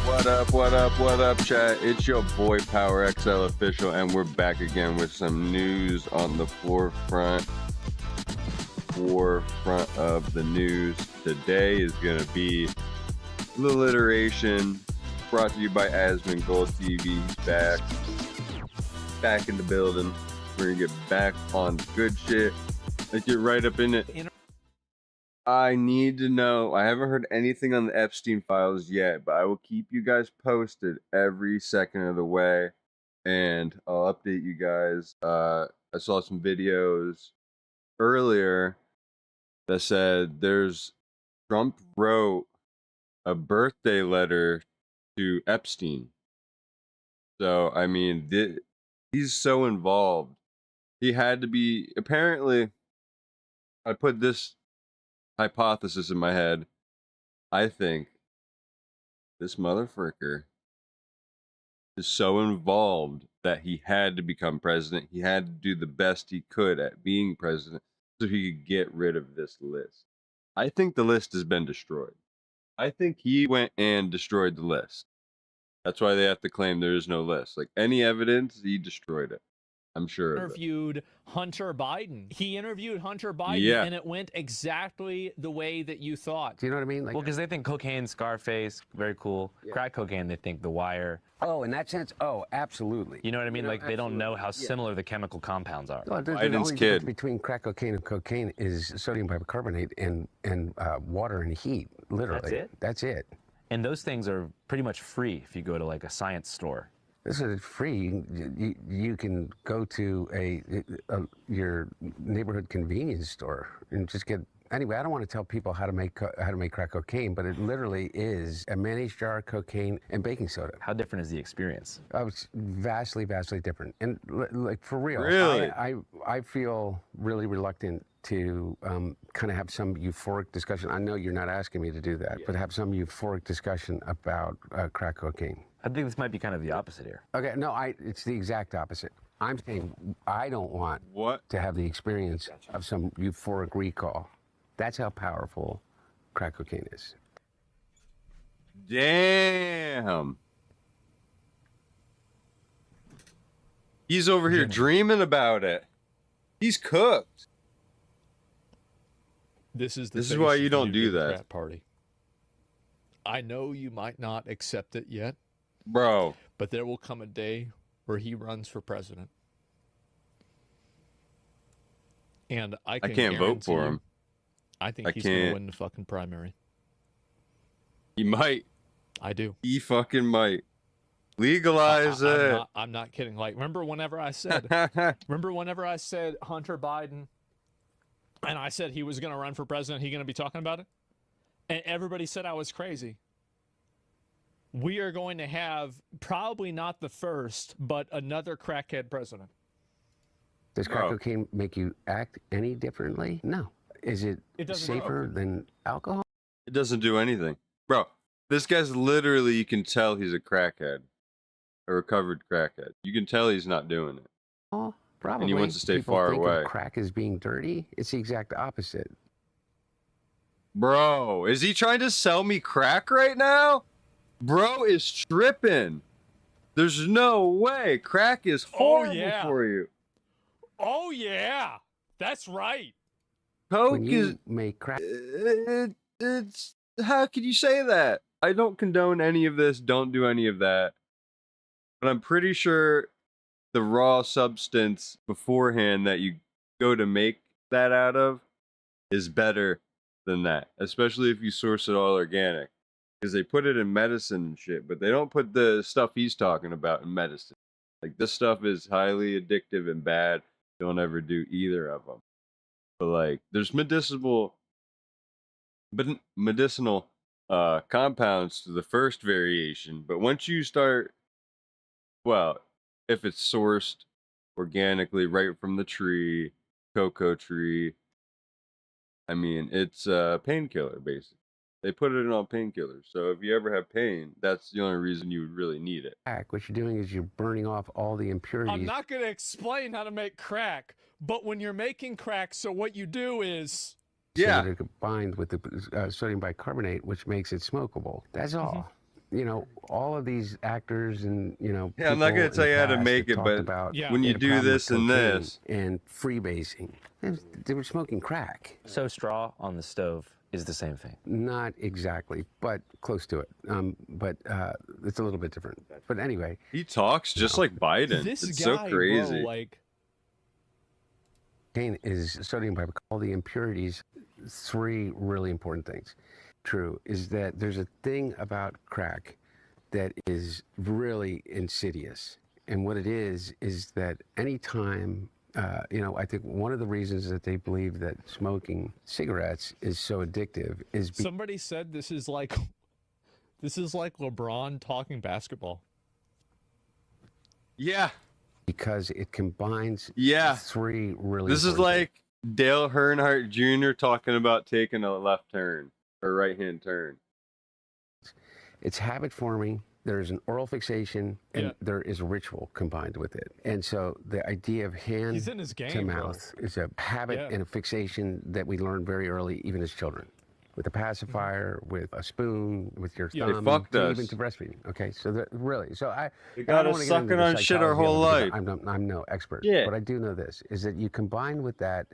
What up, chat? It's your boy ThePowerXLofficial, and we're back again with some news on the forefront of the news. Today is going to be a little iteration brought to you by Asmon Gold TV. He's back in the building. We're going to get back on good shit. Let's get right up in it. I need to know. I haven't heard anything on the Epstein files yet, but I will keep you guys posted every second of the way, and I'll update you guys. I saw some videos earlier that said Trump wrote a birthday letter to Epstein. So, I mean, he's so involved. He had to be, apparently, I put this hypothesis in my head. I think this motherfucker is so involved that he had to become president. He had to do the best he could at being president so he could get rid of this list. I think the list has been destroyed. I think he went and destroyed the list. That's why they have to claim there is no list. Like, any evidence, he destroyed it. I'm sure. Interviewed Hunter Biden. He interviewed Hunter Biden, and it went exactly the way that you thought. Do you know what I mean? Like, well, because they think cocaine, Scarface, very cool. Yeah. Crack cocaine, they think The Wire. Oh, in that sense, oh, absolutely. You know what I mean? Like, they don't know how similar the chemical compounds are. Well, the only difference between crack cocaine and cocaine is sodium bicarbonate and water and heat, literally. That's it? That's it. And those things are pretty much free if you go to, like, a science store. This is free. You can go to your neighborhood convenience store and just get. Anyway, I don't want to tell people how to make crack cocaine, but it literally is a mayonnaise jar, cocaine, and baking soda. How different is the experience? It's vastly different. And like, for real, really? I feel really reluctant to kind of have some euphoric discussion. I know you're not asking me to do that, but have some euphoric discussion about crack cocaine. I think this might be kind of the opposite here. Okay, no, it's the exact opposite. I'm saying I don't want to have the experience of some euphoric recall. That's how powerful crack cocaine is. Damn. He's over here dreaming about it. He's cooked. This is why you don't do that. Party. I know you might not accept it yet, bro, but there will come a day where he runs for president, and I can't vote for him. I think he's going to win the fucking primary. He might. I do. He fucking might. Legalize it. I'm not kidding. Like, remember whenever I said Hunter Biden, and I said he was going to run for president, he going to be talking about it? And everybody said I was crazy. We are going to have probably not the first, but another crackhead president. Does crack cocaine make you act any differently? No. Is it safer than alcohol? It doesn't do anything. Bro, this guy's literally, you can tell he's a crackhead. A recovered crackhead. You can tell he's not doing it. Oh, probably. And he wants to stay far away. Of crack is being dirty. It's the exact opposite. Bro, is he trying to sell me crack right now? Bro is tripping. There's no way. Crack is horrible for you. Oh, yeah. That's right. Coke is... make crack... It's... How could you say that? I don't condone any of this. Don't do any of that. But I'm pretty sure the raw substance beforehand that you go to make that out of is better than that. Especially if you source it all organic. Because they put it in medicine and shit. But they don't put the stuff he's talking about in medicine. Like, this stuff is highly addictive and bad. Don't ever do either of them. But, like, there's medicinal compounds to the first variation. But once you start, well, if it's sourced organically right from the tree, cocoa tree, I mean, it's a painkiller, basically. They put it in all painkillers. So if you ever have pain, that's the only reason you would really need it. What you're doing is you're burning off all the impurities. I'm not going to explain how to make crack, but when you're making crack, so what you do is... So that it combined with the sodium bicarbonate, which makes it smokable. That's all. you know, all of these actors and, you know, Yeah, I'm not people gonna in tell the you how to past make have it, talked but about Yeah. when they you had a do problem with this and cocaine this, and freebasing, they were smoking crack. So straw on the stove is the same thing. Not exactly, but close to it. But it's a little bit different. But anyway, he talks just like Biden. This It's guy, so crazy. bro, like, cocaine is sodium bicarbonate. All the impurities. Three really important things. True is that there's a thing about crack that is really insidious, and what it is that anytime. You know, I think one of the reasons that they believe that smoking cigarettes is so addictive is somebody said this is like LeBron talking basketball. Yeah, because it combines yeah. three really. This is important like Dale Earnhardt Jr. talking about taking a left turn or right hand turn. things. It's habit forming. There's an oral fixation, and Yeah. there is a ritual combined with it. And so the idea of hand He's in his game, to bro. mouth is a habit Yeah. and a fixation that we learn very early, even as children. With a pacifier, with a spoon, with your Yeah. They thumb, fucked us. even to breastfeeding. Okay, so that really, so I. They I got don't us wanna get into sucking the on shit our psychology of whole it because life. I'm no expert, Yeah. but I do know this: is that you combine with that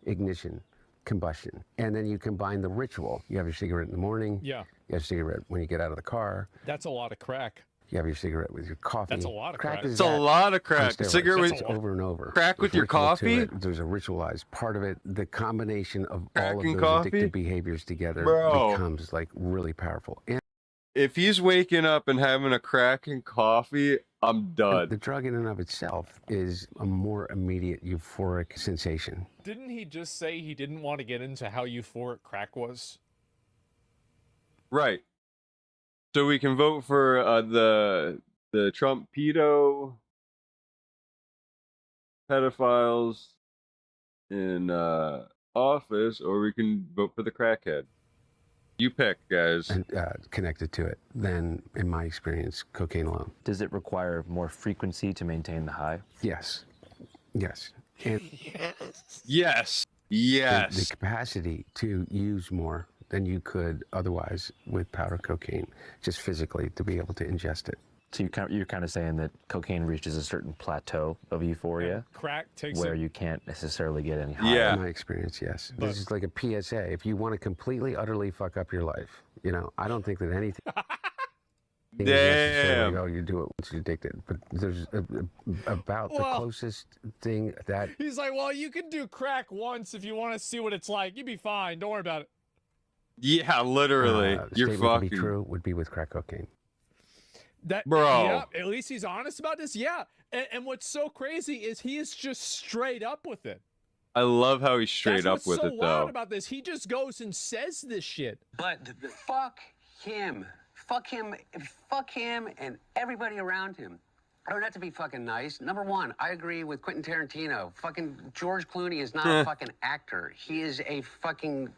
ignition, combustion, and then you combine the ritual. You have your cigarette in the morning. Yeah, You have a cigarette when you get out of the car. that's a lot of crack. You have your cigarette with your coffee. That's a lot of crack. is It's a that lot of on crack. steroids. Cigarette That's with a lot. over and over. Crack with There's your ritual to coffee? it. There's a ritualized part of it. The combination of Crack all of and those coffee? addictive behaviors together Bro. becomes like really powerful. And If he's waking up and having a crack and coffee, I'm done. the drug in and of itself is a more immediate euphoric sensation. Didn't he just say he didn't want to get into how euphoric crack was? Right. So we can vote for the Trump pedophiles in office, or we can vote for the crackhead. You pick, guys. And connected to it than, in my experience, cocaine alone. Does it require more frequency to maintain the high? Yes. Yes. And Yes. the Yes. capacity to use more than you could otherwise with powder cocaine, just physically to be able to ingest it. So you're kind of saying that cocaine reaches a certain plateau of euphoria Crack takes where it. you can't necessarily get any higher. Yeah. In my experience, yes. But- This is like a PSA. If you want to completely, utterly fuck up your life, you know, I don't think that anything is necessarily, Damn. oh, you do it once you're addicted. But there's about the Well- closest thing that He's like, well, you can do crack once if you want to see what it's like. You'd be fine. Don't worry about it. Yeah, literally. You're statement to fucking. be true would be with crack cocaine. That, Bro. Yeah, at least he's honest about this. Yeah. And what's so crazy is he is just straight up with it. I love how he's straight That's up what's with so it, wild though. about this. He just goes and says this shit. But fuck him. Fuck him. Fuck him and everybody around him. I don't have to be fucking nice. Number one, I agree with Quentin Tarantino. Fucking George Clooney is not a fucking actor. He is a fucking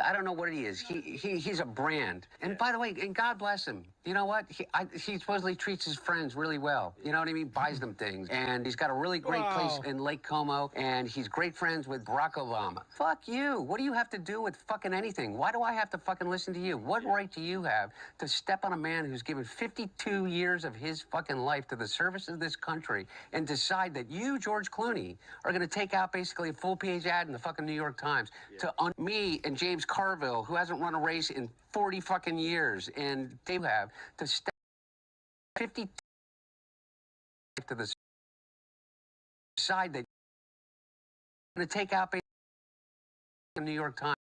I don't know what he is. He's a brand. And by the way, and God bless him. You know what? He supposedly treats his friends really well. You know what I mean? Buys them things. And he's got a really great place in Lake Como. And he's great friends with Barack Obama. Fuck you. What do you have to do with fucking anything? Why do I have to fucking listen to you? What right do you have to step on a man who's given 52 years of his fucking life to the service of this country and decide that you, George Clooney, are going to take out basically a full-page ad in the fucking New York Times to me and James Carville, who hasn't run a race in 40 fucking years, and they have to step 50 to the side that you're going to take out basically the New York Times.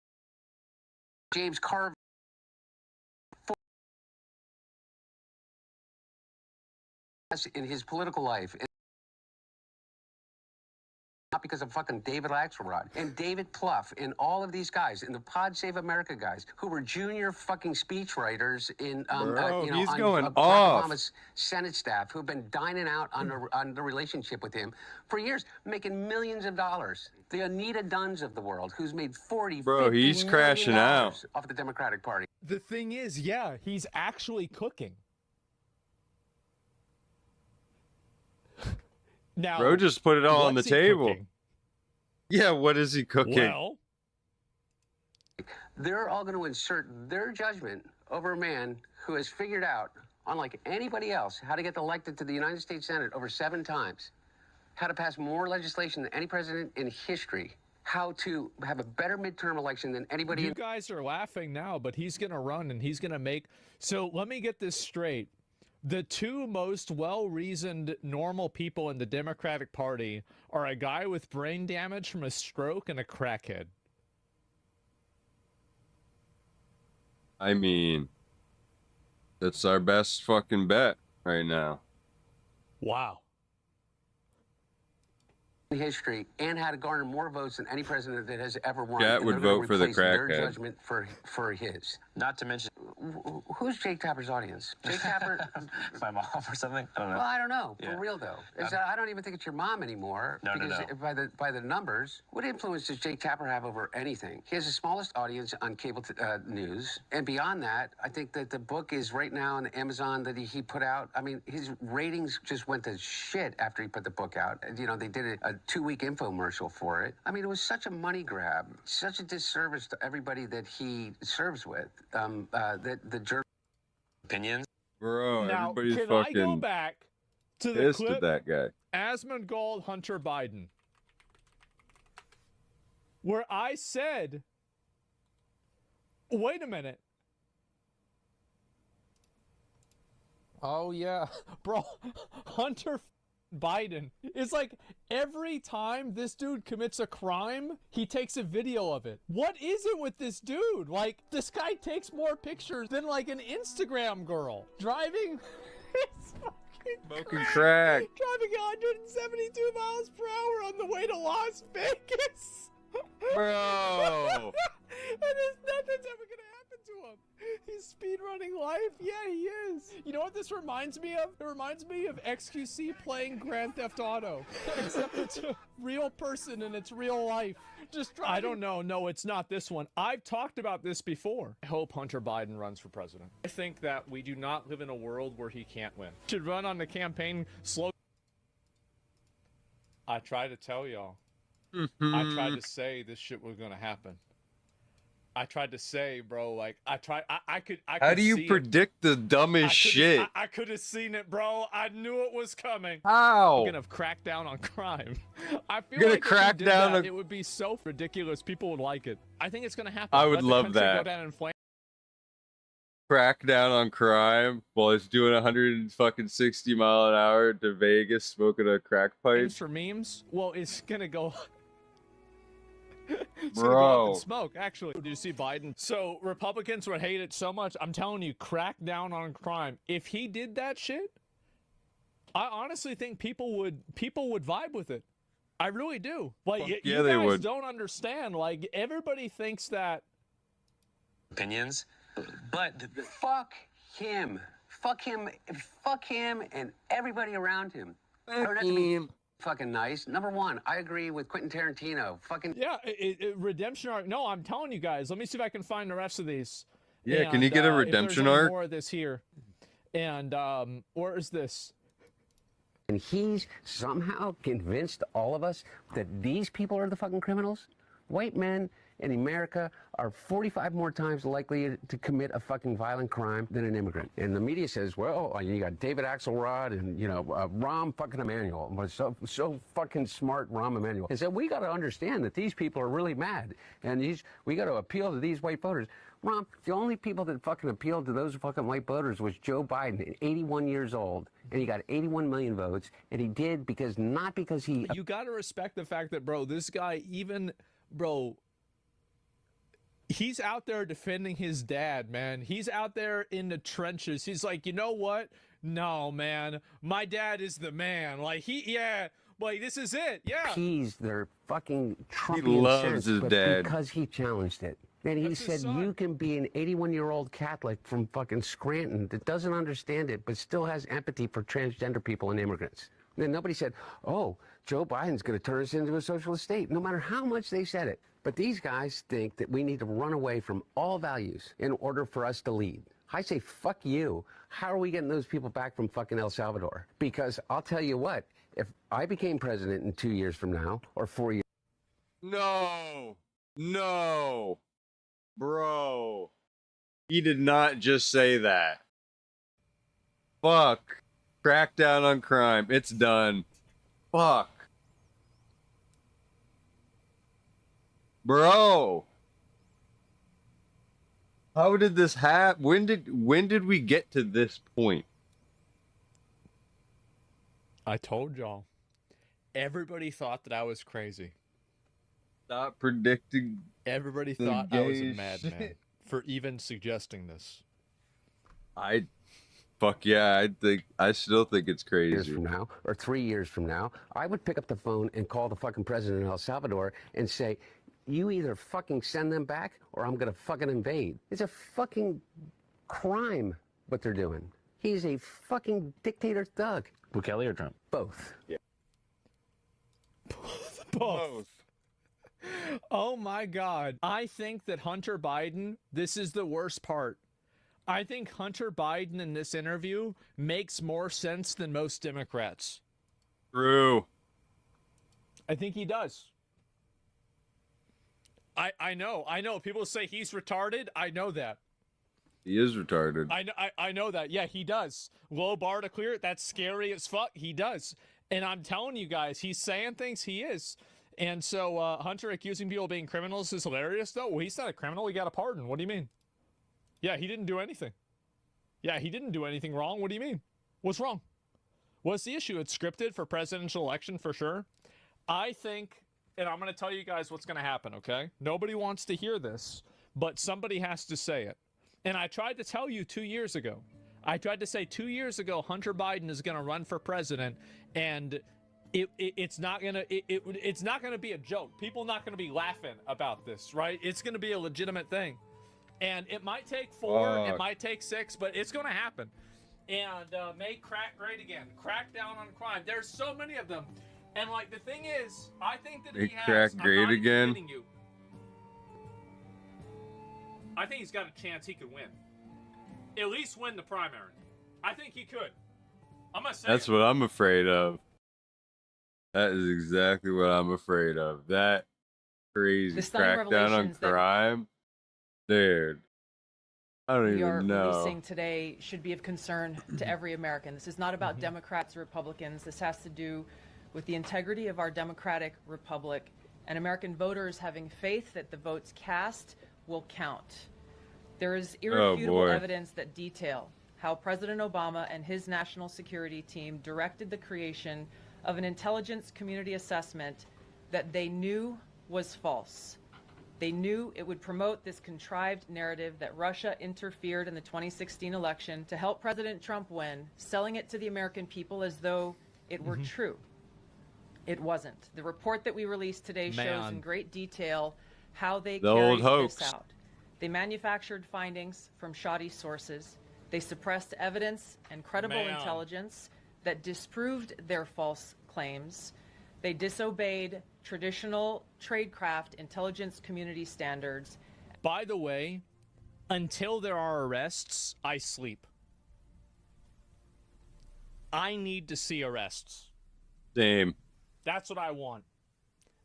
James Carville. In his political life, and not because of fucking David Axelrod and David Plouffe and all of these guys and the Pod Save America guys who were junior fucking speechwriters in Bro, you know, he's on going Barack off. Obama's Senate staff who've been dining out on the relationship with him for years, making millions of dollars. The Anita Dunns of the world, who's made 40, Bro, 50 he's million crashing dollars out. off the Democratic Party. The thing is, yeah, he's actually cooking. Now, Bro just put it all on the what's he table. cooking? Yeah, what is he cooking? Well, They're all going to insert their judgment over a man who has figured out, unlike anybody else, how to get elected to the United States Senate over 7 times, how to pass more legislation than any president in history, how to have a better midterm election than anybody. You guys are laughing now, but he's going to run and he's going to make... So let me get this straight. The 2 most well-reasoned normal people in the Democratic Party are a guy with brain damage from a stroke and a crackhead. I mean, that's our best fucking bet right now. Wow. History, and how to garner more votes than any president that has ever won. Cat would vote for the their crackhead. judgment for his. Not to mention Who's Jake Tapper's audience? Jake Tapper. my mom or something. I don't know. Well, I don't know. Yeah. For real though, I don't even think it's your mom anymore. No, because no. by the numbers, what influence does Jake Tapper have over anything? He has the smallest audience on cable news, and beyond that, I think that the book is right now on Amazon that he put out. I mean, his ratings just went to shit after he put the book out. You know, they did a 2-week infomercial for it. I mean, it was such a money grab, such a disservice to everybody that he serves with. The Opinions. Bro, Now, everybody's can I fucking go back to the pissed clip? at that guy. Asmongold Hunter Biden, where I said, wait a minute. Oh yeah, bro, Hunter Biden. It's like every time this dude commits a crime, he takes a video of it. What is it with this dude? Like, this guy takes more pictures than like an Instagram girl driving his fucking Smoking crack. driving 172 miles per hour on the way to Las Vegas. Bro. And nothing's ever gonna happen to him. He's speed running life. Yeah, he is. You know what this reminds me of? It reminds me of XQC playing Grand Theft Auto, except it's a real person and it's real life. Just driving. I don't know. No, it's not this one. I've talked about this before. I hope Hunter Biden runs for president. I think that we do not live in a world where he can't win. Should run on the campaign slogan. I tried to tell y'all. I tried to say this shit was gonna happen. I tried to say, bro, like, I could How do you predict the dumbest shit? I could have seen it, bro. I knew it was coming. How? We're gonna crack down on crime. I feel Gonna like crack if we did down that, on- it would be so ridiculous. People would like it. I think it's gonna happen. I would Let the love country that. Go down in flames. Crack down on crime while it's doing 160-mile-an-hour to Vegas smoking a crack pipe. For memes, well, it's gonna go. It's Bro. gonna go up in smoke, actually. Did you see Biden? So Republicans would hate it so much. I'm telling you, crack down on crime. If he did that shit, I honestly think people would vibe with it. I really do. Like, Fuck you yeah, they guys would. don't understand. Like, everybody thinks that. Opinions. But fuck him, fuck him, fuck him, and everybody around him. I don't have to be fucking nice. Number one, I agree with Quentin Tarantino. Fucking Yeah, redemption arc. No, I'm telling you guys. Let me see if I can find the rest of these. Yeah, And, can you get a if there's redemption any arc? More of this here. And where is this? And he's somehow convinced all of us that these people are the fucking criminals? White men in America are 45 more times likely to commit a fucking violent crime than an immigrant. And the media says, well, you got David Axelrod and, you know, Rahm fucking Emanuel. So fucking smart, Rahm Emanuel. And so we got to understand that these people are really mad. And we got to appeal to these white voters. Rahm, the only people that fucking appealed to those fucking white voters was Joe Biden, 81 years old. And he got 81 million votes. And he did not because he... You got to respect the fact that, bro, this guy he's out there defending his dad, man. He's out there in the trenches. He's like, you know what? No, man. My dad is the man. Like, like, this is it. Yeah. He's their fucking Trumpian He loves sense, his but dad. because he challenged it. And he That's his said, son. you can be an 81-year-old Catholic from fucking Scranton that doesn't understand it, but still has empathy for transgender people and immigrants. And then nobody said, oh, Joe Biden's going to turn us into a socialist state, no matter how much they said it. But these guys think that we need to run away from all values in order for us to lead. I say, fuck you. How are we getting those people back from fucking El Salvador? Because I'll tell you what, if I became president in 2 years from now, or 4 years... No. Bro. He did not just say that. Fuck. Crackdown on crime. It's done. Fuck. Bro. How did this happen? When did we get to this point? I told y'all. Everybody thought that I was crazy. Stop predicting. Everybody the thought I was a gay madman shit. for even suggesting this. Fuck yeah, I still think it's Years crazy. from now, or 3 years from now, I would pick up the phone and call the fucking president of El Salvador and say, you either fucking send them back or I'm gonna fucking invade. It's a fucking crime what they're doing. He's a fucking dictator thug. Bukele or Trump? Both. Both. Oh my God. I think that Hunter Biden, this is the worst part. I think Hunter Biden in this interview makes more sense than most Democrats. True. I think he does. I know. People say he's retarded. I know that. He is retarded. I know that. Yeah, he does. Low bar to clear. That's scary as fuck. He does. And I'm telling you guys, he's saying things. He is. And so Hunter accusing people of being criminals is hilarious, though. Well, he's not a criminal. He got a pardon. What do you mean? Yeah, he didn't do anything. Yeah, he didn't do anything wrong. What do you mean? What's wrong? What's the issue? It's scripted for presidential election for sure. I think, and I'm going to tell you guys what's going to happen, okay? Nobody wants to hear this, but somebody has to say it. And I tried to tell you 2 years ago. I tried to say 2 years ago, Hunter Biden is going to run for president, and it's not gonna be a joke. People are not going to be laughing about this, right? It's going to be a legitimate thing. And it might take 4, it might take 6, but it's going to happen. And make crack great again. Crack down on crime. There's so many of them. And like the thing is, I think that Make he has. crack great I'm not again? kidding you. I think he's got a chance he could win. At least win the primary. I think he could. I'm gonna say That's what I'm afraid of. That is exactly what I'm afraid of. That crazy The stunning crackdown on revelations that crime. Dude. I don't we are even know. releasing today should be of concern to every American. This is not about Democrats or Republicans. This has to do with the integrity of our democratic republic and American voters having faith that the votes cast will count. There is irrefutable boy. evidence that detail how President Obama and his national security team directed the creation of an intelligence community assessment that they knew was false. They knew it would promote this contrived narrative that Russia interfered in the 2016 election to help President Trump win, selling it to the American people as though it were true. It wasn't. The report that we released today shows in great detail how they The old carried this hoax. out. They manufactured findings from shoddy sources. They suppressed evidence and credible intelligence that disproved their false claims. They disobeyed traditional tradecraft intelligence community standards. By the way, until there are arrests, I sleep. I need to see arrests. Same. That's what I want.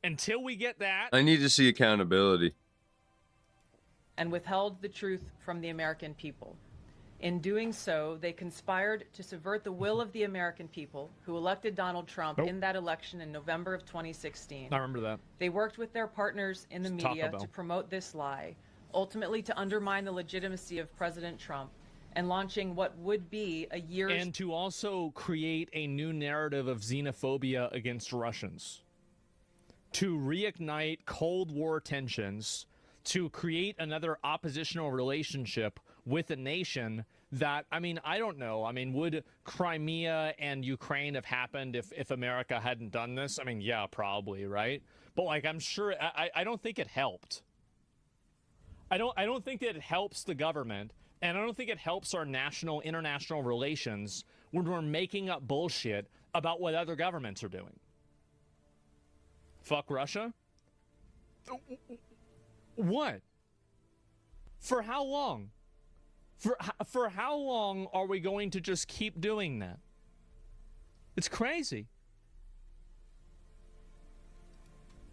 Until we get that, I need to see accountability. And withheld the truth from the American people. In doing so, they conspired to subvert the will of the American people who elected Donald Trump in that election in November of 2016. I remember that. They worked with their partners in the It's Taco media Bell. to promote this lie, ultimately to undermine the legitimacy of President Trump and launching what would be a year's And to also create a new narrative of xenophobia against Russians. To reignite Cold War tensions, to create another oppositional relationship with a nation that, I mean, I don't know. I mean, would Crimea and Ukraine have happened if America hadn't done this? I mean, yeah, probably, right? But like, I'm sure, I don't think it helped. I don't think that it helps the government, and I don't think it helps our international relations when we're making up bullshit about what other governments are doing. Fuck Russia? What? For how long? For how long are we going to just keep doing that? It's crazy.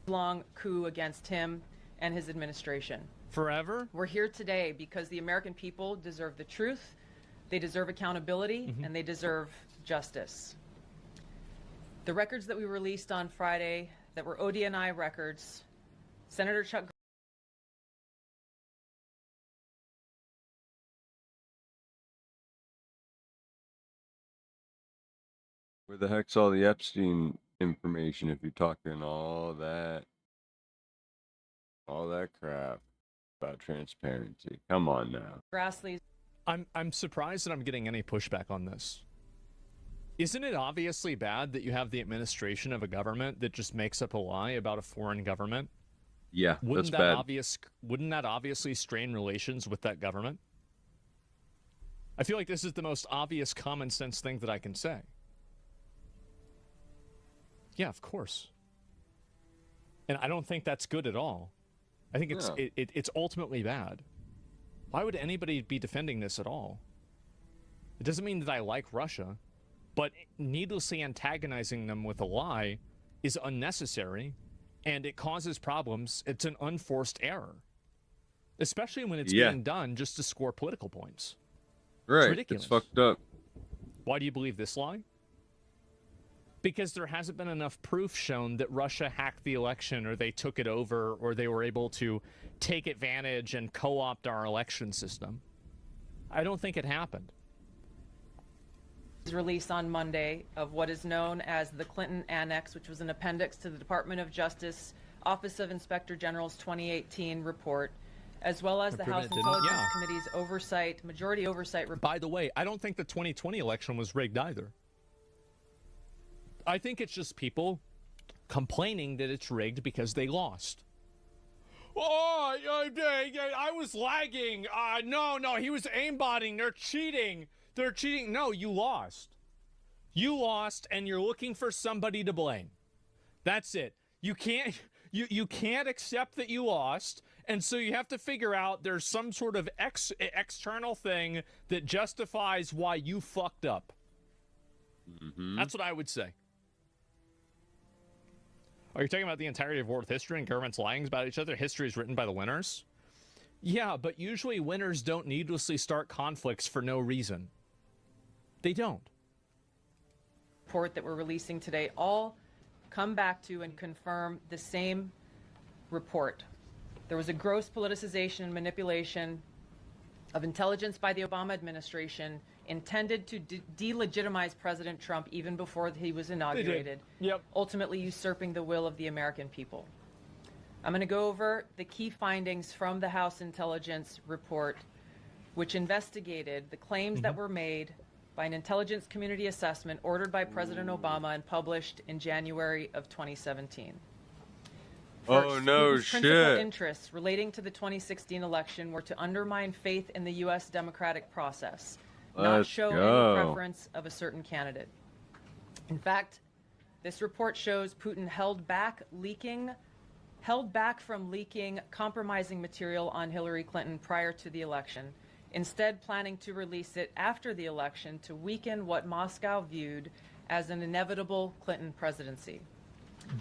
long coup against him and his administration. Forever? We're here today because the American people deserve the truth, they deserve accountability, and they deserve justice. The records that we released on Friday that were ODNI records, Senator Chuck Where the heck's all the Epstein information if you're talking all that crap about transparency? Come on now. Grassley's I'm surprised that I'm getting any pushback on this. Isn't it obviously bad that you have the administration of a government that just makes up a lie about a foreign government? Yeah, Wouldn't that's that bad. wouldn't that obviously strain relations with that government? I feel like this is the most obvious common sense thing that I can say. Yeah, of course. And I don't think that's good at all. I think it's No. it's ultimately bad. Why would anybody be defending this at all? It doesn't mean that I like Russia, but needlessly antagonizing them with a lie is unnecessary, and it causes problems. It's an unforced error, especially when it's being done just to score political points. Right. ridiculous. It's fucked up. Why do you believe this lie? Because there hasn't been enough proof shown that Russia hacked the election, or they took it over, or they were able to take advantage and co-opt our election system. I don't think it happened. release on Monday of what is known as the Clinton Annex, which was an appendix to the Department of Justice Office of Inspector General's 2018 report, as well as the House Intelligence Committee's majority oversight report. By the way, I don't think the 2020 election was rigged either. I think it's just people complaining that it's rigged because they lost. Oh, I was lagging. No, he was aimbotting. They're cheating. They're cheating. No, you lost. You lost, and you're looking for somebody to blame. That's it. You can't accept that you lost, and so you have to figure out there's some sort of external thing that justifies why you fucked up. Mm-hmm. That's what I would say. Are you talking about the entirety of world history and governments lying about each other? History is written by the winners? Yeah, but usually winners don't needlessly start conflicts for no reason. They don't. Report that we're releasing today all come back to and confirm the same report. There was a gross politicization and manipulation of intelligence by the Obama administration intended to delegitimize President Trump even before he was inaugurated, ultimately usurping the will of the American people. I'm going to go over the key findings from the House Intelligence Report, which investigated the claims that were made by an intelligence community assessment ordered by President Obama and published in January of 2017. First, oh, no Putin's shit. principal interests relating to the 2016 election were to undermine faith in the U.S. democratic process, not show any preference of a certain candidate. In fact, this report shows Putin held back from leaking compromising material on Hillary Clinton prior to the election, instead planning to release it after the election to weaken what Moscow viewed as an inevitable Clinton presidency.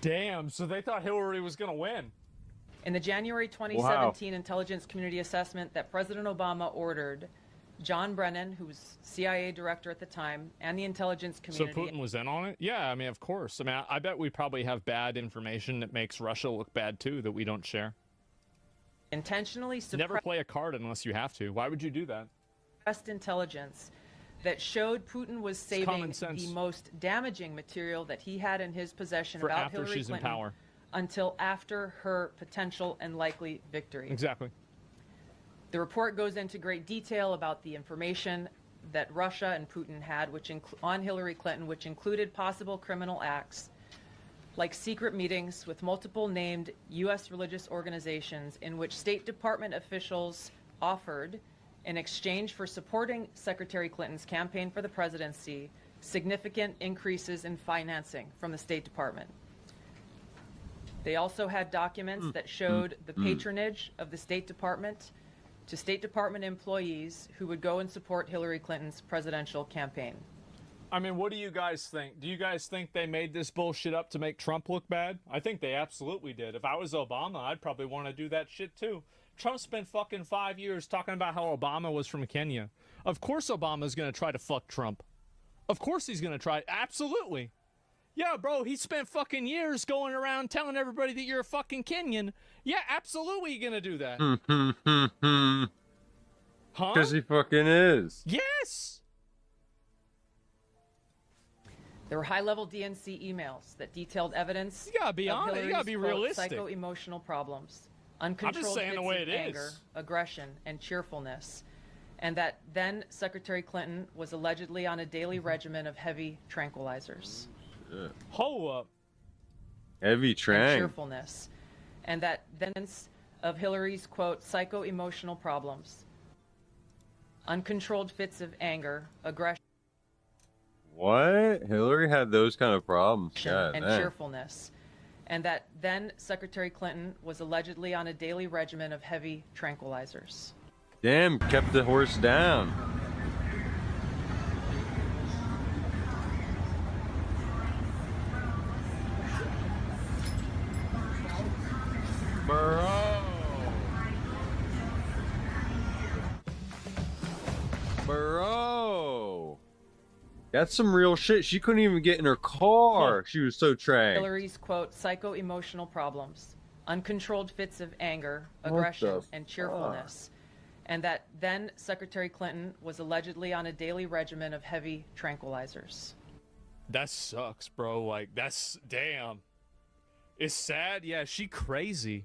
Damn, so they thought Hillary was going to win. In the January 2017 intelligence community assessment that President Obama ordered, John Brennan, who was CIA director at the time, and the intelligence community... So Putin was in on it? Yeah, I mean, of course. I mean, I bet we probably have bad information that makes Russia look bad, too, that we don't share. Intentionally Never play a card unless you have to. Why would you do that? Suppressed intelligence that showed Putin was saving the most damaging material that he had in his possession for about after Hillary she's Clinton in power. Until after her potential and likely victory. Exactly. The report goes into great detail about the information that Russia and Putin had on Hillary Clinton, which included possible criminal acts like secret meetings with multiple named U.S. religious organizations in which State Department officials offered, in exchange for supporting Secretary Clinton's campaign for the presidency, significant increases in financing from the State Department. They also had documents that showed the patronage of the State Department to State Department employees who would go and support Hillary Clinton's presidential campaign. I mean, what do you guys think? Do you guys think they made this bullshit up to make Trump look bad? I think they absolutely did. If I was Obama, I'd probably want to do that shit too. Trump spent fucking 5 years talking about how Obama was from Kenya. Of course Obama's going to try to fuck Trump. Of course he's going to try. Absolutely. Yeah, bro, he spent fucking years going around telling everybody that you're a fucking Kenyan. Yeah, absolutely you're going to do that. Huh? Because he fucking is. Yes. There were high-level DNC emails that detailed evidence You gotta be of honest. You Hillary's, gotta be quote, realistic. psycho-emotional problems, uncontrolled saying the fits way of it anger, is. aggression, and cheerfulness, and that then Secretary Clinton was allegedly on a daily regimen of heavy tranquilizers. Hold up. Heavy And train. cheerfulness, and that then of Hillary's, quote, psycho-emotional problems, uncontrolled fits of anger, aggression, What? Hillary had those kind of problems. God, and damn. cheerfulness, and that then Secretary Clinton was allegedly on a daily regimen of heavy tranquilizers. Damn, kept the horse down. Bro. Bro. That's some real shit. She couldn't even get in her car. She was so trained. Hillary's, quote, psycho-emotional problems, uncontrolled fits of anger, What aggression, the and cheerfulness, and that then Secretary Clinton was allegedly on a daily regimen of heavy tranquilizers. That sucks, bro. Like, that's... Damn. It's sad. Yeah, she crazy.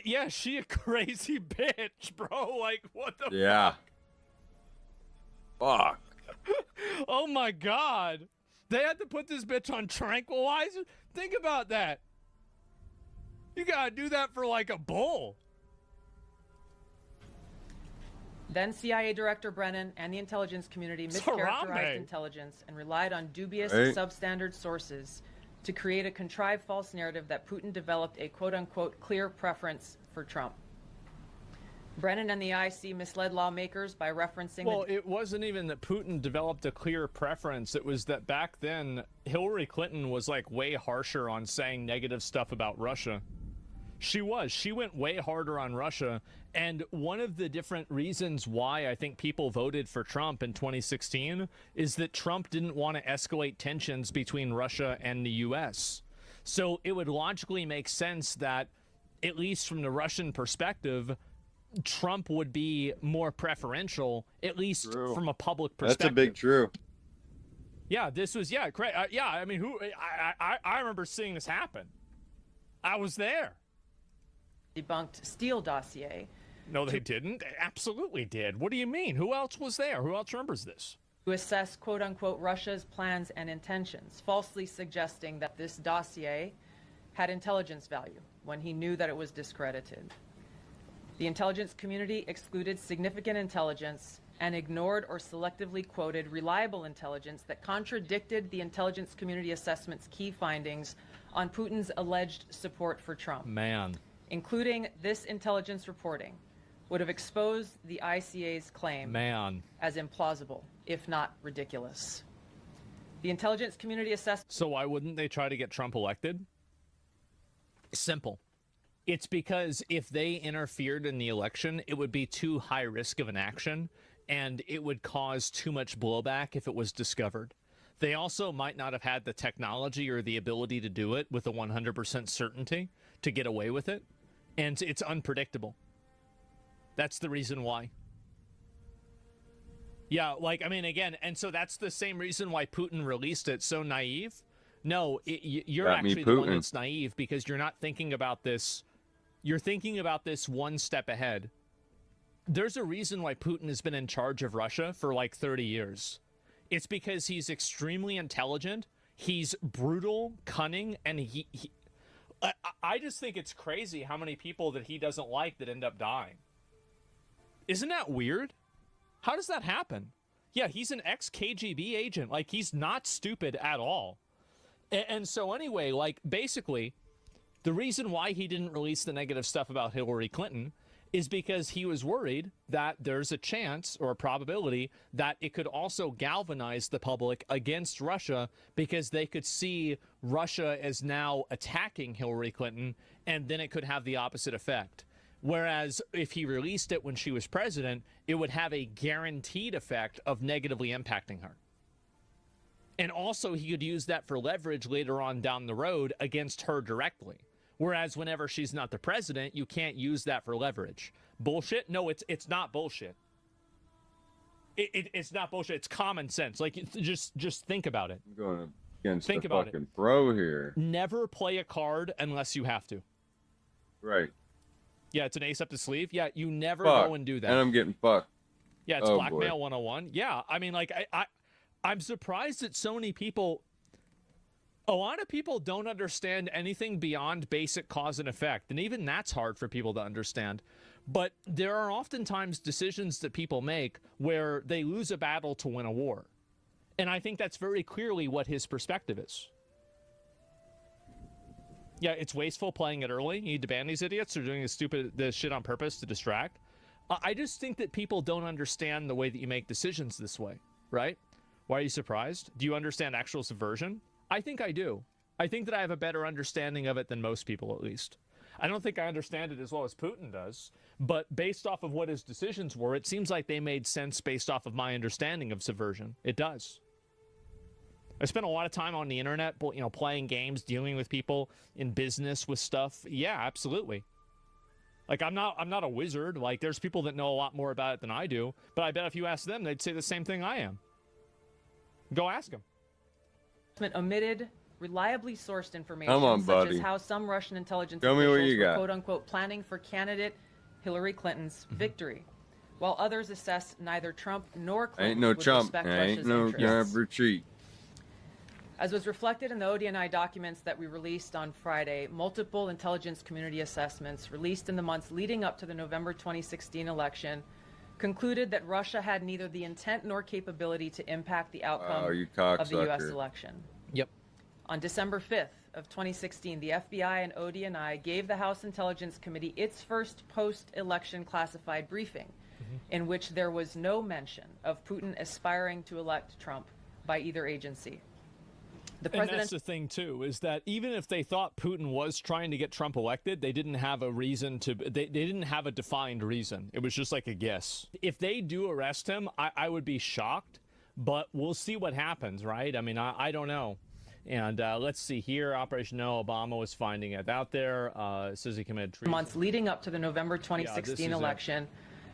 Yeah, she a crazy bitch, bro. Like, what the Yeah. Fuck. Oh my god. They had to put this bitch on tranquilizer? Think about that. You gotta do that for like a bull. Then CIA Director Brennan and the intelligence community Harambe. mischaracterized intelligence and relied on dubious Right. substandard sources to create a contrived false narrative that Putin developed a quote-unquote clear preference for Trump. Brennan and the IC misled lawmakers by referencing Well, it wasn't even that Putin developed a clear preference. It was that back then, Hillary Clinton was like way harsher on saying negative stuff about Russia. She went way harder on Russia. And one of the different reasons why I think people voted for Trump in 2016 is that Trump didn't want to escalate tensions between Russia and the US. So it would logically make sense that, at least from the Russian perspective, Trump would be more preferential, at least True. from a public perspective. That's a big true. Yeah, this was, yeah, great. Yeah, I mean, I remember seeing this happen. I was there. debunked Steele dossier No, they didn't. They absolutely did. What do you mean? Who else was there? Who else remembers this? to assess quote-unquote Russia's plans and intentions, falsely suggesting that this dossier had intelligence value when he knew that it was discredited. The intelligence community excluded significant intelligence and ignored or selectively quoted reliable intelligence that contradicted the intelligence community assessment's key findings on Putin's alleged support for Trump. Man. Including this intelligence reporting would have exposed the ICA's claim Man. as implausible, if not ridiculous. The intelligence community assessment. So why wouldn't they try to get Trump elected? Simple. It's because if they interfered in the election, it would be too high risk of an action, and it would cause too much blowback if it was discovered. They also might not have had the technology or the ability to do it with a 100% certainty to get away with it, and it's unpredictable. That's the reason why. Yeah, like, I mean, again, and so that's the same reason why Putin released it so naive. No, you're Got me, actually the one Putin. that's naive because you're not thinking about this. You're thinking about this one step ahead. There's a reason why Putin has been in charge of Russia for like 30 years. It's because he's extremely intelligent, he's brutal, cunning, and I just think it's crazy how many people that he doesn't like that end up dying. Isn't that weird? How does that happen? Yeah, he's an ex-KGB agent. Like, he's not stupid at all. And so anyway, like, basically, the reason why he didn't release the negative stuff about Hillary Clinton is because he was worried that there's a chance or a probability that it could also galvanize the public against Russia because they could see Russia as now attacking Hillary Clinton, and then it could have the opposite effect. Whereas if he released it when she was president, it would have a guaranteed effect of negatively impacting her. And also he could use that for leverage later on down the road against her directly. Whereas whenever she's not the president, you can't use that for leverage. Bullshit? No, it's not bullshit. It's not bullshit. It's common sense. Like, just think about it. I'm going against Think the about fucking pro here. Never play a card unless you have to. Right. Yeah, it's an ace up the sleeve. Yeah, you never Fuck. go and do that. And I'm getting fucked. Yeah, it's Oh, blackmail boy. 101. Yeah, I mean, like, I'm surprised that so many people, a lot of people don't understand anything beyond basic cause and effect. And even that's hard for people to understand. But there are oftentimes decisions that people make where they lose a battle to win a war. And I think that's very clearly what his perspective is. Yeah, it's wasteful playing it early. You need to ban these idiots. They're doing this shit on purpose to distract. I just think that people don't understand the way that you make decisions this way, right? Why are you surprised? Do you understand actual subversion? I think I do. I think that I have a better understanding of it than most people, at least. I don't think I understand it as well as Putin does, but based off of what his decisions were, it seems like they made sense based off of my understanding of subversion. It does. I spent a lot of time on the internet, you know, playing games, dealing with people in business with stuff. Yeah, absolutely. Like, I'm not a wizard. Like, there's people that know a lot more about it than I do, but I bet if you ask them, they'd say the same thing I am. Go ask them. Omitted reliably sourced information, Come on, such buddy. as how some Russian intelligence Show me what officials you were got. quote-unquote planning for candidate Hillary Clinton's victory, while others assessed neither Trump nor Clinton Ain't no would chump. respect Ain't Russia's no interests. retreat. As was reflected in the ODNI documents that we released on Friday, multiple intelligence community assessments released in the months leading up to the November 2016 election concluded that Russia had neither the intent nor capability to impact the outcome you of the U.S. cocksucker. election. Yep. On December 5th of 2016, the FBI and ODNI gave the House Intelligence Committee its first post-election classified briefing, in which there was no mention of Putin aspiring to elect Trump by either agency. The And president that's the thing, too, is that even if they thought Putin was trying to get Trump elected, they didn't have a reason to, they didn't have a defined reason. It was just like a guess. If they do arrest him, I would be shocked, but we'll see what happens, right? I mean, I don't know. And let's see here. Operation No, Obama was finding it out there. It says he committed treason. months leading up to the November 2016 is it. election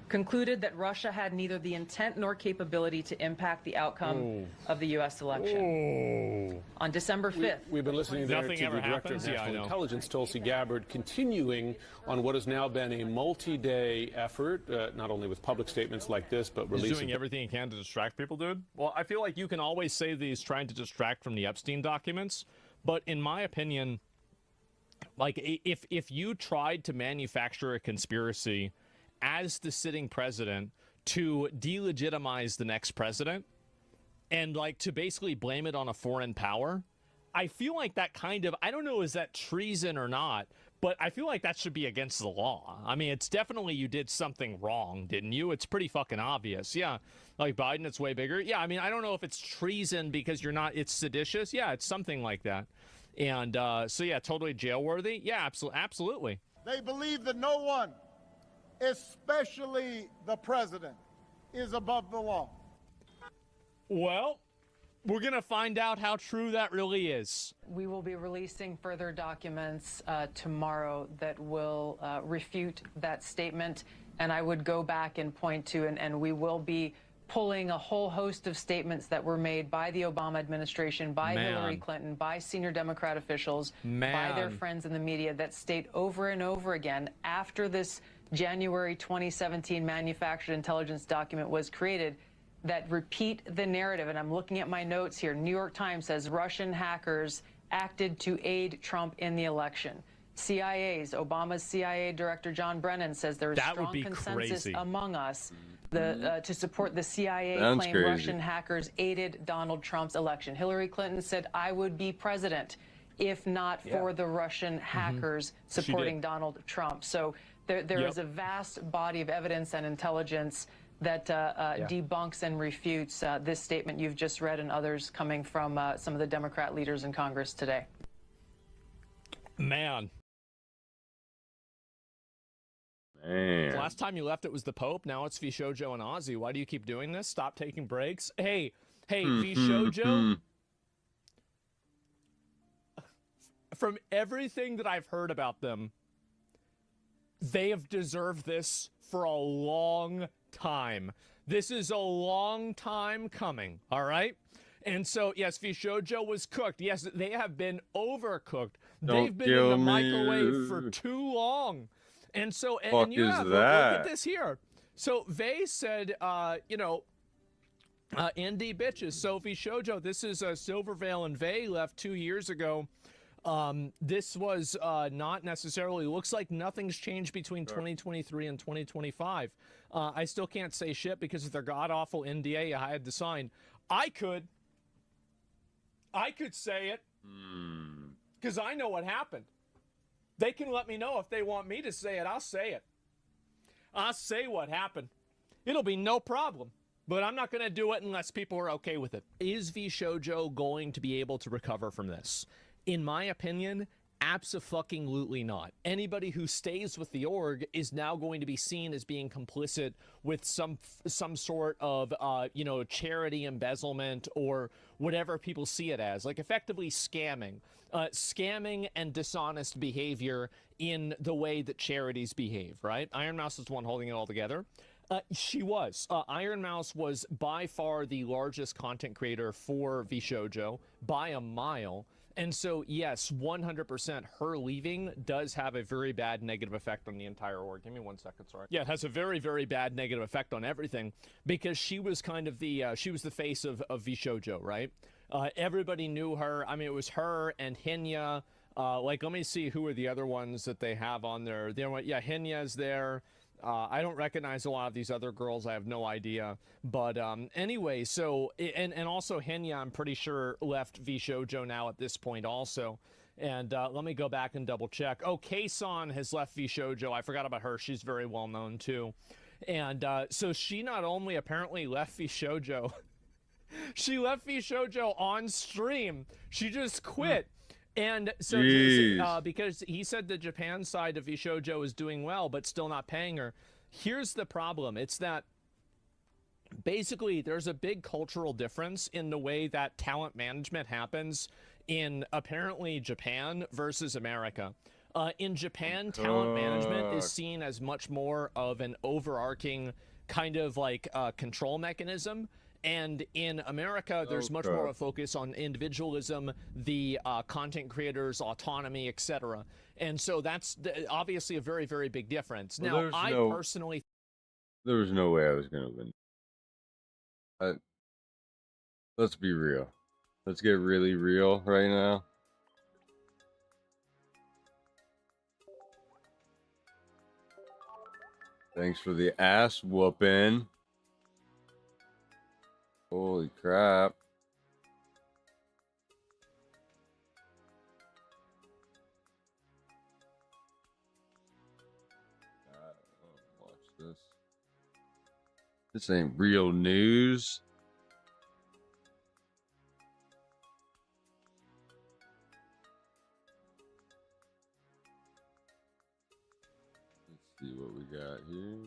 concluded that Russia had neither the intent nor capability to impact the outcome of the U.S. election. On December 5th, We've been listening there Nothing to ever the Director happens? of Yeah, I National know. Intelligence, Tulsi Gabbard, continuing on what has now been a multi-day effort, not only with public statements like this, but He's releasing... doing everything he can to distract people, dude. Well, I feel like you can always say that he's trying to distract from the Epstein documents, but in my opinion, like, if you tried to manufacture a conspiracy as the sitting president to delegitimize the next president and, like, to basically blame it on a foreign power, I feel like that kind of, I don't know, is that treason or not, but I feel like that should be against the law. I mean, it's definitely, you did something wrong, didn't you? It's pretty fucking obvious. Yeah, like Biden, it's way bigger. Yeah, I mean, I don't know if it's treason because you're not, it's seditious. Yeah, it's something like that. And so, yeah, totally jail-worthy. Yeah, absolutely. They believe that no one, especially the president, is above the law. Well, we're going to find out how true that really is. We will be releasing further documents tomorrow that will refute that statement. And I would go back and point to, and we will be pulling a whole host of statements that were made by the Obama administration, by Hillary Clinton, by senior Democrat officials, by their friends in the media that state over and over again, after this January 2017 manufactured intelligence document was created, that repeat the narrative. And I'm looking at my notes here. New York Times says Russian hackers acted to aid Trump in the election. Obama's CIA Director John Brennan says there is strong consensus among us to support the CIA claim Russian hackers aided Donald Trump's election. Hillary Clinton said, I would be president if not for the Russian hackers supporting Donald Trump. So there is a vast body of evidence and intelligence that debunks and refutes this statement you've just read and others coming from some of the Democrat leaders in Congress today. Man. Last time you left, it was the Pope. Now it's Vishojo and Ozzy. Why do you keep doing this? Stop taking breaks. Hey, Vishojo. From everything that I've heard about them, they have deserved this for a long time. This is a long time coming, all right? And so, yes, Vishojo was cooked. Yes, they have been overcooked. They've been in the microwave for too long. And so, and you have, look at this here. So, Vey said, indie bitches. So, Vishojo, this is Silvervale and Vey left 2 years ago. This was not necessarily, looks like nothing's changed between 2023 and 2025. I still can't say shit because of their god-awful NDA I had to sign. I could say it because I know what happened. They can let me know if they want me to say it. I'll say it. I'll say what happened. It'll be no problem. But I'm not going to do it unless people are okay with it. Is Vishojo going to be able to recover from this? In my opinion, abso-fucking-lutely not. Anybody who stays with the org is now going to be seen as being complicit with some sort of, charity embezzlement or whatever people see it as, like effectively scamming. Scamming and dishonest behavior in the way that charities behave, right? Iron Mouse is the one holding it all together. She was. Iron Mouse was by far the largest content creator for Vishojo by a mile. And so, yes, 100% her leaving does have a very bad negative effect on the entire org. Give me 1 second, sorry. Yeah, it has a very, very bad negative effect on everything because she was kind of the, she was the face of Vishojo, right? Everybody knew her. I mean, it was her and Hinya. Let me see who are the other ones that they have on there. Hinya's there. I don't recognize a lot of these other girls. I have no idea. But anyway, so, and also Hinya, I'm pretty sure, left Vishojo now at this point also. And let me go back and double check. Oh, Kei-san has left Vishojo. I forgot about her. She's very well known too. And so she not only apparently left Vishojo, she left Vishojo on stream. She just quit. And so, because he said the Japan side of Vishojo is doing well, but still not paying her. Here's the problem. It's that basically there's a big cultural difference in the way that talent management happens in apparently Japan versus America. In Japan, talent management is seen as much more of an overarching kind of like control mechanism. And in America, there's much more of a focus on individualism, the content creators' autonomy, etc. And so that's obviously a very, very big difference. Now, I personally... There was no way I was going to win. Let's be real. Let's get really real right now. Thanks for the ass whooping. Holy crap. Watch this. This ain't real news. Let's see what we got here.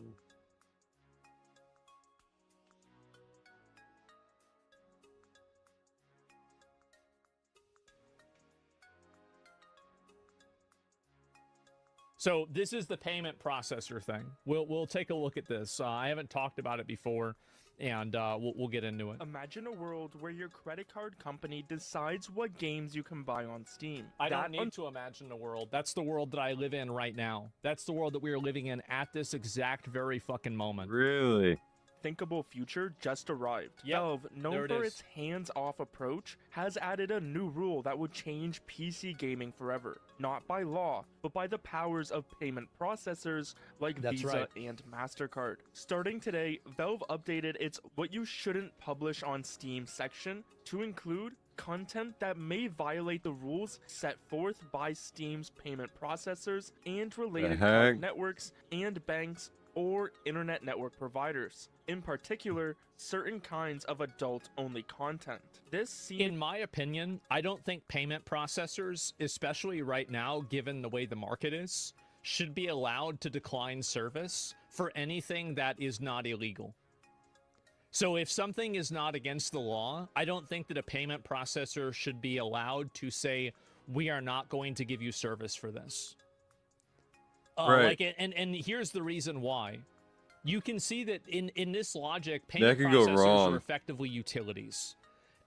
So this is the payment processor thing. We'll take a look at this. I haven't talked about it before, and we'll get into it. Imagine a world where your credit card company decides what games you can buy on Steam. I don't need to imagine a world. That's the world that I live in right now. That's the world that we are living in at this exact very fucking moment. Really? Thinkable future just arrived. Yep, Valve, known for its hands-off approach, has added a new rule that would change PC gaming forever. Not by law, but by the powers of payment processors like Visa and MasterCard. Starting today, Valve updated its What You Shouldn't Publish on Steam section to include content that may violate the rules set forth by Steam's payment processors and related card networks and banks or internet network providers. In particular, certain kinds of adult-only content. In my opinion, I don't think payment processors, especially right now, given the way the market is, should be allowed to decline service for anything that is not illegal. So if something is not against the law, I don't think that a payment processor should be allowed to say, we are not going to give you service for this. Right. And here's the reason why. You can see that in this logic, payment That could go processors wrong. are effectively utilities.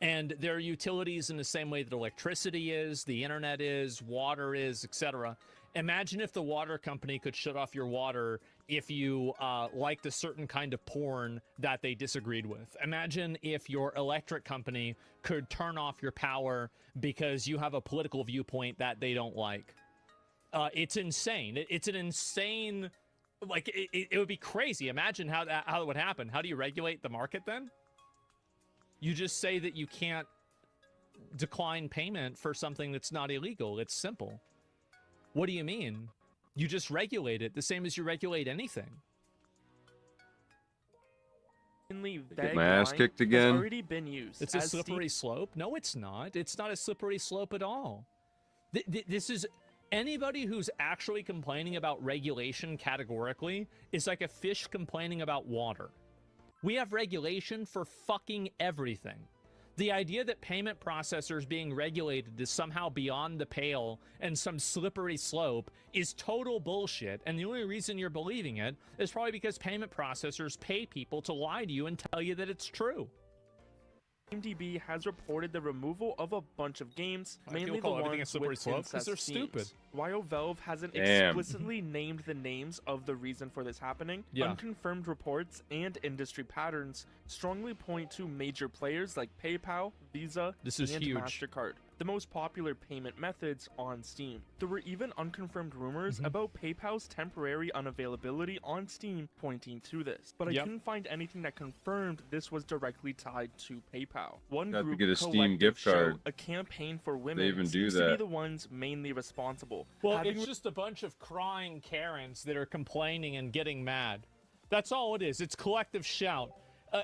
And they're utilities in the same way that electricity is, the internet is, water is, etc. Imagine if the water company could shut off your water if you liked a certain kind of porn that they disagreed with. Imagine if your electric company could turn off your power because you have a political viewpoint that they don't like. It's insane. It's an insane... Like, it would be crazy. Imagine how it would happen. How do you regulate the market then? You just say that you can't decline payment for something that's not illegal. It's simple. What do you mean? You just regulate it the same as you regulate anything. Get my ass kicked again. Already been used. It's a slippery slope. No, it's not. It's not a slippery slope at all. This is... Anybody who's actually complaining about regulation categorically is like a fish complaining about water. We have regulation for fucking everything. The idea that payment processors being regulated is somehow beyond the pale and some slippery slope is total bullshit, and the only reason you're believing it is probably because payment processors pay people to lie to you and tell you that it's true. IMDb has reported the removal of a bunch of games, mainly the call everything a ones slippery with slope 'cause incest they're themes. stupid. While Valve hasn't Damn. explicitly named the names of the reason for this happening, Yeah. unconfirmed reports and industry patterns strongly point to major players like PayPal, Visa, This is and huge. MasterCard, the most popular payment methods on Steam. There were even unconfirmed rumors Mm-hmm. about PayPal's temporary unavailability on Steam pointing to this, but I Yep. couldn't find anything that confirmed this was directly tied to PayPal. One Got to group get a Steam Collective gift show card. a campaign for women even do seems to be that. the ones mainly responsible. Well, Having it's just a bunch of crying Karens that are complaining and getting mad. That's all it is. It's collective shout.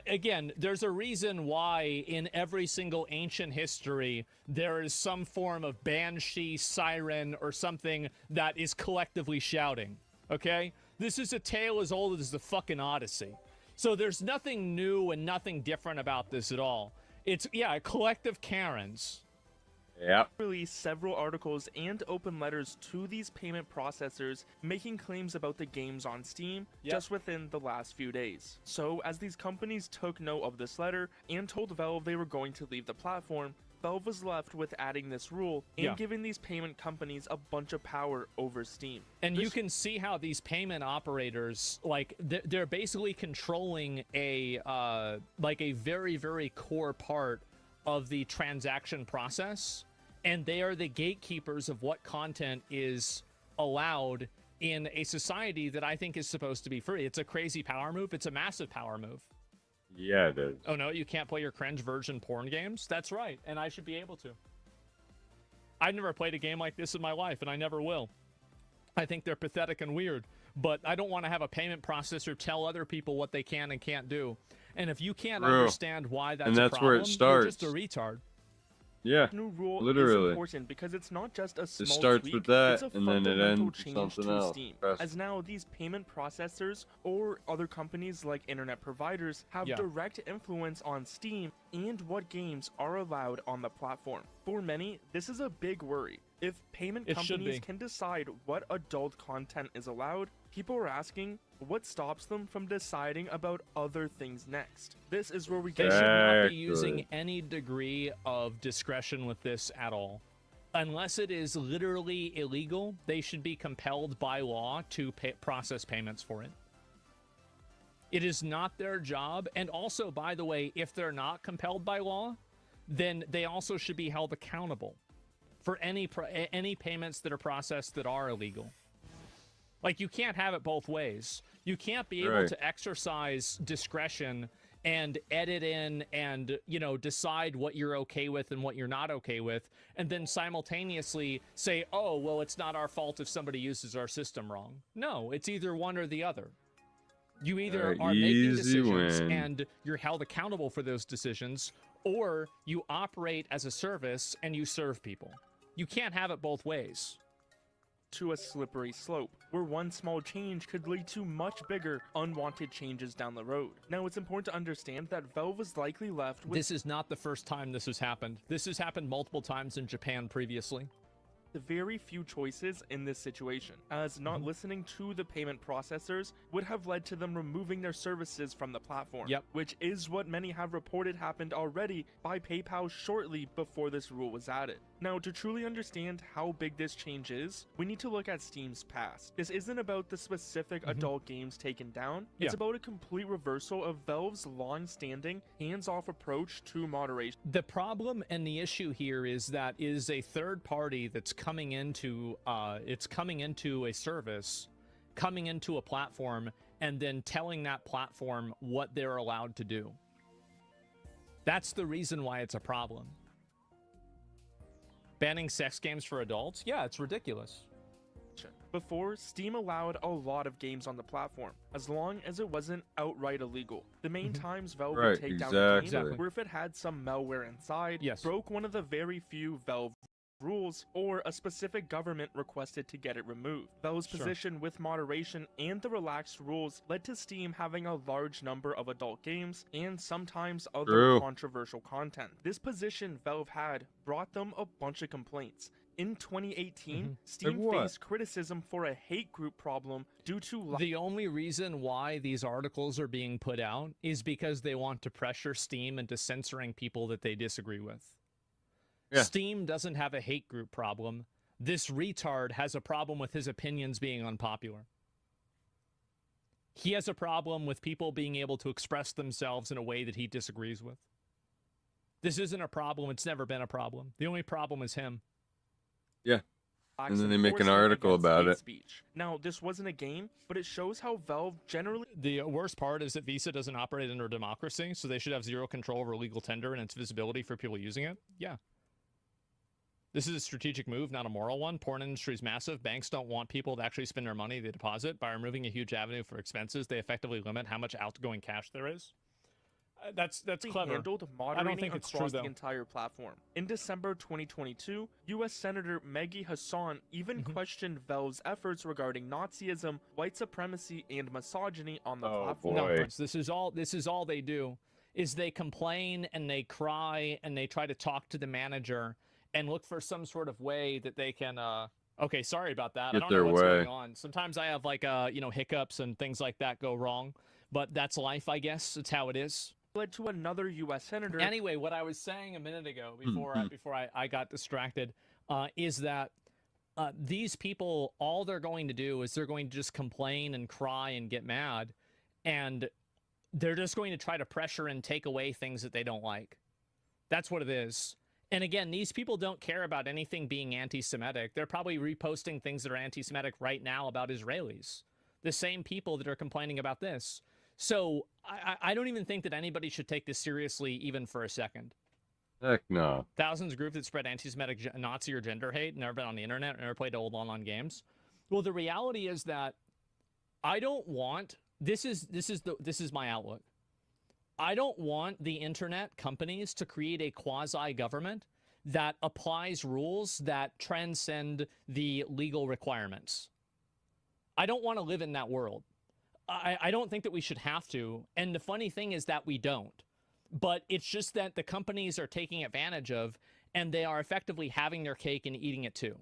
Again, there's a reason why in every single ancient history there is some form of banshee, siren, or something that is collectively shouting. Okay? This is a tale as old as the fucking Odyssey. So there's nothing new and nothing different about this at all. It's, yeah, collective Karens. Yep. released several articles and open letters to these payment processors making claims about the games on Steam just within the last few days. So as these companies took note of this letter and told Valve they were going to leave the platform, Valve was left with adding this rule and giving these payment companies a bunch of power over Steam. And you can see how these payment operators, like, they're basically controlling a very, very core part of the transaction process, and they are the gatekeepers of what content is allowed in a society that I think is supposed to be free. It's a crazy power move. It's a massive power move. Yeah, it is. Oh no, you can't play your cringe virgin porn games? That's right, and I should be able to. I've never played a game like this in my life, and I never will. I think they're pathetic and weird, but I don't want to have a payment processor tell other people what they can and can't do. And if you can't understand why that's that's a problem, where it starts. you're just a retard. Yeah, New rule literally. is important because it's not just a small It starts tweak, with that, it's a and then it fundamental ends with change something to else. Steam. Trust As now these payment processors or other companies like internet providers have Yeah. direct influence on Steam and what games are allowed on the platform. For many, this is a big worry. If payment It should companies be. can decide what adult content is allowed, people are asking what stops them from deciding about other things next. This is where we They get should not be Exactly. using any degree of discretion with this at all. Unless it is literally illegal, they should be compelled by law to process payments for it. It is not their job. And also, by the way, if they're not compelled by law, then they also should be held accountable for any payments that are processed that are illegal. Like, you can't have it both ways. You can't be able to exercise discretion and edit in and, you know, decide what you're okay with and what you're not okay with, and then simultaneously say, oh, well, it's not our fault if somebody uses our system wrong. No, it's either one or the other. You either are making easy decisions win. and you're held accountable for those decisions, or you operate as a service and you serve people. You can't have it both ways. to a slippery slope, where one small change could lead to much bigger, unwanted changes down the road. Now, it's important to understand that Valve was likely left with— This is not the first time this has happened. This has happened multiple times in Japan previously. the very few choices in this situation, as not listening to the payment processors would have led to them removing their services from the platform. Yep. Which is what many have reported happened already by PayPal shortly before this rule was added. Now, to truly understand how big this change is, we need to look at Steam's past. This isn't about the specific adult games taken down, it's about a complete reversal of Valve's long-standing, hands-off approach to moderation. The problem and the issue here is that is a third party that's coming into a service, coming into a platform, and then telling that platform what they're allowed to do. That's the reason why it's a problem. Banning sex games for adults? Yeah, it's ridiculous. Before, Steam allowed a lot of games on the platform, as long as it wasn't outright illegal. The main times Valve would take down a game were if it had some malware inside, broke one of the very few Valve rules, or a specific government requested to get it removed. Valve's position with moderation and the relaxed rules led to Steam having a large number of adult games and sometimes other controversial content. This position Valve had brought them a bunch of complaints. In 2018, Steam faced criticism for a hate group problem due to— The only reason why these articles are being put out is because they want to pressure Steam into censoring people that they disagree with. Steam doesn't have a hate group problem. This retard has a problem with his opinions being unpopular. He has a problem with people being able to express themselves in a way that he disagrees with. This isn't a problem. It's never been a problem. The only problem is him. Yeah. And then they make an article about it. Speech. Now, this wasn't a game, but it shows how Valve generally— The worst part is that Visa doesn't operate under democracy, so they should have zero control over legal tender and its visibility for people using it. Yeah. This is a strategic move, not a moral one. Porn industry is massive. Banks don't want people to actually spend their money they deposit. By removing a huge avenue for expenses, they effectively limit how much outgoing cash there is. That's clever. Handled I don't think it's true, across though. the entire platform. In December 2022, U.S. Senator Maggie Hassan even questioned Valve's efforts regarding Nazism, white supremacy, and misogyny on the platform. No, this is all they do. Is they complain and they cry and they try to talk to the manager and look for some sort of way that they can. Okay, sorry about that. I don't know what's going on. Sometimes I have like hiccups and things like that go wrong, but that's life, I guess. It's how it is. Led to another U.S. senator. Anyway, what I was saying a minute ago, before I got distracted, is that these people, all they're going to do is they're going to just complain and cry and get mad, and they're just going to try to pressure and take away things that they don't like. That's what it is. And again, these people don't care about anything being anti-Semitic. They're probably reposting things that are anti-Semitic right now about Israelis. The same people that are complaining about this. So I don't even think that anybody should take this seriously even for a second. Heck no. Thousands of groups that spread anti-Semitic, Nazi, or gender hate, never been on the internet, never played old online games. Well, the reality is that I don't want, this is my outlook. I don't want the internet companies to create a quasi-government that applies rules that transcend the legal requirements. I don't want to live in that world. I don't think that we should have to. And the funny thing is that we don't. But it's just that the companies are taking advantage of, and they are effectively having their cake and eating it too.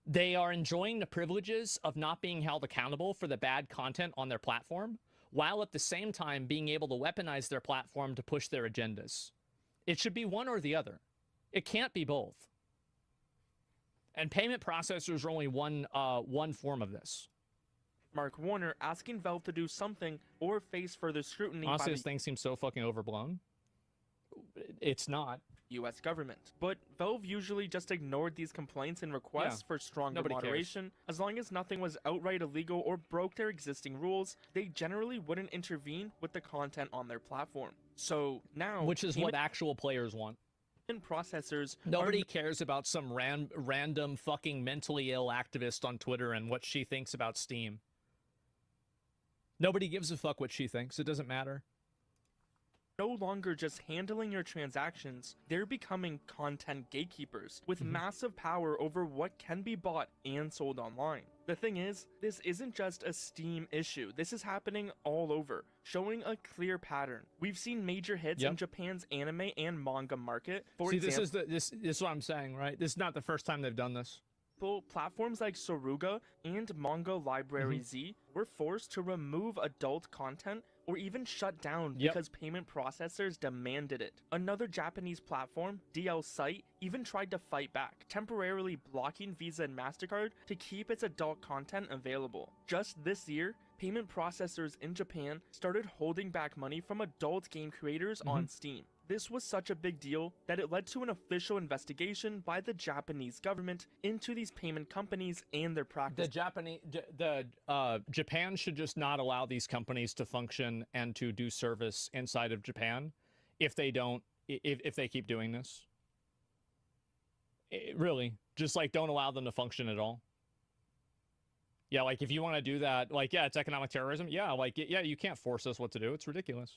They are enjoying the privileges of not being held accountable for the bad content on their platform, while at the same time being able to weaponize their platform to push their agendas. It should be one or the other. It can't be both. And payment processors are only one form of this. Mark Warner asking Valve to do something or face further scrutiny. Honestly, this thing seems so fucking overblown. It's not. U.S. government. But Valve usually just ignored these complaints and requests for stronger moderation. As long as nothing was outright illegal or broke their existing rules, they generally wouldn't intervene with the content on their platform. So now, which is what actual players want. Processors. Nobody cares about some random fucking mentally ill activist on Twitter and what she thinks about Steam. Nobody gives a fuck what she thinks. It doesn't matter. no longer just handling your transactions, they're becoming content gatekeepers with massive power over what can be bought and sold online. The thing is, this isn't just a Steam issue. This is happening all over, showing a clear pattern. We've seen major hits in Japan's anime and manga market. For example, this is what I'm saying, right? This is not the first time they've done this. Platforms like Soruga and Manga Library Z were forced to remove adult content or even shut down because payment processors demanded it. Another Japanese platform, DL Site, even tried to fight back, temporarily blocking Visa and MasterCard to keep its adult content available. Just this year, payment processors in Japan started holding back money from adult game creators on Steam. This was such a big deal that it led to an official investigation by the Japanese government into these payment companies and their practices. Japan should just not allow these companies to function and to do service inside of Japan if they keep doing this. Really, just like don't allow them to function at all. Yeah, like if you want to do that, like, yeah, it's economic terrorism. Yeah, like, yeah, you can't force us what to do. It's ridiculous.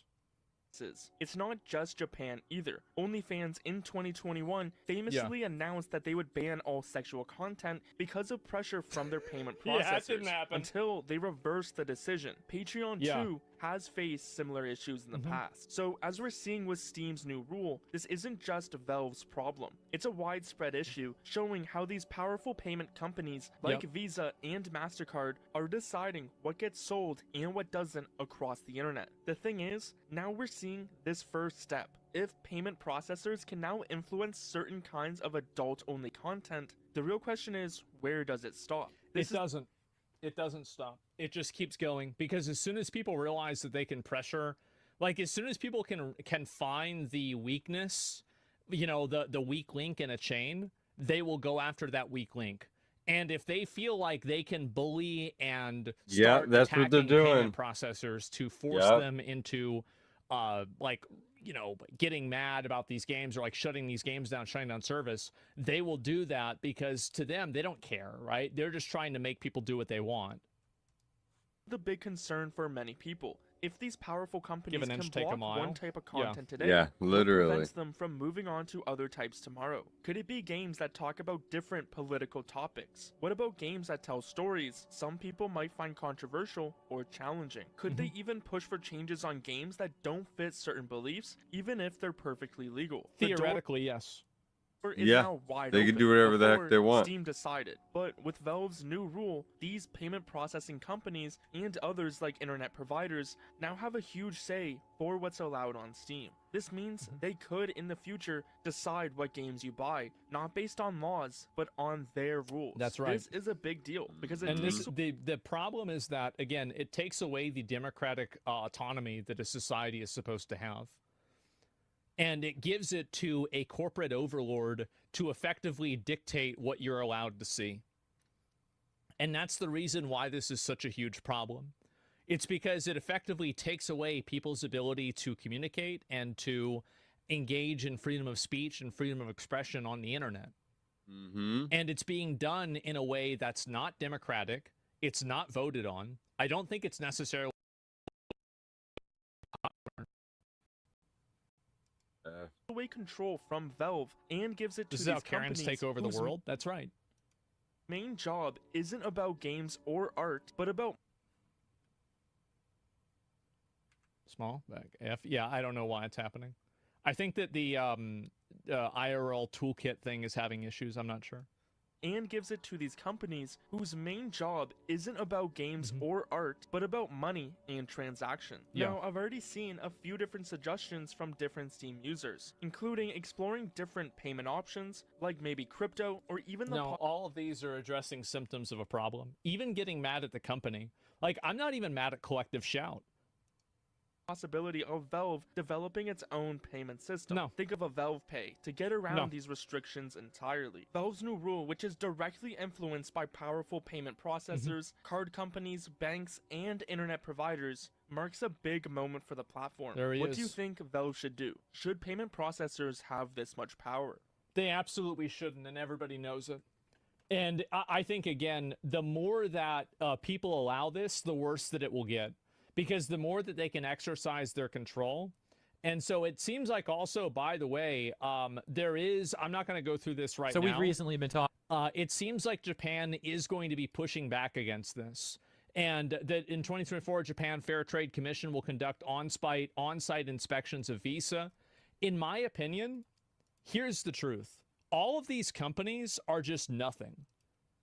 It's not just Japan either. OnlyFans in 2021 famously announced that they would ban all sexual content because of pressure from their payment processors. That didn't happen. Until they reversed the decision. Patreon too has faced similar issues in the past. So as we're seeing with Steam's new rule, this isn't just Valve's problem. It's a widespread issue showing how these powerful payment companies like Visa and MasterCard are deciding what gets sold and what doesn't across the internet. The thing is, now we're seeing this first step. If payment processors can now influence certain kinds of adult-only content, the real question is, where does it stop? It doesn't stop. It just keeps going, because as soon as people realize that they can pressure, like as soon as people can find the weakness, you know, the weak link in a chain, they will go after that weak link. And if they feel like they can bully and start that's what they're doing, payment processors to force them into like, you know, getting mad about these games or like shutting these games down, shutting down service, they will do that because to them, they don't care, right? They're just trying to make people do what they want. The big concern for many people. If these powerful companies Give an inch, can take a block mile. one type of content today, literally, what prevents them from moving on to other types tomorrow? Could it be games that talk about different political topics? What about games that tell stories some people might find controversial or challenging? Could they even push for changes on games that don't fit certain beliefs, even if they're perfectly legal? Theoretically, yes. Is now wide they open. can do whatever the heck they want. Steam decided, but with Valve's new rule, these payment processing companies and others like internet providers now have a huge say for what's allowed on Steam. This means they could in the future decide what games you buy, not based on laws, but on their rules. That's right. This is a big deal because the problem is that, again, it takes away the democratic autonomy that a society is supposed to have. And it gives it to a corporate overlord to effectively dictate what you're allowed to see. And that's the reason why this is such a huge problem. It's because it effectively takes away people's ability to communicate and to engage in freedom of speech and freedom of expression on the internet. And it's being done in a way that's not democratic. It's not voted on. I don't think it's necessarily away control from Valve and gives it to these these Karens companies take over the whose world. That's right. Main job isn't about games or art, but about small back F. Yeah, I don't know why it's happening. I think that the IRL toolkit thing is having issues. I'm not sure. And gives it to these companies whose main job isn't about games or art, but about money and transaction. Now, I've already seen a few different suggestions from different Steam users, including exploring different payment options, like maybe crypto, or even the... No, all of these are addressing symptoms of a problem. Even getting mad at the company. Like, I'm not even mad at Collective Shout. Possibility of Valve developing its own payment system. No. Think of a Valve Pay to get around these restrictions entirely. Valve's new rule, which is directly influenced by powerful payment processors, card companies, banks, and internet providers, marks a big moment for the platform. What do you think Valve should do? Should payment processors have this much power? They absolutely shouldn't, and everybody knows it. And I think, again, the more that people allow this, the worse that it will get. Because the more that they can exercise their control, And so it seems like also, by the way, there is, I'm not going to go through this right now. So we've recently been talking. It seems like Japan is going to be pushing back against this. And that in 2024, Japan Fair Trade Commission will conduct on-site inspections of Visa. In my opinion, here's the truth. All of these companies are just nothing.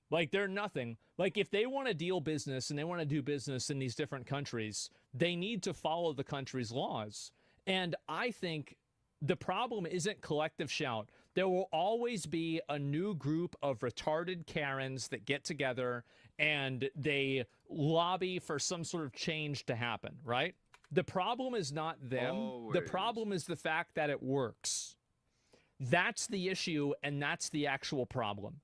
Like, they're nothing. Like, if they want to deal business and they want to do business in these different countries, they need to follow the country's laws. And I think the problem isn't collective shout. There will always be a new group of retarded Karens that get together and they lobby for some sort of change to happen, right? The problem is not them. Always. The problem is the fact that it works. That's the issue, and that's the actual problem.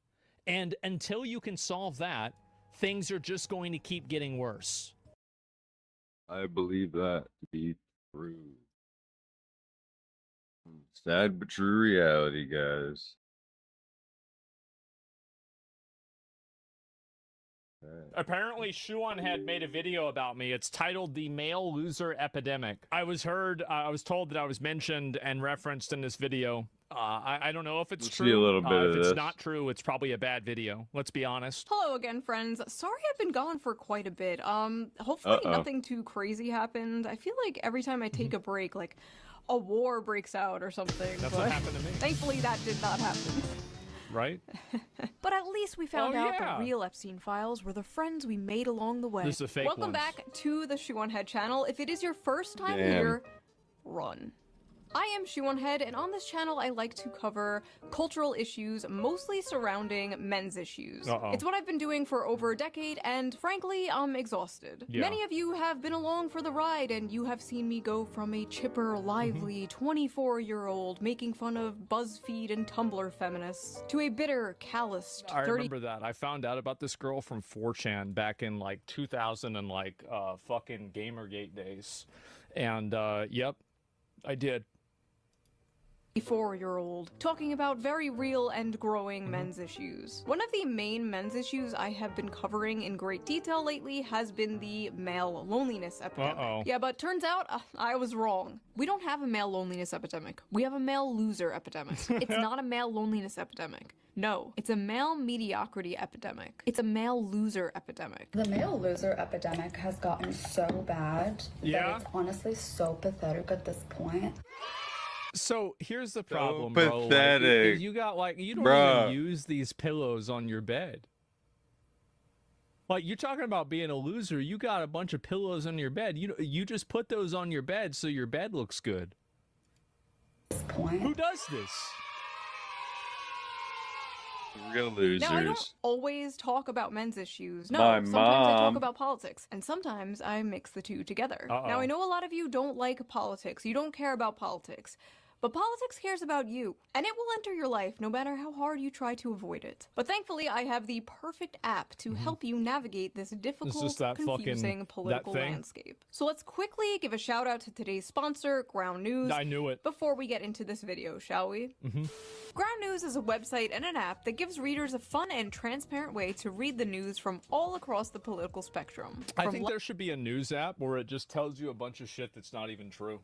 And until you can solve that, things are just going to keep getting worse. I believe that to be true. Sad but true reality, guys. Apparently, Shuan had made a video about me. It's titled "The Male Loser Epidemic." I was told that I was mentioned and referenced in this video. I don't know if it's Let's true. see a little bit of if it's this. not true, it's probably a bad video. Let's be honest. Hello again, friends. Sorry I've been gone for quite a bit. Hopefully nothing too crazy happened. I feel like every time I take a break, like a war breaks out or something. That's but what happened to me. Thankfully that did not happen. Right? But at least we found out yeah. the real Epstein files were the friends we made along the way. This is a fake Welcome ones. back to the Shoe on Head channel. If it is your first time Damn. here, run. I am Shoe on Head, and on this channel I like to cover cultural issues, mostly surrounding men's issues. It's what I've been doing for over a decade, and frankly, I'm exhausted. Yeah. Many of you have been along for the ride, and you have seen me go from a chipper, lively 24-year-old making fun of BuzzFeed and Tumblr feminists to a bitter, calloused I remember that. I found out about this girl from 4chan back in like 2000 and like fucking Gamergate days. And yep, I did. 34-year-old talking about very real and growing men's issues. One of the main men's issues I have been covering in great detail lately has been the male loneliness epidemic. Yeah, but turns out I was wrong. We don't have a male loneliness epidemic. We have a male loser epidemic. It's not a male loneliness epidemic. No, it's a male mediocrity epidemic. It's a male loser epidemic. The male loser epidemic has gotten so bad that it's honestly so pathetic at this point. So here's the problem, So bro. pathetic. Like, you got like you don't Bruh. even use these pillows on your bed. Like, you're talking about being a loser. You got a bunch of pillows on your bed. You just put those on your bed so your bed looks good. Who does this? Real losers. Now, I don't always talk about men's issues. No, My sometimes I talk mom. about politics, and sometimes I mix the two together. Uh-oh. Now, I know a lot of you don't like politics. You don't care about politics. But politics cares about you, and it will enter your life no matter how hard you try to avoid it. But thankfully, I have the perfect app to help you navigate this difficult, that confusing political that thing? landscape. So let's quickly give a shout out to today's sponsor, Ground News. I knew it. Before we get into this video, shall we? Ground News is a website and an app that gives readers a fun and transparent way to read the news from all across the political spectrum. I think there should be a news app where it just tells you a bunch of shit that's not even true.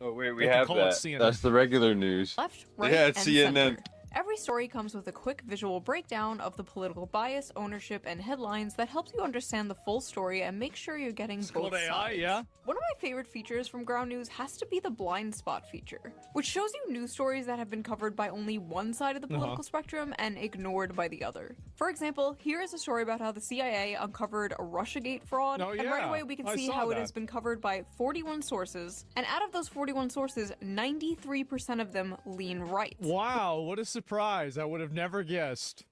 Oh wait, we They could have call it that. CNN. That's the regular news. Left, right, Yeah, it's and CNN. center. Every story comes with a quick visual breakdown of the political bias, ownership, and headlines that helps you understand the full story and make sure you're getting both AI, sides. yeah. One of my favorite features from Ground News has to be the blind spot feature, which shows you news stories that have been covered by only one side of the political spectrum and ignored by the other. For example, here is a story about how the CIA uncovered a Russiagate fraud, and right away we can see how it has been covered by 41 sources, and out of those 41 sources, 93% of them lean right. Wow, what a surprise. I would have never guessed.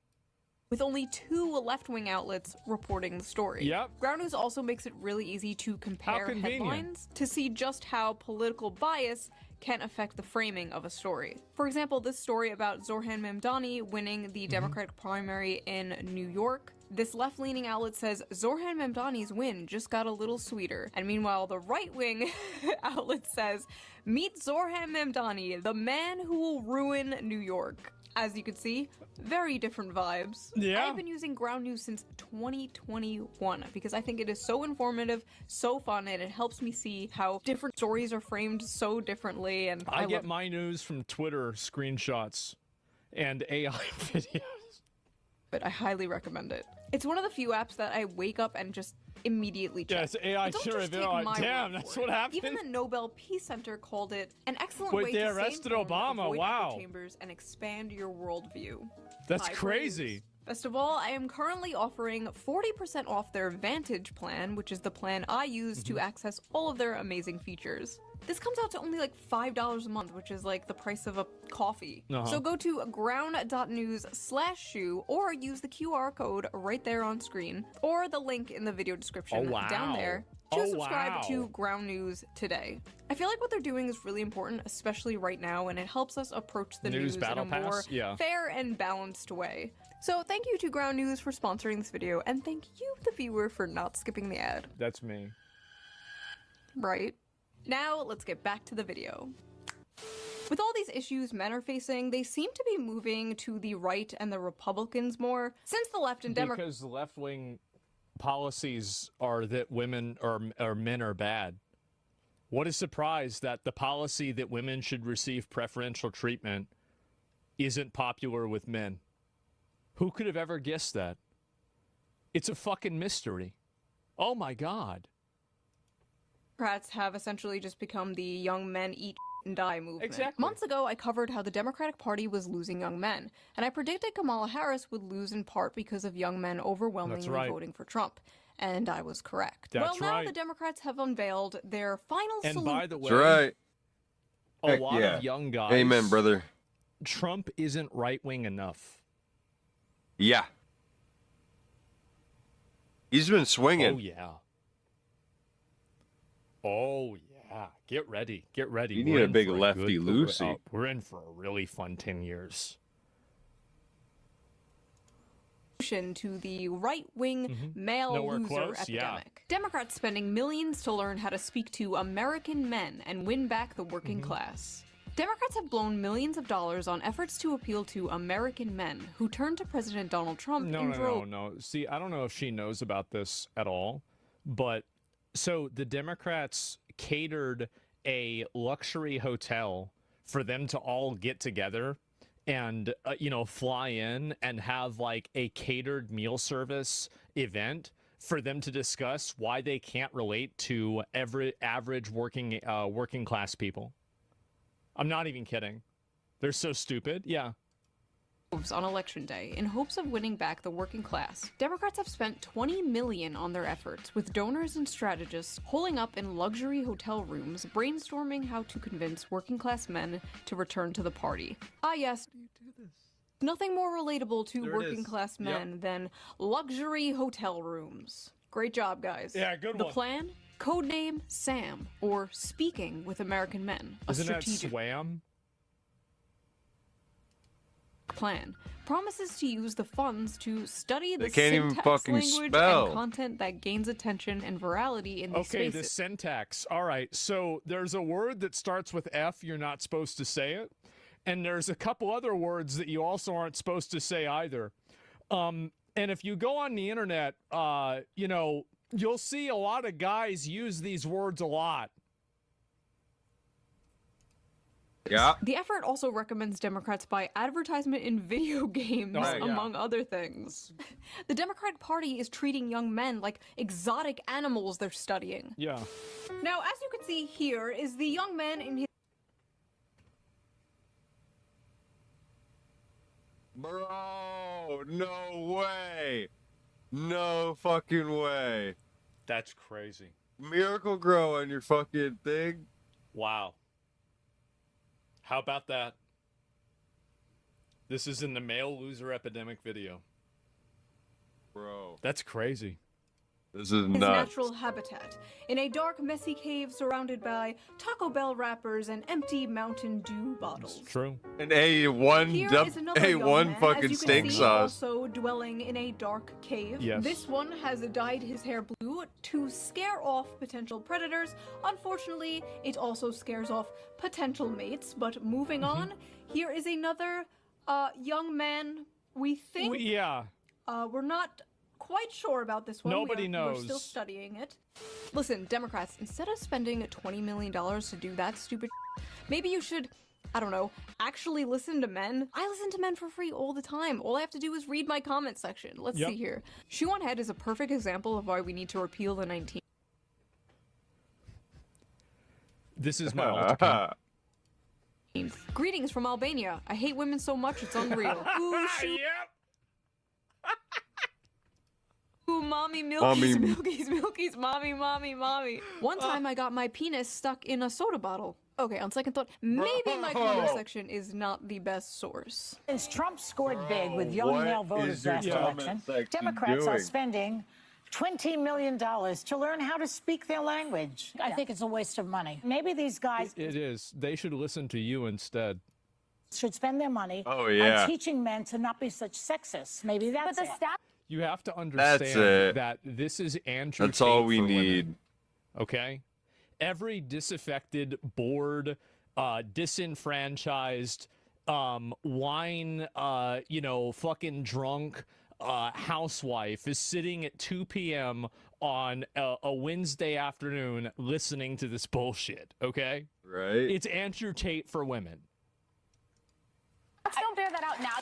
With only 2 left-wing outlets reporting the story. Yep. Ground News also makes it really easy to compare convenient. headlines to see just how political bias can affect the framing of a story. For example, this story about Zoran Mamdani winning the Democratic primary in New York. This left-leaning outlet says Zoran Mamdani's win just got a little sweeter. And meanwhile, the right-wing outlet says, meet Zoran Mamdani, the man who will ruin New York. As you can see, very different vibes. Yeah. I've been using Ground News since 2021 because I think it is so informative, so fun, and it helps me see how different stories are framed so differently. And I get my news from Twitter screenshots and AI videos. But I highly recommend it. It's one of the few apps that I wake up and just immediately check. Yeah, it's AI Don't sure just of it. take Oh, my damn, word that's for what it. happened. Even the Nobel Peace Center called it an excellent Wait, way they to arrested stay informed, Obama, avoid wow. echo chambers, and expand your worldview. That's High crazy. praise. Best of all, I am currently offering 40% off their Vantage plan, which is the plan I use to access all of their amazing features. This comes out to only like $5 a month, which is like the price of a coffee. So go to ground.news/shoe or use the QR code right there on screen or the link in the video description down there to subscribe to Ground News today. I feel like what they're doing is really important, especially right now, and it helps us approach the news in a more fair and balanced way. So thank you to Ground News for sponsoring this video, and thank you, the viewer, for not skipping the ad. That's me. Right. Now, let's get back to the video. With all these issues men are facing, they seem to be moving to the right and the Republicans more, since the left and Democrats— Because the left-wing policies are that women or men are bad. What a surprise that the policy that women should receive preferential treatment isn't popular with men. Who could have ever guessed that? It's a fucking mystery. Oh my God. Democrats have essentially just become the young men eat and die movement. Exactly. Months ago, I covered how the Democratic Party was losing young men, and I predicted Kamala Harris would lose in part because of young men overwhelmingly voting for Trump. And I was correct. That's now the Democrats have unveiled their final solution. And by the way, That's right. a lot of young guys. Amen, brother. Trump isn't right-wing enough. Yeah. He's been swinging. Oh, yeah. Oh, yeah. Get ready. Get ready. You need a big lefty Lucy. We're in for a really fun 10 years. To the right-wing male loser epidemic. Democrats spending millions to learn how to speak to American men and win back the working class. Democrats have blown millions of dollars on efforts to appeal to American men who turned to President Donald Trump No. See, I don't know if she knows about this at all, but so the Democrats catered a luxury hotel for them to all get together and, fly in and have like a catered meal service event for them to discuss why they can't relate to every average working class people. I'm not even kidding. They're so stupid. Yeah. On election day in hopes of winning back the working class. Democrats have spent $20 million on their efforts, with donors and strategists holing up in luxury hotel rooms, brainstorming how to convince working class men to return to the party. Ah, yes. Nothing more relatable to working class men than luxury hotel rooms. Great job, guys. Yeah, good The one. plan? Codename SAM, or Speaking with American Men. Isn't that SWAM? Plan promises to use the funds to study the They can't even syntax, fucking language, spell. and content that gains attention and virality in these Okay, spaces. the syntax. All right, so there's a word that starts with F, you're not supposed to say it. And there's a couple other words that you also aren't supposed to say either. And if you go on the internet, you'll see a lot of guys use these words a lot. Yeah. The effort also recommends Democrats buy advertisement in video games, among other things. The Democratic Party is treating young men like exotic animals they're studying. Yeah. Now, as you can see here, is the young man in his... Bro, no way. No fucking way. That's crazy. Miracle Grow on your fucking thing. Wow. How about that? This is in the male loser epidemic video. Bro. That's crazy. This is his nuts. natural habitat, in a dark, messy cave surrounded by Taco Bell wrappers and empty Mountain Dew bottles. True. And A1 Here is another young A1 man, fucking as you steak can see, sauce. also dwelling in a dark cave. Yes. This one has dyed his hair blue to scare off potential predators. Unfortunately, it also scares off potential mates. But moving on, here is another young men, we think... yeah. We're not quite sure about this one. Nobody knows. We're still studying it. Listen, Democrats, instead of spending $20 million to do that stupid maybe you should, I don't know, actually listen to men. I listen to men for free all the time. All I have to do is read my comment section. Let's see here. Shoe on Head is a perfect example of why we need to repeal the 19... This is my ultimate. Greetings from Albania. I hate women so much it's unreal. Ooh, shoot. Ooh, mommy, milkies, milkies, mommy, mommy, mommy. One time I got my penis stuck in a soda bottle. Okay, on second thought, maybe my comment section is not the best source. Since Trump scored big with young male voters last election, Democrats are spending $20 million to learn how to speak their language. I think it's a waste of money. Maybe these guys... It is. They should listen to you instead. ...should spend their money on teaching men to not be such sexists. Maybe that's it. You have to understand that this is Andrew That's Tate all we for need. women, okay? Every disaffected, bored, disenfranchised, wine, fucking drunk housewife is sitting at 2 p.m. on a Wednesday afternoon listening to this bullshit, okay? Right. It's Andrew Tate for women. Let's don't bear that out now.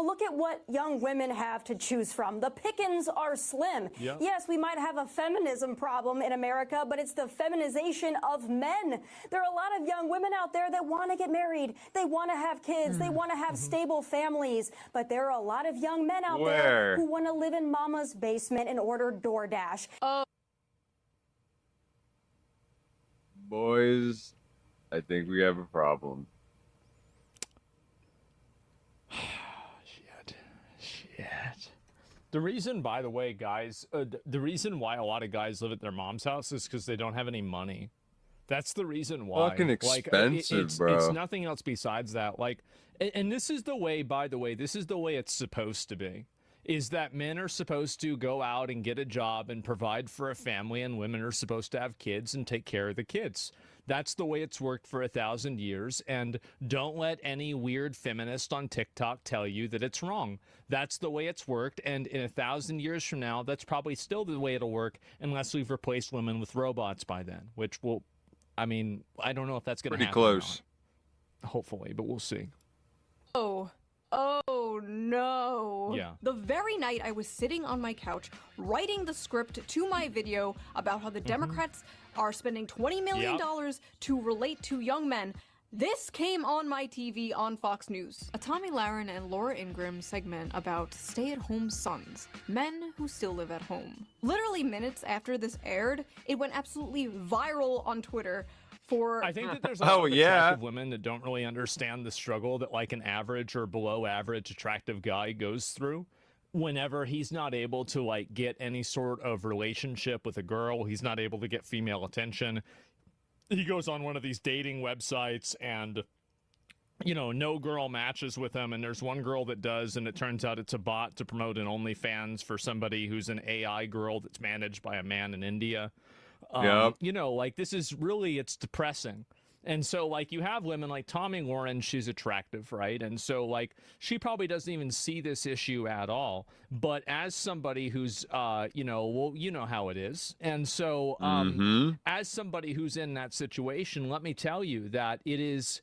Look at what young women have to choose from. The pickings are slim. Yep. Yes, we might have a feminism problem in America, but it's the feminization of men. There are a lot of young women out there that want to get married. They want to have kids. They want to have stable families. But there are a lot of young men out there who want to live in mama's basement and order DoorDash. Boys, I think we have a problem. The reason, by the way, guys, the reason why a lot of guys live at their mom's house is because they don't have any money. That's the reason why. Fucking expensive, bro. It's nothing else besides that. Like, and this is the way, by the way, this is the way it's supposed to be. Is that men are supposed to go out and get a job and provide for a family, and women are supposed to have kids and take care of the kids. That's the way it's worked for 1,000 years, and don't let any weird feminist on TikTok tell you that it's wrong. That's the way it's worked, and in 1,000 years from now, that's probably still the way it'll work unless we've replaced women with robots by then, which will, I mean, I don't know if that's going to happen. Pretty close. Hopefully, but we'll see. Oh no. Yeah. The very night I was sitting on my couch writing the script to my video about how the Democrats are spending $20 million to relate to young men, this came on my TV on Fox News. A Tommy Lahren and Laura Ingraham segment about stay-at-home sons, men who still live at home. Literally minutes after this aired, it went absolutely viral on Twitter. I think that there's a lot of attractive women that don't really understand the struggle that like an average or below average attractive guy goes through whenever he's not able to like get any sort of relationship with a girl. He's not able to get female attention. He goes on one of these dating websites and, you know, no girl matches with him, and there's one girl that does, and it turns out it's a bot to promote an OnlyFans for somebody who's an AI girl that's managed by a man in India. You know, like, this is really, it's depressing. And so, like, you have women like Tommy Lauren, she's attractive, right? And so, like, she probably doesn't even see this issue at all. But as somebody who's, you know, well, you know how it is. And so, as somebody who's in that situation, let me tell you that it is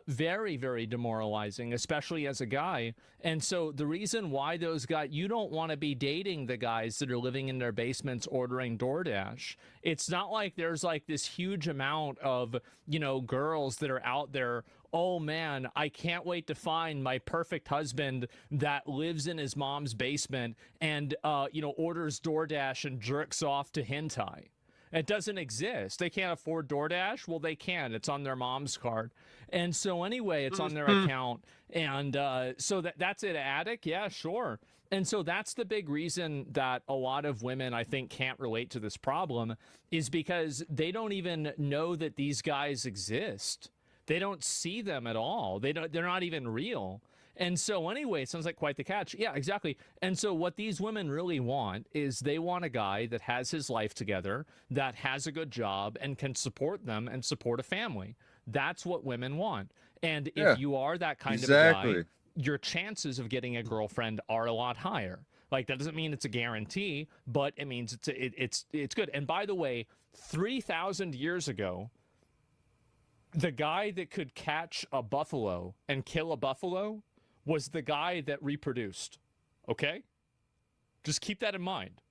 very, very demoralizing, especially as a guy. And so the reason why those guys, you don't want to be dating the guys that are living in their basements ordering DoorDash. It's not like there's like this huge amount of, you know, girls that are out there. Oh man, I can't wait to find my perfect husband that lives in his mom's basement and, you know, orders DoorDash and jerks off to hentai. It doesn't exist. They can't afford DoorDash. Well, they can. It's on their mom's card. And so anyway, it's on their account. And so that's an addict. Yeah, sure. And so that's the big reason that a lot of women, I think, can't relate to this problem, is because they don't even know that these guys exist. They don't see them at all. They're not even real. And so anyway, it sounds like quite the catch. Yeah, exactly. And so what these women really want is they want a guy that has his life together, that has a good job and can support them and support a family. That's what women want. And Yeah, if you are that kind of exactly. guy, your chances of getting a girlfriend are a lot higher. Like, that doesn't mean it's a guarantee, but it means it's good. And by the way, 3,000 years ago, the guy that could catch a buffalo and kill a buffalo was the guy that reproduced. Okay? Just keep that in mind.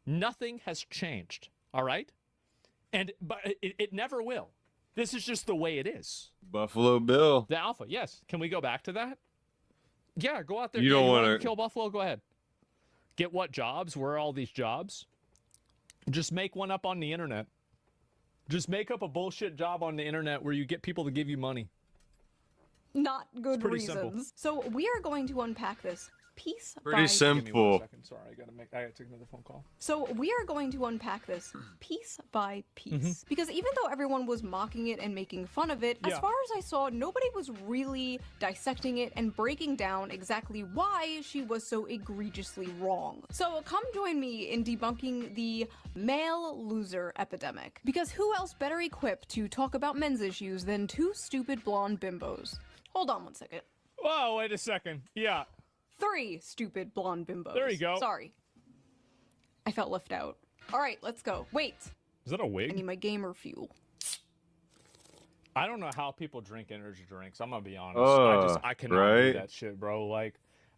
Nothing has changed. All right? But it never will. This is just the way it is. Buffalo Bill. The alpha, yes. Can we go back to that? Yeah, go out there. You don't want wanna- to kill buffalo? Go ahead. Get what jobs? Where are all these jobs? Just make one up on the internet. Just make up a bullshit job on the internet where you get people to give you money. Not good pretty reasons. simple. So we are going to unpack this piece Pretty by simple. Give me 1 second. Sorry, I gotta take another phone call. So we are going to unpack this piece by piece. Because even though everyone was mocking it and making fun of it, as Yeah. far as I saw, nobody was really dissecting it and breaking down exactly why she was so egregiously wrong. So come join me in debunking the male loser epidemic. Because who else better equipped to talk about men's issues than two stupid blonde bimbos? Hold on 1 second. Whoa, wait a second. Yeah. 3 stupid blonde bimbos. There you go. Sorry. I felt left out. All right, let's go. Wait. Is that a I wig? need my gamer fuel. I don't know how people drink energy drinks. I'm gonna be honest. I cannot do right? that shit, bro. Like,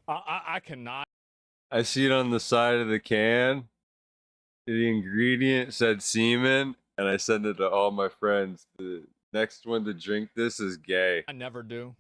I cannot. I see it on the side of the can. The ingredient said semen, and I send it to all my friends. The next one to drink this is gay. I never do.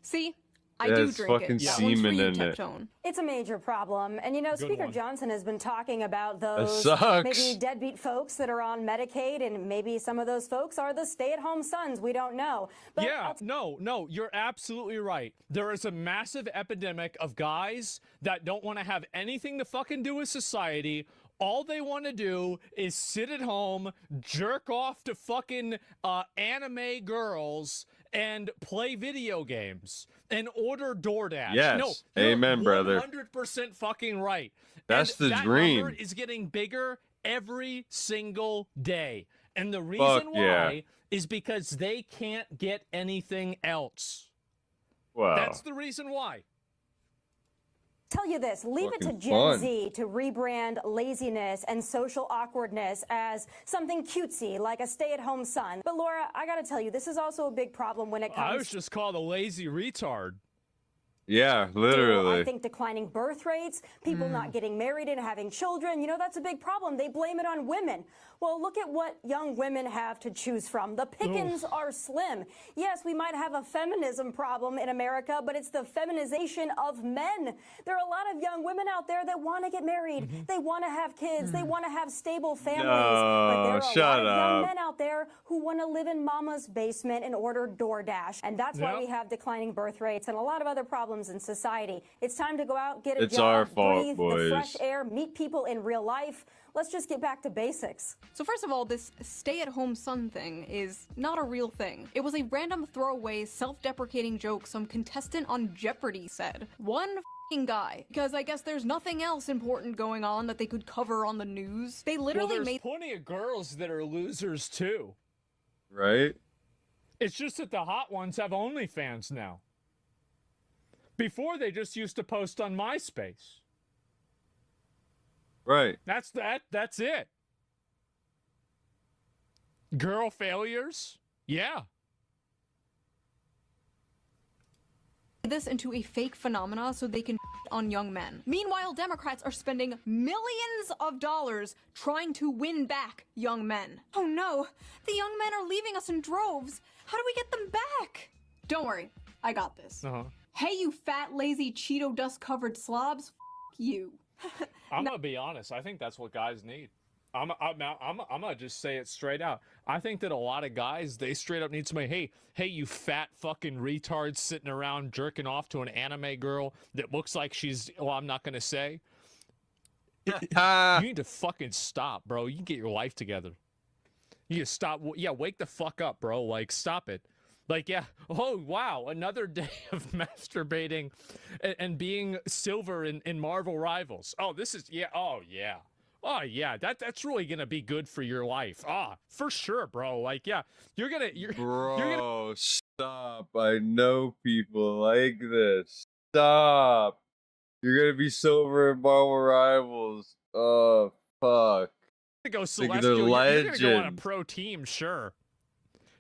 See? I It do has drink fucking it. That one's for semen you, in it. Teptone. It's a major problem. And you know, Good Speaker one. Johnson has been talking about those sucks. maybe deadbeat folks that are on Medicaid, and maybe some of those folks are the stay-at-home sons. We don't know. But Yeah, no, you're absolutely right. There is a massive epidemic of guys that don't want to have anything to fucking do with society. All they want to do is sit at home, jerk off to fucking anime girls, and play video games and order DoorDash. Yes. No, you're Amen, brother. 100% fucking right. That's And the that dream. number is getting bigger every single day. And the reason yeah. why is because they can't get anything else. Wow. That's the reason why. tell you this, leave it to Fucking Gen fun. Z to rebrand laziness and social awkwardness as something cutesy, like a stay-at-home son. But Laura, I gotta tell you, this is also a big problem when it I comes was just called a lazy retard. Yeah, to, literally. I think, declining birth rates, people not getting married and having children. You know, that's a big problem. They blame it on women. Well, look at what young women have to choose from. The pickings are slim. Yes, we might have a feminism problem in America, but it's the feminization of men. There are a lot of young women out there that want to get married. They want to have kids. They want to have stable families. But there are a lot shut of young up. men out there who want to live in mama's basement and order DoorDash. And that's why we have declining birth rates and a lot of other problems in society. It's time to go out, get a It's job, our fault, breathe boys. the fresh air, meet people in real life. Let's just get back to basics. So first of all, this stay-at-home son thing is not a real thing. It was a random throwaway, self-deprecating joke some contestant on Jeopardy said. One f***ing guy. Because I guess there's nothing else important going on that they could cover on the news. They literally Well, there's made plenty of girls that are losers too. Right? It's just that the hot ones have OnlyFans now. Before they just used to post on MySpace. Right. That's it. Girl failures? Yeah. this into a fake phenomena so they can on young men. Meanwhile, Democrats are spending millions of dollars trying to win back young men. Oh no, the young men are leaving us in droves. How do we get them back? Don't worry, I got this. Hey, you fat, lazy, Cheeto dust-covered slobs, f*** you. I'm gonna be honest. I think that's what guys need. I'm gonna just say it straight out. I think that a lot of guys, they straight up need somebody. Hey, you fat fucking retards sitting around jerking off to an anime girl that looks like she's. Well, I'm not gonna say. You need to fucking stop, bro. You can get your life together. You can stop. Yeah, wake the fuck up, bro. Like, stop it. Like, yeah. Oh, wow. Another day of masturbating and being silver in Marvel Rivals. Oh, this is, yeah. Oh, yeah. Oh, yeah. That's really going to be good for your life. Ah, for sure, bro. Like, yeah. You're gonna. Bro, Stop. I know people like this. Stop. You're going to be silver in Marvel Rivals. Oh, fuck. To go Think Celestial, they're you're going to go on a legends. pro team, sure.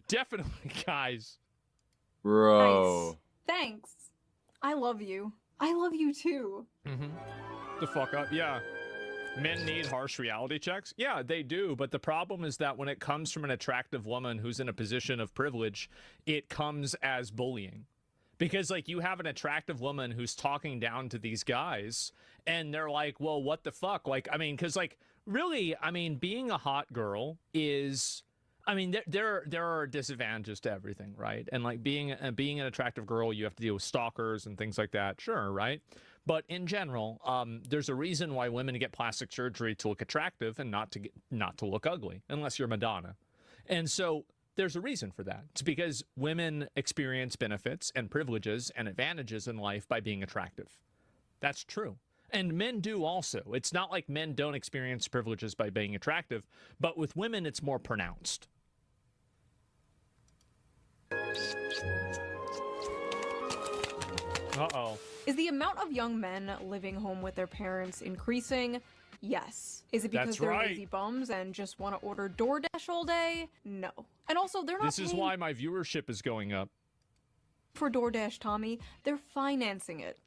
Definitely, guys. Bro. Nice. Thanks. I love you. I love you too. The fuck up, yeah. Men need harsh reality checks? Yeah, they do, but the problem is that when it comes from an attractive woman who's in a position of privilege, it comes as bullying. Because, like, you have an attractive woman who's talking down to these guys, and they're like, well, what the fuck? Like, I mean, because, like, really, I mean, being a hot girl is... I mean, there are disadvantages to everything, right? And, like, being an attractive girl, you have to deal with stalkers and things like that, sure, right? But in general, there's a reason why women get plastic surgery to look attractive and not to look ugly, unless you're Madonna. And so there's a reason for that. It's because women experience benefits and privileges and advantages in life by being attractive. That's true. And men do also. It's not like men don't experience privileges by being attractive, but with women, it's more pronounced. Uh-oh. Is the amount of young men living home with their parents increasing? Yes. Is it because That's they're right. lazy bums and just want to order DoorDash all day? No. And also, they're not This is paying why my viewership is going up. for DoorDash, Tommy. They're financing it.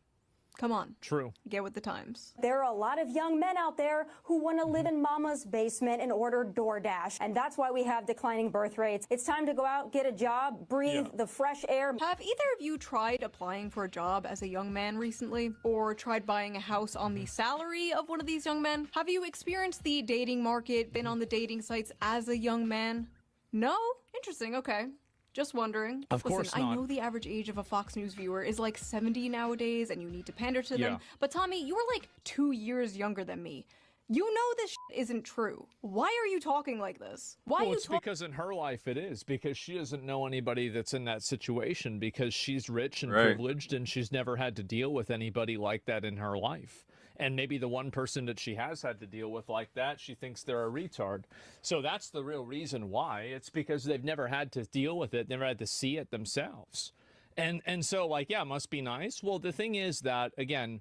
Come on. True. Get with the times. There are a lot of young men out there who want to live in mama's basement and order DoorDash. And that's why we have declining birth rates. It's time to go out, get a job, breathe the fresh air. Have either of you tried applying for a job as a young man recently? Or tried buying a house on the salary of one of these young men? Have you experienced the dating market, been on the dating sites as a young man? No? Interesting, okay. Just wondering. Of course Listen, not. I know the average age of a Fox News viewer is like 70 nowadays, and you need to pander to Yeah. them. But Tommy, you are like 2 years younger than me. You know this shit isn't true. Why are you talking like this? Why Well, are you it's because in her life it is, because she doesn't know anybody that's in that situation, because she's rich and Right. privileged and she's never had to deal with anybody like that in her life. And maybe the one person that she has had to deal with like that, she thinks they're a retard. So that's the real reason why. It's because they've never had to deal with it, never had to see it themselves. And so, like, yeah, it must be nice. Well, the thing is that, again,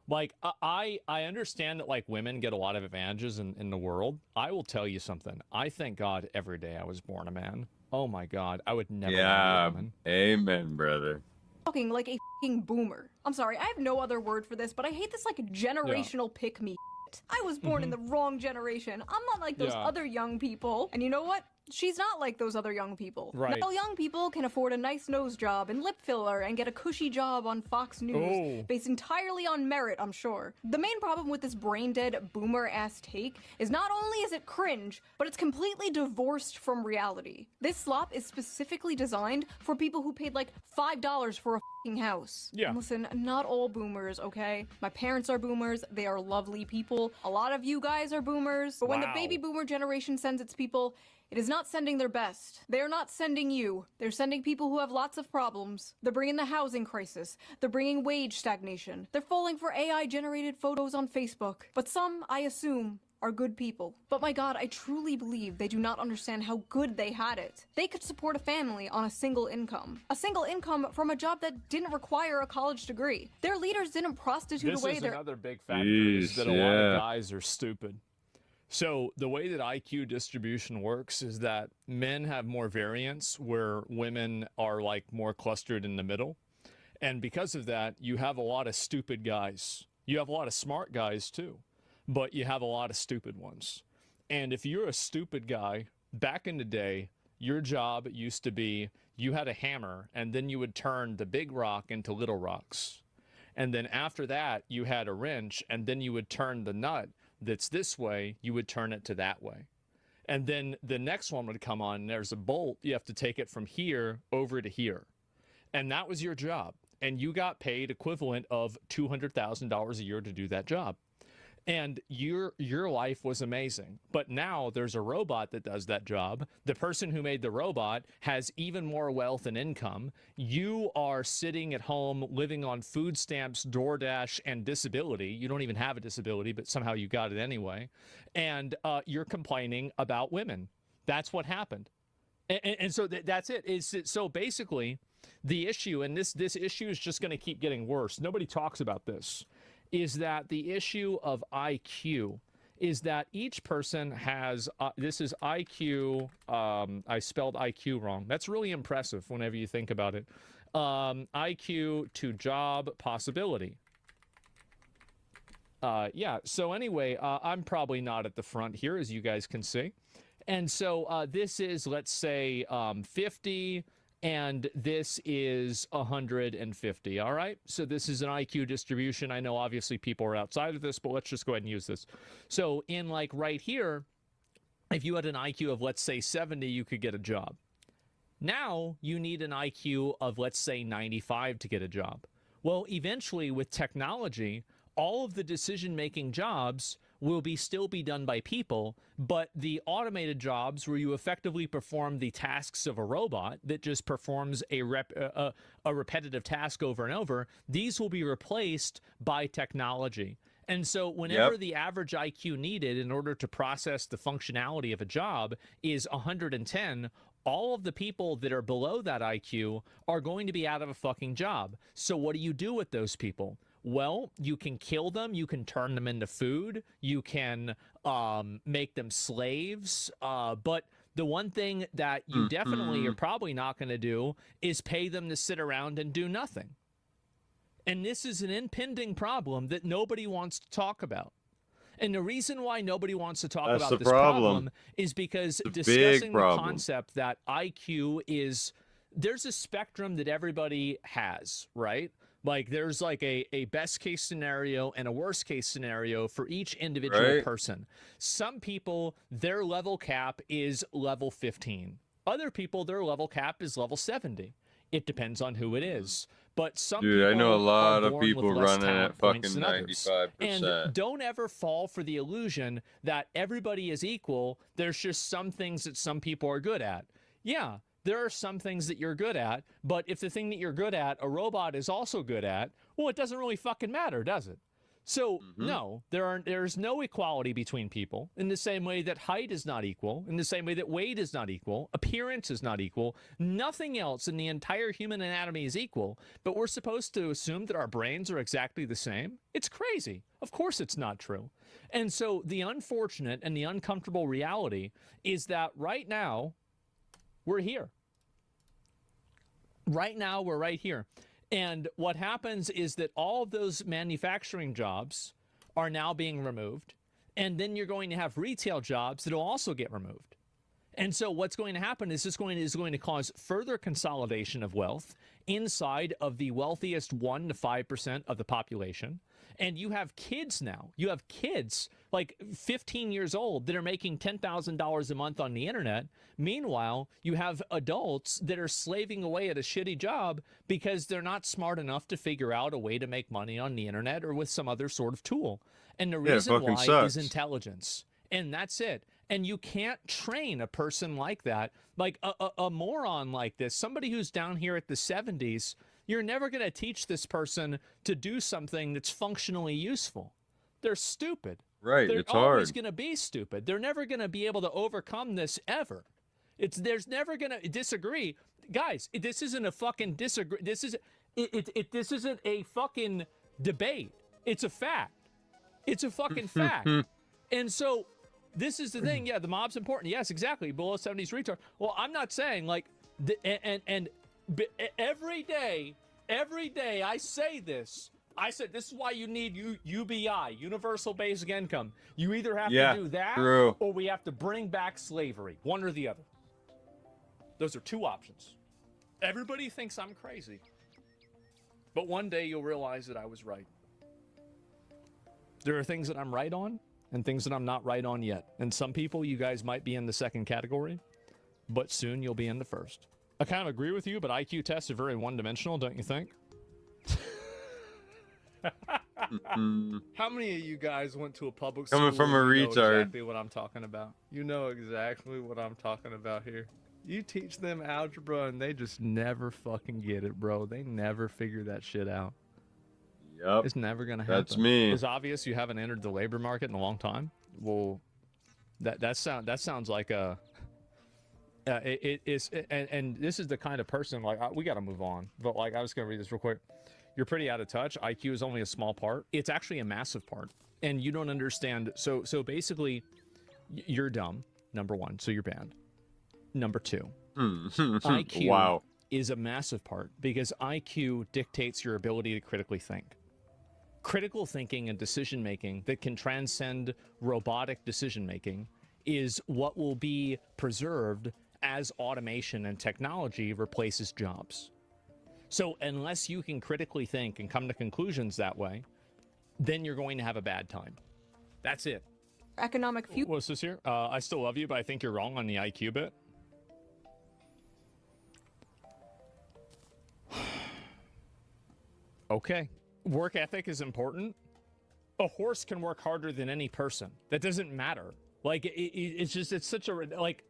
like, I understand that, like, women get a lot of advantages in the world. I will tell you something. I thank God every day I was born a man. Oh, my God. I would never marry a woman. Amen, brother. talking like a fucking boomer. I'm sorry, I have no other word for this, but I hate this like generational pick-me shit. I was born in the wrong generation. I'm not like those other young people. And you know what? She's not like those other young people. Right. Now, young people can afford a nice nose job and lip filler and get a cushy job on Fox News based entirely on merit, I'm sure. The main problem with this brain-dead boomer-ass take is not only is it cringe, but it's completely divorced from reality. This slop is specifically designed for people who paid like $5 for a fucking house. Yeah. And listen, not all boomers, okay? My parents are boomers. They are lovely people. A lot of you guys are boomers. But when the baby boomer generation sends its people, it is not sending their best. They are not sending you. They're sending people who have lots of problems. They're bringing the housing crisis. They're bringing wage stagnation. They're falling for AI-generated photos on Facebook. But some, I assume, are good people. But my God, I truly believe they do not understand how good they had it. They could support a family on a single income. A single income from a job that didn't require a college degree. Their leaders didn't prostitute This away is their- another big factor is that a lot of guys are stupid. So the way that IQ distribution works is that men have more variance where women are like more clustered in the middle. And because of that, you have a lot of stupid guys. You have a lot of smart guys too, but you have a lot of stupid ones. And if you're a stupid guy, back in the day, your job used to be you had a hammer and then you would turn the big rock into little rocks. And then after that, you had a wrench and then you would turn the nut that's this way, you would turn it to that way. And then the next one would come on, and there's a bolt, you have to take it from here over to here. And that was your job. And you got paid equivalent of $200,000 a year to do that job. And your life was amazing. But now there's a robot that does that job. The person who made the robot has even more wealth and income. You are sitting at home living on food stamps, DoorDash, and disability. You don't even have a disability, but somehow you got it anyway. And you're complaining about women. That's what happened. And so that's it. So basically, the issue, and this issue is just going to keep getting worse. Nobody talks about this. Is that the issue of IQ? Is that each person has this is IQ. I spelled IQ wrong. That's really impressive whenever you think about it. IQ to job possibility. Yeah. So anyway, I'm probably not at the front here, as you guys can see. And so this is, let's say, 50, and this is 150, all right? So this is an IQ distribution. I know, obviously, people are outside of this, but let's just go ahead and use this. So in, like, right here, if you had an IQ of, let's say, 70, you could get a job. Now you need an IQ of, let's say, 95 to get a job. Well, eventually, with technology, all of the decision-making jobs will still be done by people, but the automated jobs where you effectively perform the tasks of a robot that just performs a repetitive task over and over, these will be replaced by technology. And so whenever the average IQ needed in order to process the functionality of a job is 110, all of the people that are below that IQ are going to be out of a fucking job. So what do you do with those people? Well, you can kill them, you can turn them into food, you can make them slaves, but the one thing that you definitely are probably not going to do is pay them to sit around and do nothing. And this is an impending problem that nobody wants to talk about. And the reason why nobody wants to talk about this problem is because discussing the concept that IQ is, there's a spectrum that everybody has, right? Like, there's like a best case scenario and a worst case scenario for each individual person. Some people, their level cap is level 15. Other people, their level cap is level 70. It depends on who it is. But some people, I know a lot of people running at fucking 95%. And don't ever fall for the illusion that everybody is equal. There's just some things that some people are good at. Yeah, there are some things that you're good at, but if the thing that you're good at, a robot is also good at, well, it doesn't really fucking matter, does it? So, no, there's no equality between people, in the same way that height is not equal, in the same way that weight is not equal, appearance is not equal, nothing else in the entire human anatomy is equal, but we're supposed to assume that our brains are exactly the same? It's crazy. Of course it's not true. And so the unfortunate and the uncomfortable reality is that right now, we're here. Right now, we're right here. And what happens is that all of those manufacturing jobs are now being removed. And then you're going to have retail jobs that will also get removed. And so what's going to happen is this is going to cause further consolidation of wealth inside of the wealthiest 1 to 5% of the population. And you have kids now. You have kids like 15 years old that are making $10,000 a month on the internet. Meanwhile, you have adults that are slaving away at a shitty job because they're not smart enough to figure out a way to make money on the internet or with some other sort of tool. And the reason why is intelligence. And that's it. And you can't train a person like that, like a moron like this, somebody who's down here at the 70s. You're never going to teach this person to do something that's functionally useful. They're stupid. Right, They're it's hard. always going to be stupid. They're never going to be able to overcome this ever. There's never going to disagree. Guys, this isn't a fucking disagree. This isn't a fucking debate. It's a fact. It's a fucking fact. And so this is the thing. Yeah, the mob's important. Yes, exactly. Below 70s retard. Well, I'm not saying like, every day I say this. I said this is why you need UBI, universal basic income. You either have to do that or we have to bring back slavery, one or the other. Those are two options. Everybody thinks I'm crazy. But one day you'll realize that I was right. There are things that I'm right on and things that I'm not right on yet. And some people, you guys might be in the second category, but soon you'll be in the first. I kind of agree with you, but IQ tests are very one-dimensional, don't you think? How many of you guys went to a public school? Coming from a retard. Know exactly what I'm talking about. You know exactly what I'm talking about here. You teach them algebra and they just never fucking get it, bro. They never figure that shit out. Yep. It's never gonna happen. That's me. It's obvious you haven't entered the labor market in a long time. Well, that sounds like a It is, and this is the kind of person, like, we got to move on, but like, I was going to read this real quick. You're pretty out of touch. IQ is only a small part. It's actually a massive part, and you don't understand. So basically, you're dumb, number one, so you're banned. Number two, IQ is a massive part because IQ dictates your ability to critically think. Critical thinking and decision-making that can transcend robotic decision-making is what will be preserved as automation and technology replaces jobs. So unless you can critically think and come to conclusions that way, then you're going to have a bad time. That's it. Economic future. What's this here? I still love you, but I think you're wrong on the IQ bit. Okay. Work ethic is important. A horse can work harder than any person. That doesn't matter. Like, it's just, it's such a, like,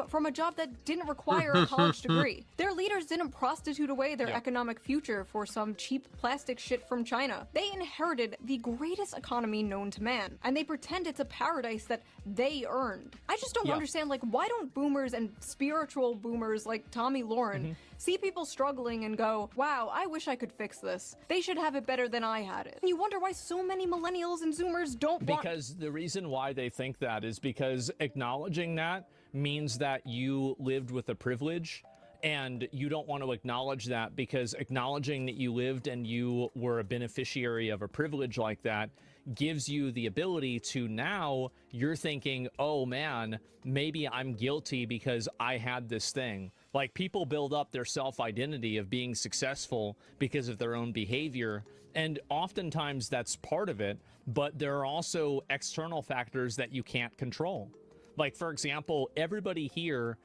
from a job that didn't require a college degree. Their leaders didn't prostitute away their economic future for some cheap plastic shit from China. They inherited the greatest economy known to man, and they pretend it's a paradise that they earned. I just don't understand, like, why don't boomers and spiritual boomers like Tommy Lauren see people struggling and go, wow, I wish I could fix this. They should have it better than I had it. And you wonder why so many millennials and zoomers don't want... Because the reason why they think that is because acknowledging that means that you lived with a privilege, and you don't want to acknowledge that because acknowledging that you lived and you were a beneficiary of a privilege like that gives you the ability to, now you're thinking, oh man, maybe I'm guilty because I had this thing. Like, people build up their self-identity of being successful because of their own behavior, and oftentimes that's part of it, but there are also external factors that you can't control. Like, for example, everybody here,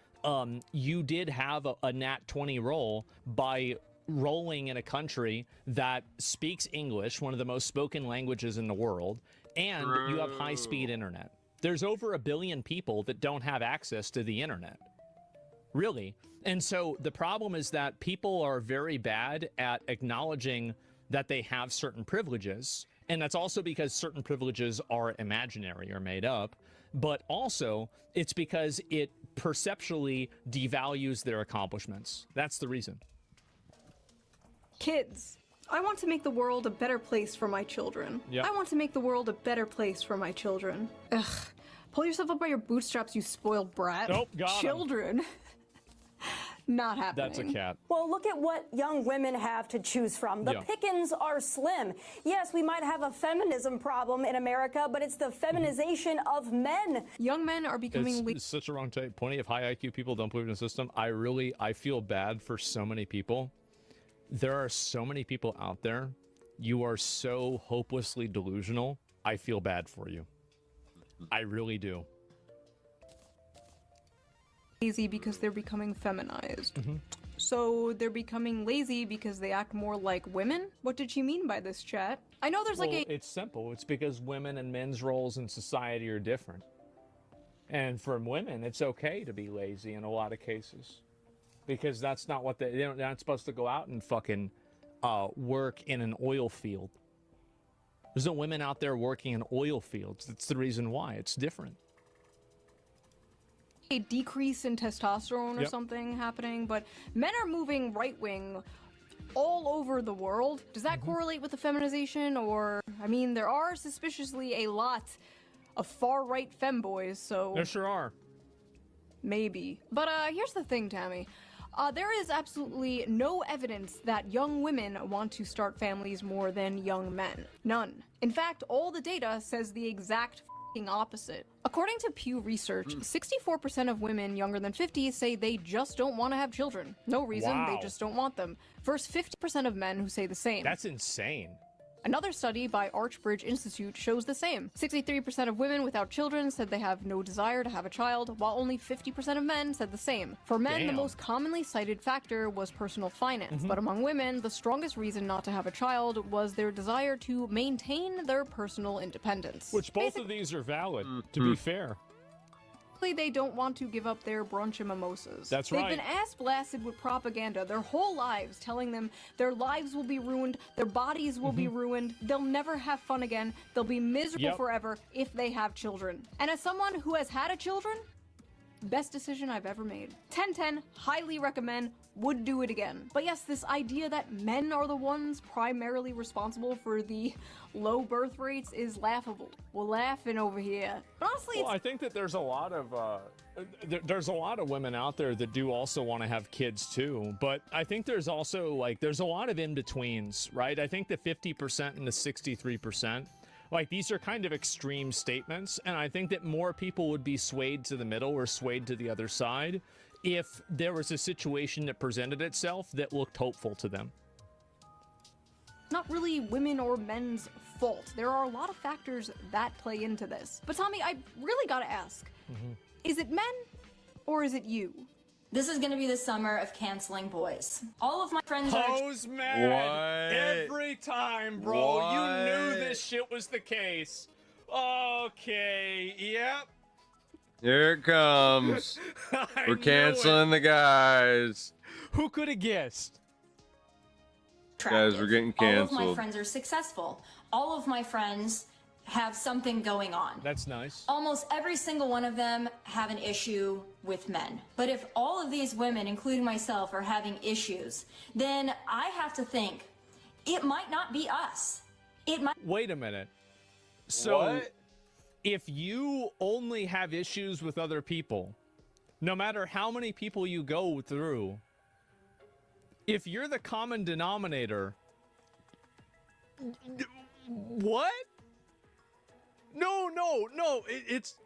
you did have a nat 20 roll by rolling in a country that speaks English, one of the most spoken languages in the world, and you have high-speed internet. There's over 1 billion people that don't have access to the internet. Really. And so the problem is that people are very bad at acknowledging that they have certain privileges, and that's also because certain privileges are imaginary or made up, but also it's because it perceptually devalues their accomplishments. That's the reason. Kids. I want to make the world a better place for my children. Yep. I want to make the world a better place for my children. Ugh. Pull yourself up by your bootstraps, you spoiled brat. Nope, got 'em. Children. Not happening. That's a cat. Well, look at what young women have to choose from. The pickings are slim. Yes, we might have a feminism problem in America, but it's the feminization of men. Young men are becoming... It's such a wrong take. Plenty of high IQ people don't believe in the system. I feel bad for so many people. There are so many people out there. You are so hopelessly delusional. I feel bad for you. I really do. Lazy because they're becoming feminized. So they're becoming lazy because they act more like women? What did she mean by this, chat? I know there's It's simple. It's because women and men's roles in society are different. And for women, it's okay to be lazy in a lot of cases. Because that's not what they're not supposed to go out and fucking work in an oil field. There's no women out there working in oil fields. That's the reason why. It's different. A decrease in testosterone or something happening, but men are moving right-wing all over the world. Does that correlate with the feminization? Or, I mean, there are suspiciously a lot of far-right femboys, so... There sure are. Maybe. But here's the thing, Tammy. There is absolutely no evidence that young women want to start families more than young men. None. In fact, all the data says the exact opposite. According to Pew Research, 64% of women younger than 50 say they just don't want to have children. No reason, they just don't want them. Versus 50% of men who say the same. That's insane. Another study by Archbridge Institute shows the same. 63% of women without children said they have no desire to have a child, while only 50% of men said the same. For men, the most commonly cited factor was personal finance, but among women, the strongest reason not to have a child was their desire to maintain their personal independence. Which both of these are valid, to be fair. They don't want to give up their brunch and mimosas. That's right. They've been ass-blasted with propaganda their whole lives, telling them their lives will be ruined, their bodies will be ruined, they'll never have fun again, they'll be miserable forever if they have children. And as someone who has had a children, Best decision I've ever made. 10/10, highly recommend, would do it again. But yes, this idea that men are the ones primarily responsible for the low birth rates is laughable. We're laughing over here. But honestly, well, I think that there's a lot of there's a lot of women out there that do also want to have kids too. But I think there's also like there's a lot of in-betweens, right? I think the 50% and the 63%. Like, these are kind of extreme statements, and I think that more people would be swayed to the middle or swayed to the other side if there was a situation that presented itself that looked hopeful to them. Not really women or men's fault. There are a lot of factors that play into this. But Tommy, I really gotta ask, is it men or is it you? This is going to be the summer of canceling boys. All of my friends Hose mad every time, bro. What? You knew this shit was the case. Okay, yep. Here it comes. We're canceling the guys. Who could have guessed? Guys, we're getting All of canceled. my friends are successful. All of my friends have something going on. That's nice. Almost every single one of them have an issue with men. But if all of these women, including myself, are having issues, then I have to think it might not be us. It might. Wait a minute. So, if you only have issues with other people, no matter how many people you go through, if you're the common denominator, what? No, it's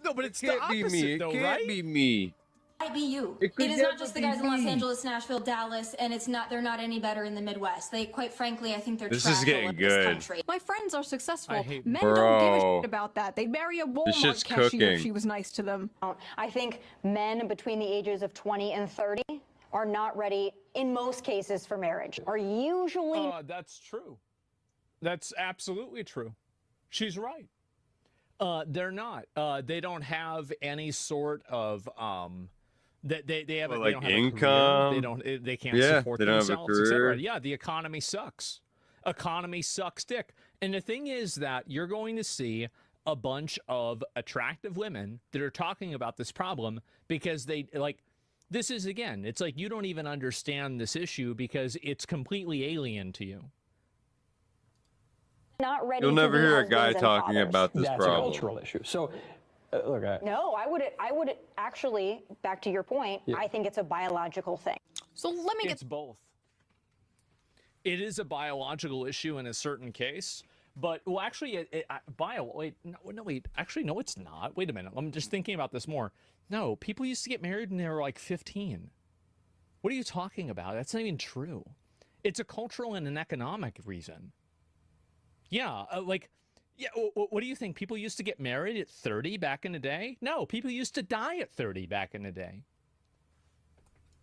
no, but it's the opposite, though, right? It can't be me. Might be you. It could It is not never just the be guys in Los me. Angeles, Nashville, Dallas, and they're not any better in the Midwest. They, quite frankly, I think they're This trash is getting all over this good. country. My friends are successful. I hate Men Bro. don't give a shit about that. They'd marry a This shit's Walmart cashier cooking. if she was nice to them. I think men between the ages of 20 and 30 are not ready, in most cases, for marriage. Are usually... That's true. That's absolutely true. She's right. They're not. They don't have any sort of they have Well, they like don't have a income? career. They can't Yeah, support they don't have a themselves, etc. career. Yeah, the economy sucks. Economy sucks dick. And the thing is that you're going to see a bunch of attractive women that are talking about this problem because they like this is again, it's like you don't even understand this issue because it's completely alien to you. Not ready You'll to never be hear a husbands guy and talking fathers. about this That's problem. a cultural issue. So, look, No, I would actually, back to your point, Yeah. I think it's a biological thing. So let me It's both. It is a biological issue in a certain case, but well, actually, actually, no, it's not. Wait a minute. I'm just thinking about this more. No, people used to get married when they were like 15. What are you talking about? That's not even true. It's a cultural and an economic reason. Yeah, what do you think? People used to get married at 30 back in the day? No, people used to die at 30 back in the day.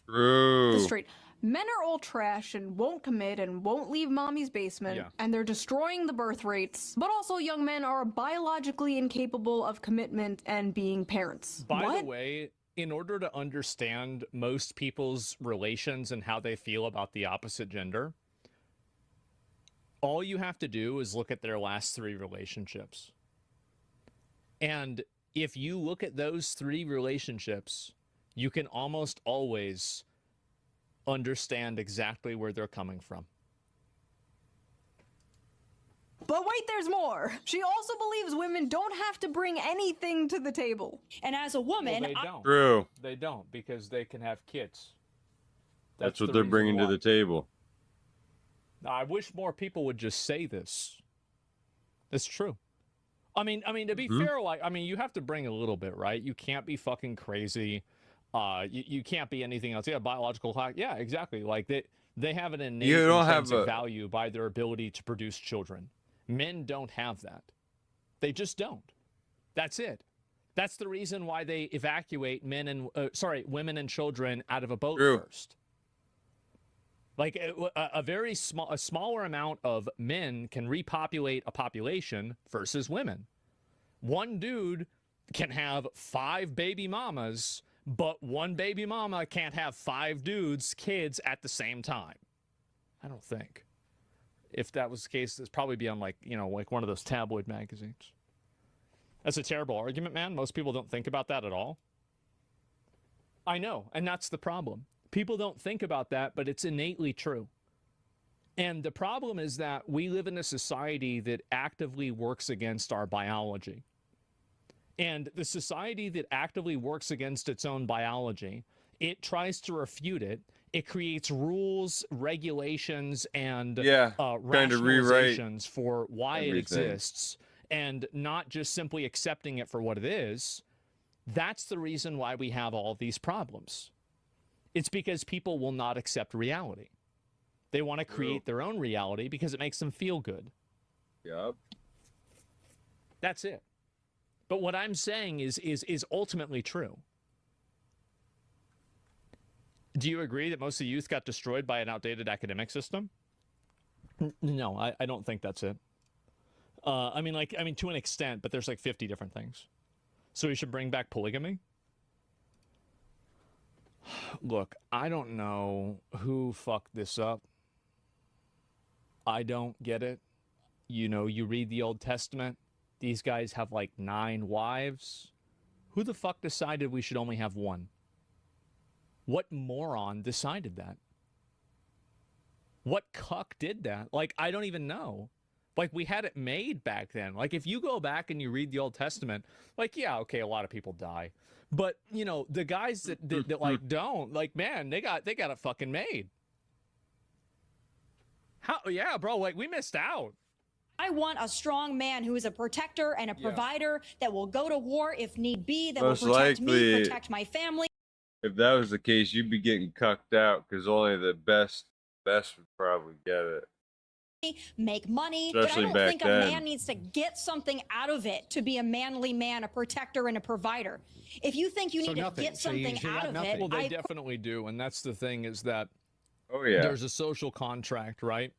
True. straight. Men are all trash and won't commit and won't leave mommy's basement, Yeah. and they're destroying the birth rates. But also, young men are biologically incapable of commitment and being parents. By the way, in order to understand most people's relations and how they feel about the opposite gender, all you have to do is look at their last 3 relationships. And if you look at those 3 relationships, you can almost always understand exactly where they're coming from. But wait, there's more. She also believes women don't have to bring anything to the table. And as a woman, Well, they don't. True. They don't, because they can have kids. That's what the they're reason bringing to why. the table. I wish more people would just say this. It's true. I mean, to be fair, you have to bring a little bit, right? You can't be fucking crazy. You can't be anything else. Yeah, biological clock. Yeah, exactly. Like they have an innate You don't have intrinsic a- value by their ability to produce children. Men don't have that. They just don't. That's it. That's the reason why they evacuate women and children out of a boat first. Like a smaller amount of men can repopulate a population versus women. One dude can have 5 baby mamas, but one baby mama can't have 5 kids at the same time. I don't think. If that was the case, it's probably be on like one of those tabloid magazines. That's a terrible argument, man. Most people don't think about that at all. I know, and that's the problem. People don't think about that, but it's innately true. And the problem is that we live in a society that actively works against our biology. And the society that actively works against its own biology, it tries to refute it. It creates rules, regulations, and rationalizations for why it exists, and not just simply accepting it for what it is. That's the reason why we have all these problems. It's because people will not accept reality. They want to create their own reality because it makes them feel good. Yep. That's it. But what I'm saying is ultimately true. Do you agree that most of the youth got destroyed by an outdated academic system? No, I don't think that's it. I mean, to an extent, but there's like 50 different things. So we should bring back polygamy? Look, I don't know who fucked this up. I don't get it. You know, you read the Old Testament. These guys have like 9 wives. Who the fuck decided we should only have 1? What moron decided that? What cuck did that? Like, I don't even know. Like, we had it made back then. Like, if you go back and you read the Old Testament, like, yeah, okay, a lot of people die. But, you know, the guys that like, don't, like, man, they got it fucking made. How? Yeah, bro, like, we missed out. I want a strong man who is a protector and a provider that will go to war if need be, that will protect me, protect my family. If that was the case, you'd be getting cucked out because only the best would probably get it. Make money, Especially but I don't think then. a man needs to get something out of it to be a manly man, a protector, and a provider. If you think you need to get something out of it, well, they definitely do, and that's the thing is that there's a social contract, right?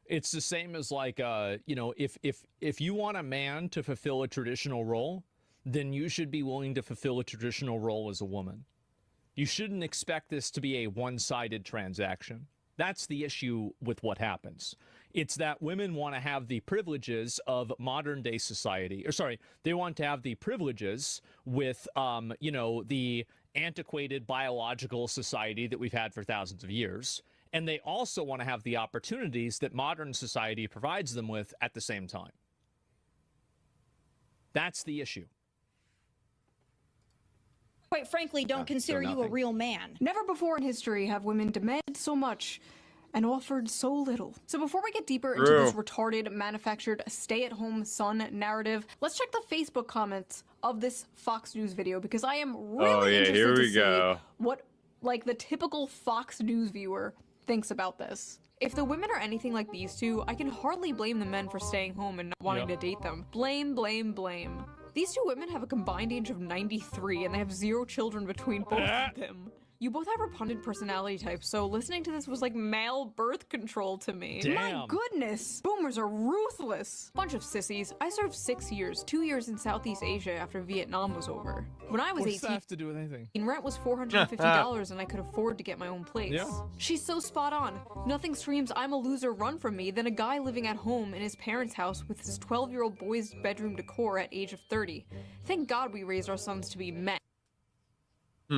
It's the same as like, you know, if you want a man to fulfill a traditional role, then you should be willing to fulfill a traditional role as a woman. You shouldn't expect this to be a one-sided transaction. That's the issue with what happens. It's that women want to have the privileges of modern day society, or sorry, they want to have the privileges with, you know, the antiquated biological society that we've had for thousands of years. And they also want to have the opportunities that modern society provides them with at the same time. That's the issue. quite frankly, don't consider you a real man. Never before in history have women demanded so much and offered so little. So before we get deeper into this retarded, manufactured, stay-at-home son narrative, let's check the Facebook comments of this Fox News video, because I am really interested to see what, like, the typical Fox News viewer thinks about this. If the women are anything like these two, I can hardly blame the men for staying home and not wanting to date them. Blame, blame, blame. These two women have a combined age of 93, and they have 0 children between both of them. You both have repugnant personality types, so listening to this was like male birth control to me. Damn. My goodness! Boomers are ruthless! Bunch of sissies. I served 6 years, 2 years in Southeast Asia after Vietnam was over. When I was 18, what does that have to do with anything? Rent was $450 and I could afford to get my own place. Yeah. She's so spot on. Nothing screams I'm a loser run from me than a guy living at home in his parents' house with his 12-year-old boy's bedroom decor at age of 30. Thank God we raised our sons to be men. Oh,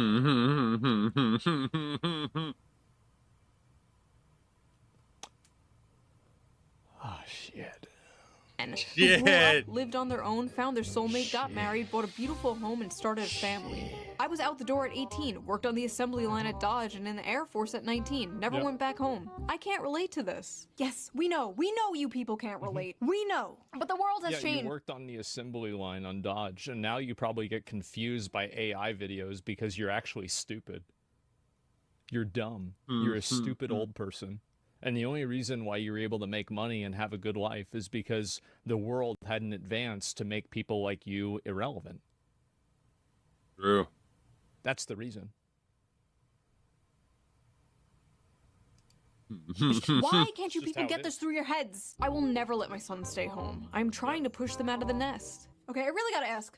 shit. Who grew up, lived on their own, found their soulmate, got married, bought a beautiful home, and started a family. I was out the door at 18, worked on the assembly line at Dodge and in the Air Force at 19, never went back home. I can't relate to this. Yes, we know you people can't relate. We know. But the world has changed. You worked on the assembly line on Dodge, and now you probably get confused by AI videos because you're actually stupid. You're dumb. You're a stupid old person. And the only reason why you're able to make money and have a good life is because the world hadn't advanced to make people like you irrelevant. True. That's the reason. Why can't you people get this through your heads? I will never let my son stay home. I'm trying to push them out of the nest. Okay, I really gotta ask,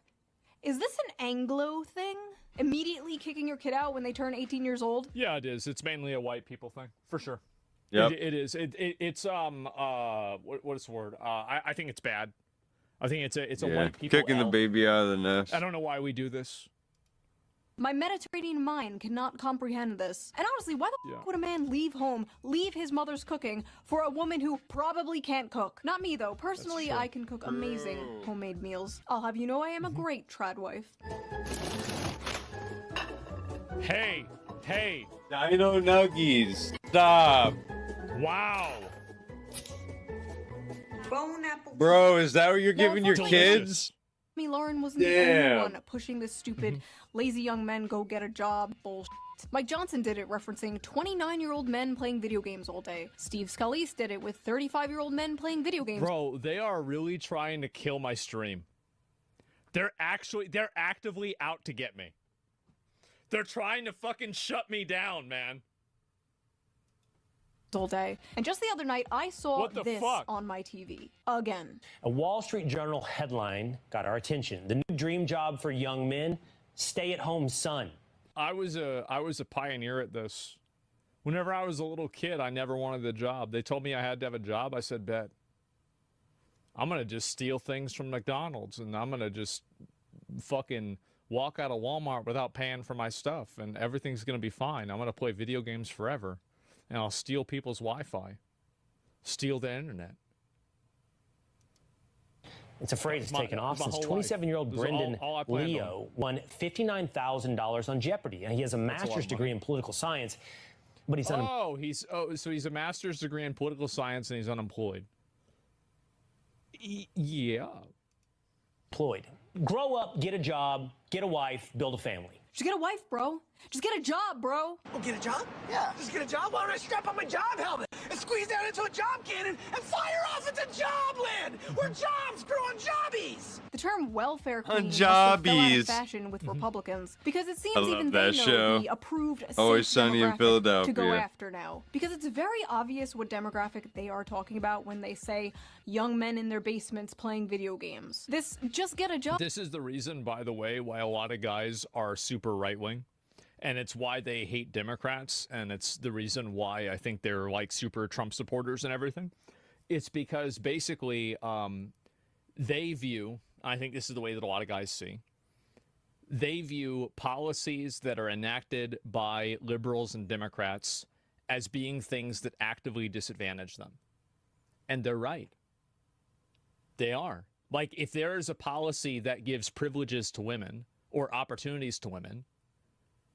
is this an Anglo thing? Immediately kicking your kid out when they turn 18 years old? Yeah, it is. It's mainly a white people thing, for sure. Yep. It is. It's what is the word? I think it's bad. I think it's a white people kicking the L. baby out of the nest. I don't know why we do this. My Mediterranean mind cannot comprehend this. And honestly, why the fuck would a man leave home, leave his mother's cooking, for a woman who probably can't cook? Not me, though. Personally, I can cook amazing homemade meals. I'll have you know I am a great trad wife. Hey, hey. Dino Nuggies, stop. Wow. Bro, is that what you're giving your kids? Me, Lauren wasn't the only one pushing this stupid, lazy young men go get a job bullshit. Mike Johnson did it referencing 29-year-old men playing video games all day. Steve Scalise did it with 35-year-old men playing video games. Bro, they are really trying to kill my stream. They're actively out to get me. They're trying to fucking shut me down, man. All day. And just the other night, I saw this on my TV. Again. A Wall Street Journal headline got our attention. The new dream job for young men, stay-at-home son. I was a pioneer at this. Whenever I was a little kid, I never wanted the job. They told me I had to have a job. I said, bet. I'm going to just steal things from McDonald's, and I'm going to just fucking walk out of Walmart without paying for my stuff, and everything's going to be fine. I'm going to play video games forever. And I'll steal people's Wi-Fi. Steal the internet. It's a phrase that's taken off since 27-year-old Brendan Leo won $59,000 on Jeopardy. And he has a master's degree in political science, but he's unemployed. So he's a master's degree in political science and he's unemployed. Yeah. Employed. Grow up, get a job, get a wife, build a family. Just get a wife, bro. Just get a job, bro. Oh, get a job? Yeah. Just get a job? Why don't I strap on my job helmet and squeeze down into a job cannon and fire off into jobland, where jobs grow on jobbies? The term welfare queen Jobbies. fell out of fashion with Republicans because it seems even they know the approved Always Sunny in Philadelphia to go after now. Because it's very obvious what demographic they are talking about when they say young men in their basements playing video games. This just get a job. This is the reason, by the way, why a lot of guys are super right-wing. And it's why they hate Democrats, and it's the reason why I think they're like super Trump supporters and everything. It's because basically they view, I think this is the way that a lot of guys see, they view policies that are enacted by liberals and Democrats as being things that actively disadvantage them. And they're right. They are. Like, if there is a policy that gives privileges to women or opportunities to women,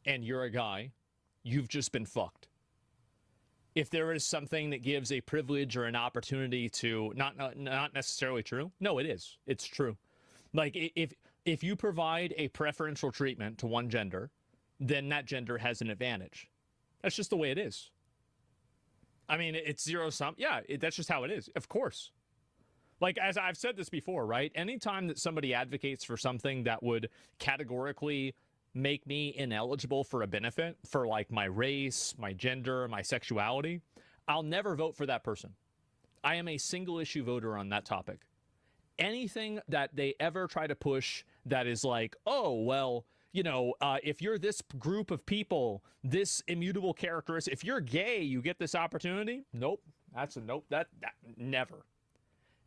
and you're a guy, you've just been fucked. If there is something that gives a privilege or an opportunity to, not necessarily true. No, it is. It's true. Like, if you provide a preferential treatment to one gender, then that gender has an advantage. That's just the way it is. I mean, it's zero-sum. Yeah, that's just how it is. Of course. Like, as I've said this before, right? Anytime that somebody advocates for something that would categorically make me ineligible for a benefit for like my race, my gender, my sexuality, I'll never vote for that person. I am a single issue voter on that topic. Anything that they ever try to push that is like, oh, well, you know, if you're this group of people, this immutable characteristic, if you're gay, you get this opportunity. Nope. That's a nope. That never.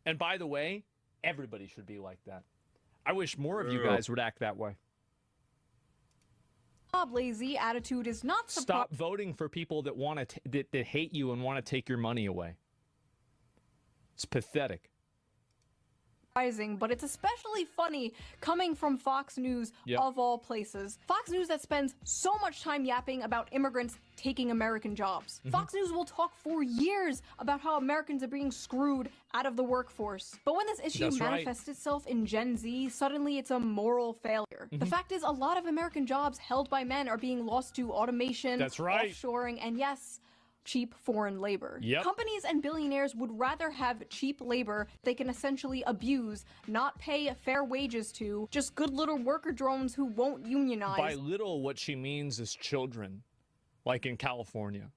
And by the way, everybody should be like that. I wish more of you guys would act that way. Lazy attitude is not stop voting for people that want to that hate you and want to take your money away. It's pathetic. But it's especially funny coming from Fox News of all places. Fox News that spends so much time yapping about immigrants taking American jobs. Fox News will talk for years about how Americans are being screwed out of the workforce. But when this issue manifests itself in Gen Z, suddenly it's a moral failure. The fact is, a lot of American jobs held by men are being lost to automation, offshoring, and yes, cheap foreign labor. Companies and billionaires would rather have cheap labor they can essentially abuse, not pay fair wages to, just good little worker drones who won't unionize. By little, what she means is children, like in California.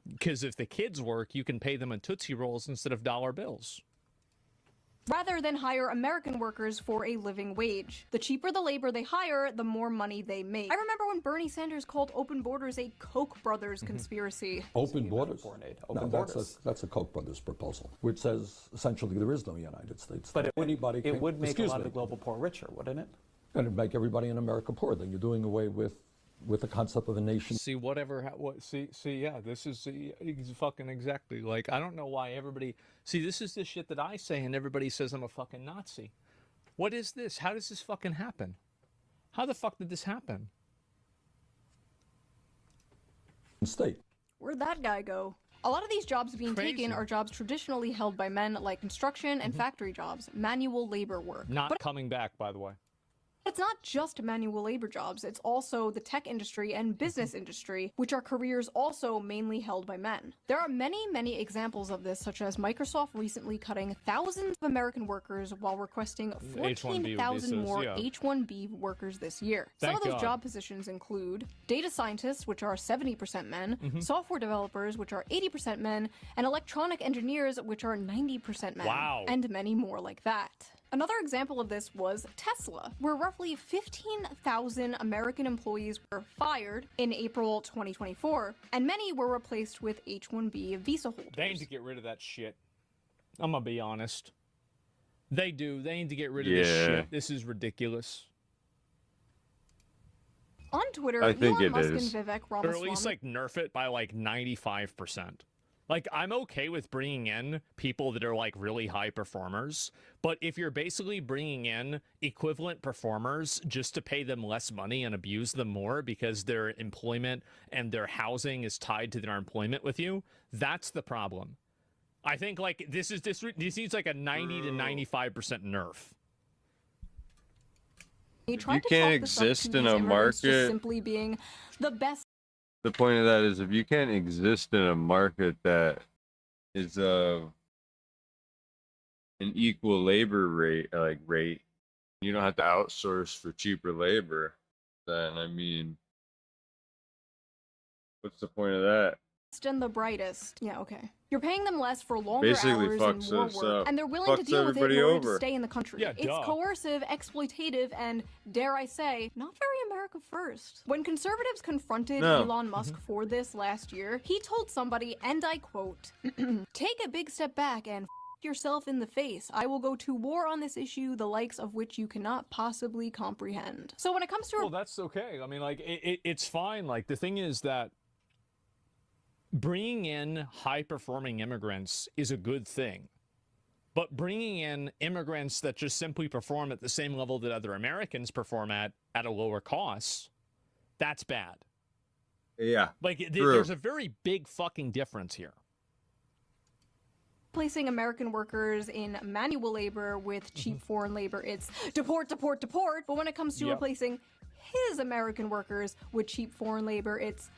Because if the kids work, you can pay them in Tootsie Rolls instead of dollar bills. rather than hire American workers for a living wage. The cheaper the labor they hire, the more money they make. I remember when Bernie Sanders called open borders a Koch brothers conspiracy. Open borders? That's a Koch brothers proposal, which says essentially there is no United States. But it would make a lot of of the global poor richer, wouldn't it? And it'd make everybody in America poor. Then you're doing away with the concept of a nation. See, yeah, this is fucking exactly. Like, I don't know why everybody, this is the shit that I say and everybody says I'm a fucking Nazi. What is this? How does this fucking happen? How the fuck did this happen? State. Where'd that guy go? A lot of these jobs being taken are jobs traditionally held by men, like construction and factory jobs, manual labor work. Not coming back, by the way. It's not just manual labor jobs, it's also the tech industry and business industry, which are careers also mainly held by men. There are many examples of this, such as Microsoft recently cutting thousands of American workers while requesting 14,000 more H-1B workers this year. Some of those job positions include data scientists, which are 70% men, software developers, which are 80% men, and electronic engineers, which are 90% men. Wow. And many more like that. Another example of this was Tesla, where roughly 15,000 American employees were fired in April 2024, and many were replaced with H-1B visa holders. They need to get rid of that shit. I'm gonna be honest. They do. They need to get rid of this shit. This is ridiculous. On Twitter, I think Elon Musk it is. and Vivek Or at Ramaswamy... least, like, nerf it by, like, 95%. Like, I'm okay with bringing in people that are, like, really high performers, but if you're basically bringing in equivalent performers just to pay them less money and abuse them more because their employment and their housing is tied to their employment with you, that's the problem. I think, like, this needs, like, a 90 to 95% nerf. You can't exist in a market simply being the best. The point of that is if you can't exist in a market that is an equal labor rate, you don't have to outsource for cheaper labor, then I mean, what's the point of that? And the brightest. Yeah, okay. You're paying them less for longer Basically hours fucks and more us work, up. and they're willing to Fucks deal with it in everybody order over. to stay in the country. Yeah, It's duh. coercive, exploitative, and, dare I say, not very America first. When conservatives confronted Elon Musk for this last year, he told somebody, and I quote, "Take a big step back and yourself in the face. I will go to war on this issue, the likes of which you cannot possibly comprehend." So when it comes to... Well, that's okay. I mean, like, it's fine. Like, the thing is that bringing in high-performing immigrants is a good thing. But bringing in immigrants that just simply perform at the same level that other Americans perform at a lower cost, that's bad. Yeah. Like, there's a very big fucking difference here. Placing American workers in manual labor with cheap foreign labor, it's deport. But when it comes to replacing his American workers with cheap foreign labor, it's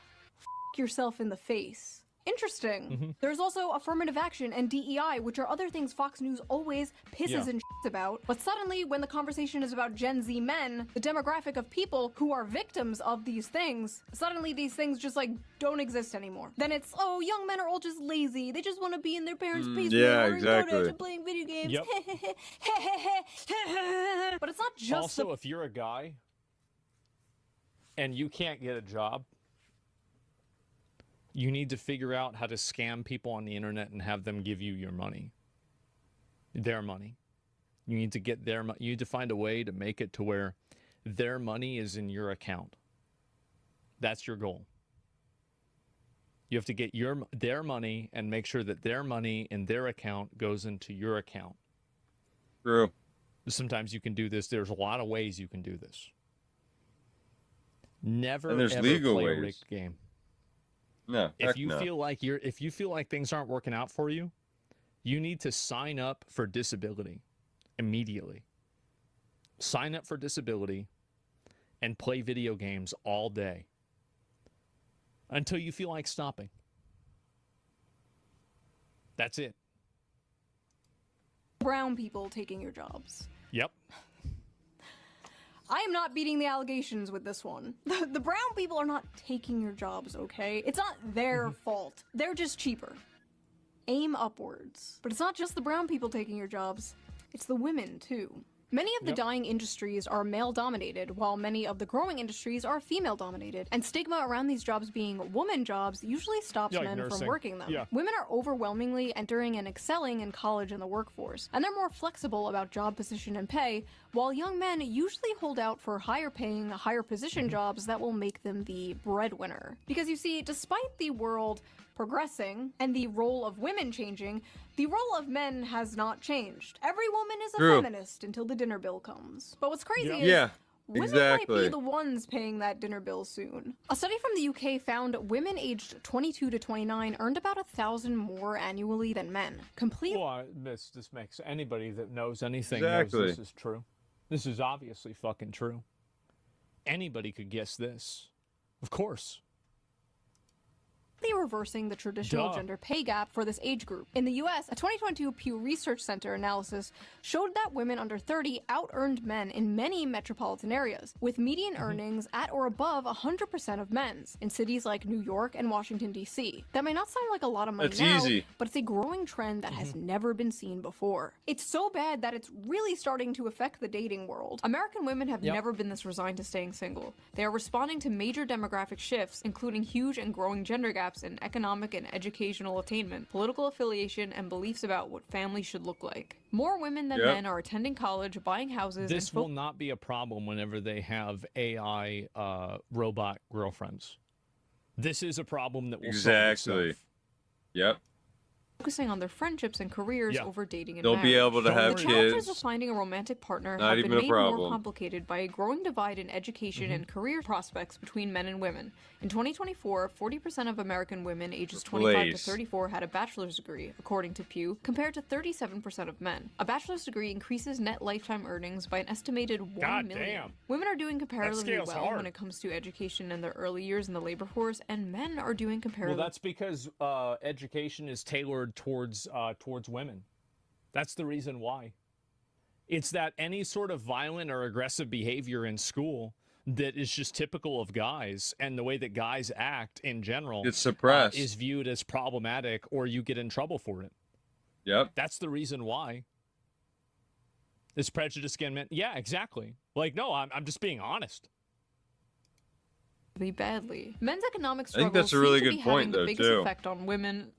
yourself in the face. Interesting. There's also affirmative action and DEI, which are other things Fox News always pisses and shits about. But suddenly, when the conversation is about Gen Z men, the demographic of people who are victims of these things, suddenly these things just, like, don't exist anymore. Then it's, oh, young men are all just lazy. They just want to be in their parents' basement or go to playing video games. Yep. But it's not just also, if you're a guy and you can't get a job, you need to figure out how to scam people on the internet and have them give you your money. Their money. You need to get their money. You need to find a way to make it to where their money is in your account. That's your goal. You have to get their money and make sure that their money in their account goes into your account. True. Sometimes you can do this. There's a lot of ways you can do this. Never And there's ever legal play a ways. rigged game. No, If you feel like things aren't working out for you, you need to sign up for disability immediately. Sign up for disability and play video games all day until you feel like stopping. That's it. brown people taking your jobs. Yep. I am not beating the allegations with this one. The brown people are not taking your jobs, okay? It's not their fault. They're just cheaper. Aim upwards. But it's not just the brown people taking your jobs. it's the women, too. Many of the dying industries are male-dominated, while many of the growing industries are female-dominated. And stigma around these jobs being woman jobs usually stops men from working them. Women are overwhelmingly entering and excelling in college and the workforce, and they're more flexible about job position and pay, while young men usually hold out for higher-paying, higher-position jobs that will make them the breadwinner. Because you see, despite the world progressing and the role of women changing, the role of men has not changed. Every woman is a feminist until the dinner bill comes. But what's crazy is women might be the ones paying that dinner bill soon. A study from the UK found women aged 22 to 29 earned about $1,000 more annually than men. Well, this makes anybody that knows anything knows this is true. This is obviously fucking true. Anybody could guess this. Of course. Reversing the traditional gender pay gap for this age group. In the US, a 2022 Pew Research Center analysis showed that women under 30 out-earned men in many metropolitan areas, with median earnings at or above 100% of men's in cities like New York and Washington, D.C. That may not sound like a lot of money now, but it's a growing trend that has never been seen before. It's so bad that it's really starting to affect the dating world. American women have never been this resigned to staying single. They are responding to major demographic shifts, including huge and growing gender gaps in economic and educational attainment, political affiliation, and beliefs about what family should look like. More women than men are attending college, buying houses. This will not be a problem whenever they have AI robot girlfriends. This is a problem that will solve itself. Focusing on their friendships and careers over dating and They'll marriage. be able to have The challenges kids. of finding a romantic partner Not have been even a made more problem. complicated by a growing divide in education and career prospects between men and women. In 2024, 40% of American women ages 25 to 34 had a bachelor's degree, according to Pew, compared to 37% of men. A bachelor's degree increases net lifetime earnings by an estimated $1 million. Women are doing comparatively well when it comes to education in their early years in the labor force, and men are doing comparatively Well, that's because education is tailored towards women. That's the reason why. It's that any sort of violent or aggressive behavior in school that is just typical of guys, and the way that guys act in general, It's suppressed. is viewed as problematic, or you get in trouble for it. That's the reason why. Is prejudice against men? Yeah, exactly. Like, no, I'm just being honest. badly. Men's economic I struggles think that's a really seem to good be point, having the though, biggest too. effect on women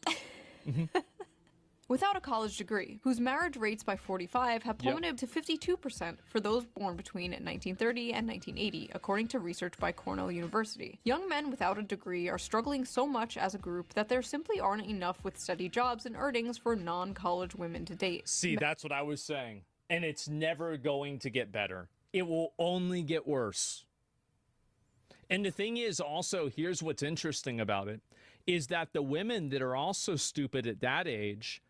without a college degree, whose marriage rates by 45 have plummeted to 52% for those born between 1930 and 1980, according to research by Cornell University. Young men without a degree are struggling so much as a group that there simply aren't enough with steady jobs and earnings for non-college women to date. See, that's what I was saying. And it's never going to get better. It will only get worse. And the thing is also, here's what's interesting about it, is that the women that are also stupid at that age,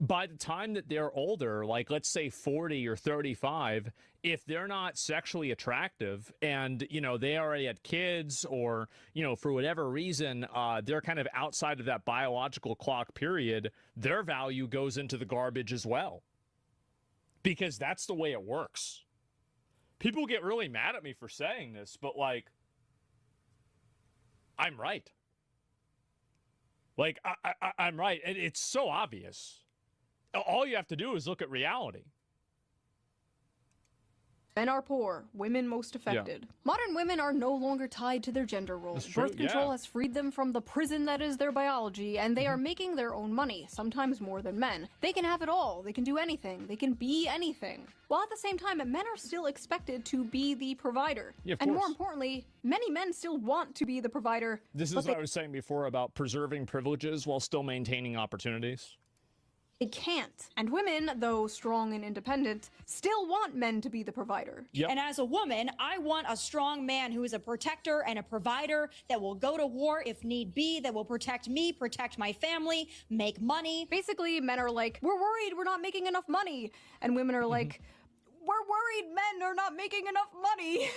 by the time that they're older, like let's say 40 or 35, if they're not sexually attractive and, you know, they already had kids or, you know, for whatever reason, they're kind of outside of that biological clock period, their value goes into the garbage as well. Because that's the way it works. People get really mad at me for saying this, but like, I'm right. Like, I'm right. And it's so obvious. All you have to do is look at reality. Men are poor, women most affected. Modern women are no longer tied to their gender roles. Birth control has freed them from the prison that is their biology, and they are making their own money, sometimes more than men. They can have it all. They can do anything. They can be anything. While at the same time, men are still expected to be the provider. And more importantly, many men still want to be the provider. This is what I was saying before about preserving privileges while still maintaining opportunities. They can't. And women, though strong and independent, still want men to be the provider. And as a woman, I want a strong man who is a protector and a provider that will go to war if need be, that will protect me, protect my family, make money. Basically, men are like, we're worried we're not making enough money. And women are like, we're worried men are not making enough money.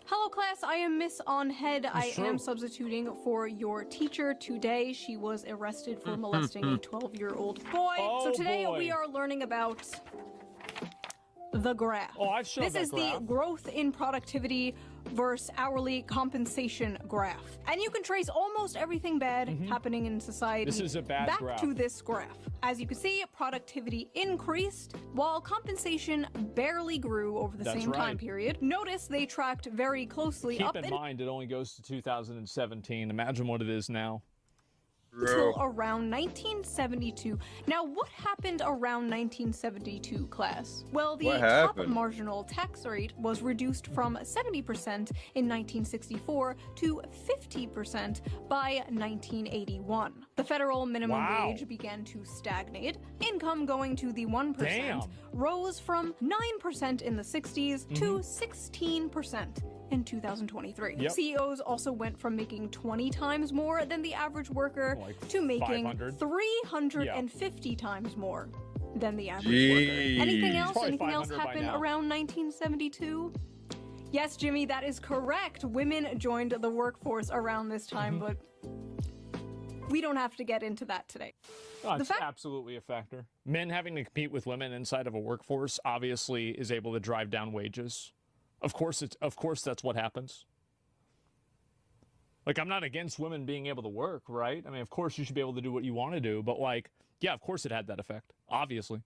Hello class, I am Miss On Head. I am substituting for your teacher today. She was arrested for molesting a 12-year-old boy. So today we are learning about the graph. Oh, I've shown This is the growth in productivity versus hourly compensation graph. And you can trace almost everything bad happening in society This is a bad back graph. to this graph. As you can see, productivity increased while compensation barely grew over the That's same time right. period. Notice they tracked very closely Keep up in mind, it only goes to 2017. Imagine what it is now. until around 1972. Now, what happened around 1972, class? Well, the What top happened? marginal tax rate was reduced from 70% in 1964 to 50% by 1981. The federal minimum Wow. wage began to stagnate. Income going to the 1% Damn. rose from 9% in the 60s to 16% in 2023. Yep. CEOs also went from making 20 times more than the average worker to making 500. 350 times more than the average Jeez. worker. Anything else? Probably Anything else 500 by happened now. around 1972? Yes, Jimmy, that is correct. Women joined the workforce around this time, but we don't have to get into that today. Oh, it's absolutely a factor. Men having to compete with women inside of a workforce obviously is able to drive down wages. Of course that's what happens. Like, I'm not against women being able to work, right? I mean, of course you should be able to do what you want to do, but like, yeah, of course it had that effect, obviously.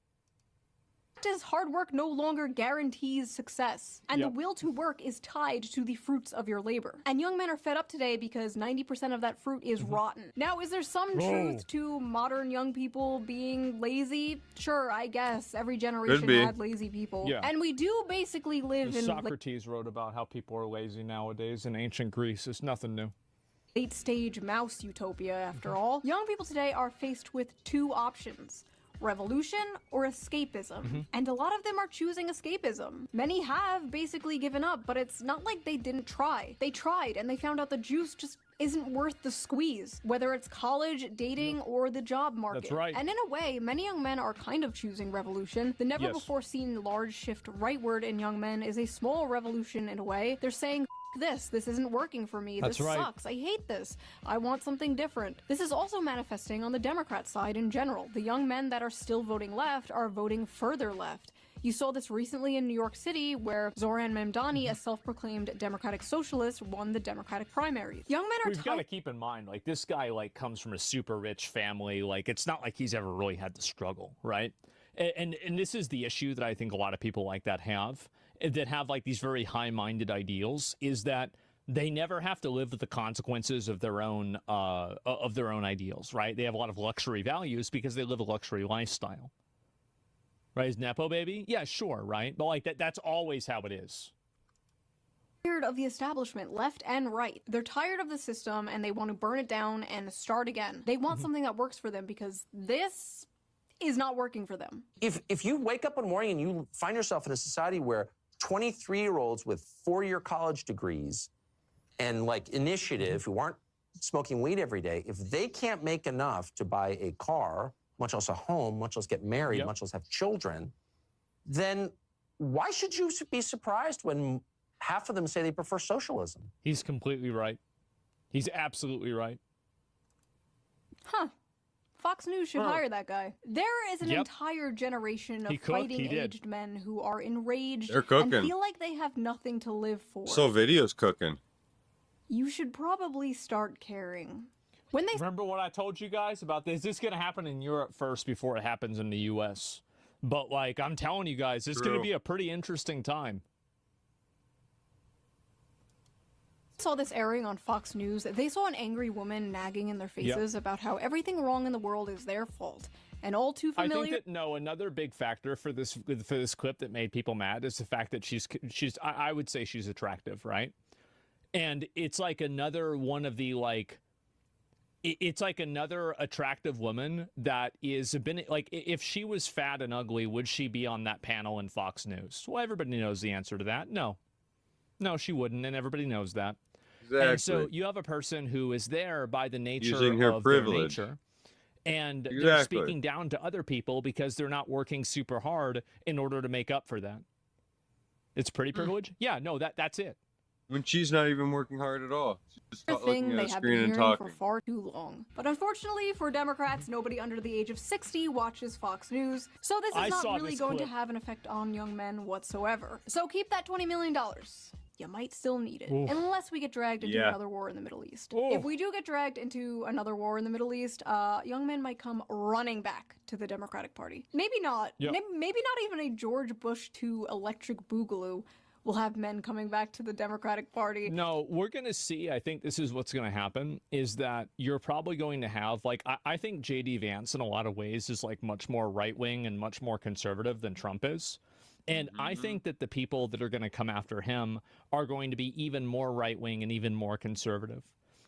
Is hard work no longer guarantees success, and the will to work is tied to the fruits of your labor. And young men are fed up today because 90% of that fruit is rotten. Now, is there some truth to modern young people being lazy? Sure, I guess. Every generation be. had lazy people. Yeah. And we do basically live in Socrates wrote about how people are lazy nowadays in ancient Greece. It's nothing new. late-stage mouse utopia, after all. Young people today are faced with two options: revolution or escapism. And a lot of them are choosing escapism. Many have basically given up, but it's not like they didn't try. They tried, and they found out the juice just isn't worth the squeeze, whether it's college, dating, or the job market. That's right. And in a way, many young men are kind of choosing revolution. The never-before-seen large shift rightward in young men is a small revolution in a way. They're saying, this isn't working for me. That's this right. sucks. I hate this. I want something different. This is also manifesting on the Democrat side in general. The young men that are still voting left are voting further left. You saw this recently in New York City, where Zoran Mamdani, a self-proclaimed Democratic socialist, won the Democratic primaries. Young men are We've got to keep in mind, like, this guy, like, comes from a super rich family. Like, it's not like he's ever really had to struggle, right? And this is the issue that I think a lot of people like that have like these very high-minded ideals, is that they never have to live with the consequences of their own ideals, right? They have a lot of luxury values because they live a luxury lifestyle. Right? Is Nepo baby? Yeah, sure, right? But like that's always how it is. Tired of the establishment, left and right. They're tired of the system and they want to burn it down and start again. They want something that works for them because this is not working for them. If you wake up one morning and you find yourself in a society where 23-year-olds with 4-year college degrees and like initiative who aren't smoking weed every day, if they can't make enough to buy a car, much less a home, much less get married, much less have children, then why should you be surprised when half of them say they prefer socialism? He's completely right. He's absolutely right. Huh. Fox News should hire that guy. There is an entire generation of fighting-aged men who are enraged They're cooking. and feel like they have nothing to live for. So video's cooking. You should probably start caring. When they Remember what I told you guys about this? This is going to happen in Europe first before it happens in the U.S. But, like, I'm telling you guys, it's going to be a pretty interesting time. saw this airing on Fox News, they saw an angry woman nagging in their faces about how everything wrong in the world is their fault. And all too familiar. I think that, another big factor for this clip that made people mad is the fact that she's I would say she's attractive, right? And it's like another one of the, like, it's like another attractive woman that is been, like, if she was fat and ugly, would she be on that panel in Fox News? Well, everybody knows the answer to that. No, she wouldn't, and everybody knows that. Exactly. And so you have a person who is there by the nature Using her of privilege. their nature, and they're speaking down to other people because they're not working super hard in order to make up for that. It's pretty privilege? Yeah, no, that's it. When she's not even working hard at all. She's just thing looking they at a have screen been and hearing talking. for far too long. But unfortunately for Democrats, nobody under the age of 60 watches Fox News, so this is not really going to have an effect on young men whatsoever. So keep that $20 million. you might still need it. Unless we get dragged into another war in the Middle East. If we do get dragged into another war in the Middle East, young men might come running back to the Democratic Party. Maybe not. Maybe not even a George Bush II electric boogaloo will have men coming back to the Democratic Party. No, we're going to see, I think this is what's going to happen, is that you're probably going to have, like, I think J.D. Vance in a lot of ways is, like, much more right-wing and much more conservative than Trump is. And I think that the people that are going to come after him are going to be even more right-wing and even more conservative.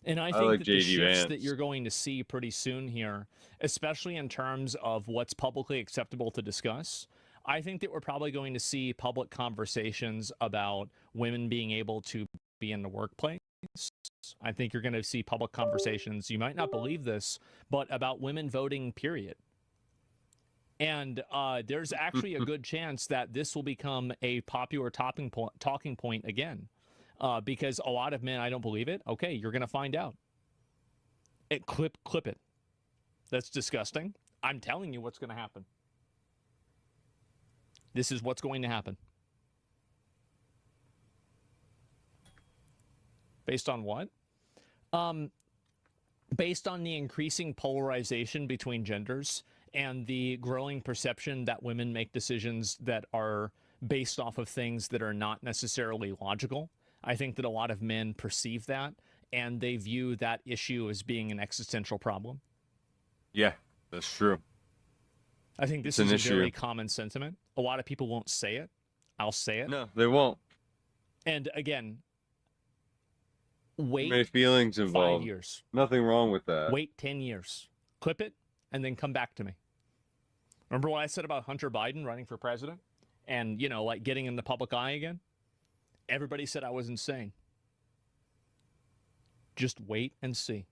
And I think like that the J.D. shifts Vance. that you're going to see pretty soon here, especially in terms of what's publicly acceptable to discuss, I think that we're probably going to see public conversations about women being able to be in the workplace. I think you're going to see public conversations, you might not believe this, but about women voting, period. And there's actually a good chance that this will become a popular talking point again. Because a lot of men, I don't believe it. Okay, you're going to find out. Clip it. That's disgusting. I'm telling you what's going to happen. This is what's going to happen. Based on what? Based on the increasing polarization between genders and the growing perception that women make decisions that are based off of things that are not necessarily logical. I think that a lot of men perceive that, and they view that issue as being an existential problem. Yeah, that's true. I think this is a very common sentiment. A lot of people won't say it. I'll say it. No, they won't. And again, wait. Many feelings involved. 5 years. Nothing wrong with that. Wait 10 years. Clip it, and then come back to me. Remember what I said about Hunter Biden running for president? And, you know, like getting in the public eye again? Everybody said I was insane. Just wait and see.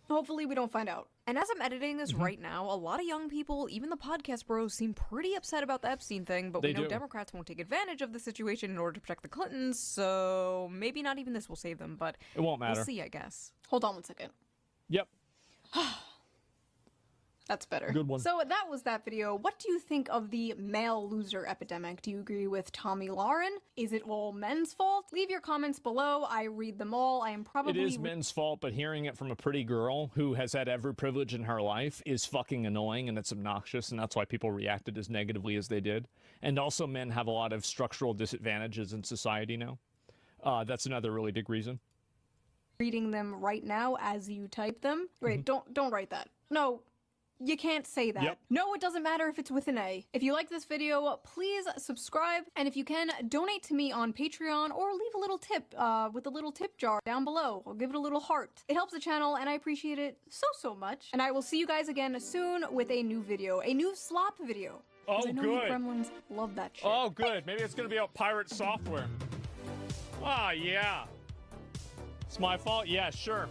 Hopefully we don't find out. And as I'm editing this right now, a lot of young people, even the podcast bros, seem pretty upset about the Epstein thing, but we know Democrats won't take advantage of the situation in order to protect the Clintons, so maybe not even this will save them, but it won't matter. We'll see, I guess. Hold on one second. Yep. That's better. Good one. So that was that video. What do you think of the male loser epidemic? Do you agree with Tommy Lauren? Is it all men's fault? Leave your comments below. I read them all. I am probably... It is men's fault, but hearing it from a pretty girl who has had every privilege in her life is fucking annoying, and it's obnoxious, and that's why people reacted as negatively as they did. And also men have a lot of structural disadvantages in society now. That's another really big reason. Reading them right now as you type them. Wait, don't write that. No. You can't say that. Yep. No, it doesn't matter if it's with an A. If you like this video, please subscribe. And if you can, donate to me on Patreon or leave a little tip with the little tip jar down below. I'll give it a little heart. It helps the channel and I appreciate it so much. And I will see you guys again soon with a new video, a new slop video. Oh, I know good. you gremlins love that shit. Oh, good. Maybe it's going to be about pirate software. Ah, yeah. It's my fault? Yeah, sure.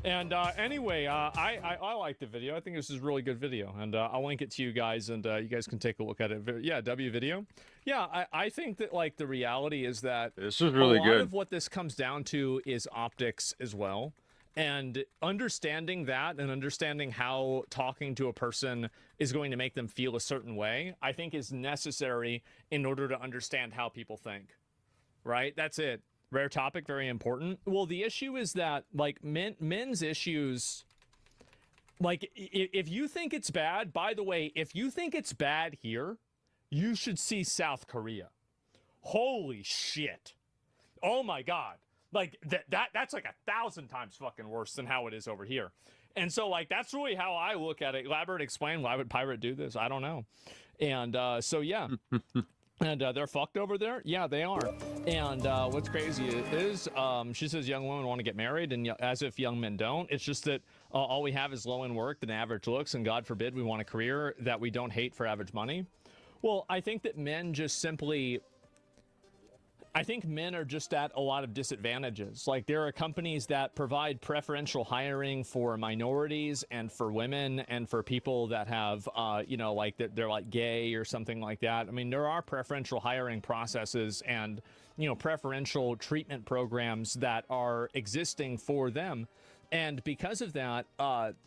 And anyway, I like the video. I think this is a really good video, and I'll link it to you guys, and you guys can take a look at it. Yeah, W video. Yeah, I think that, like, the reality is that this is really good. A lot of what this comes down to is optics as well, and understanding that and understanding how talking to a person is going to make them feel a certain way, I think is necessary in order to understand how people think. Right? That's it. Rare topic, very important. Well, the issue is that, like, men's issues, like, if you think it's bad, by the way, if you think it's bad here, you should see South Korea. Holy shit. Oh my God. Like, that's like 1,000 times fucking worse than how it is over here. And so, like, that's really how I look at it. Elaborate, explain, why would Pirate do this? I don't know. And so, yeah. And they're fucked over there? Yeah, they are. And what's crazy is she says young women want to get married, and as if young men don't. It's just that all we have is low-end work and average looks, and God forbid we want a career that we don't hate for average money. Well, I think that men just simply... I think men are just at a lot of disadvantages. Like, there are companies that provide preferential hiring for minorities and for women and for people that have, you know, like they're like gay or something like that. I mean, there are preferential hiring processes and, you know, preferential treatment programs that are existing for them. And because of that,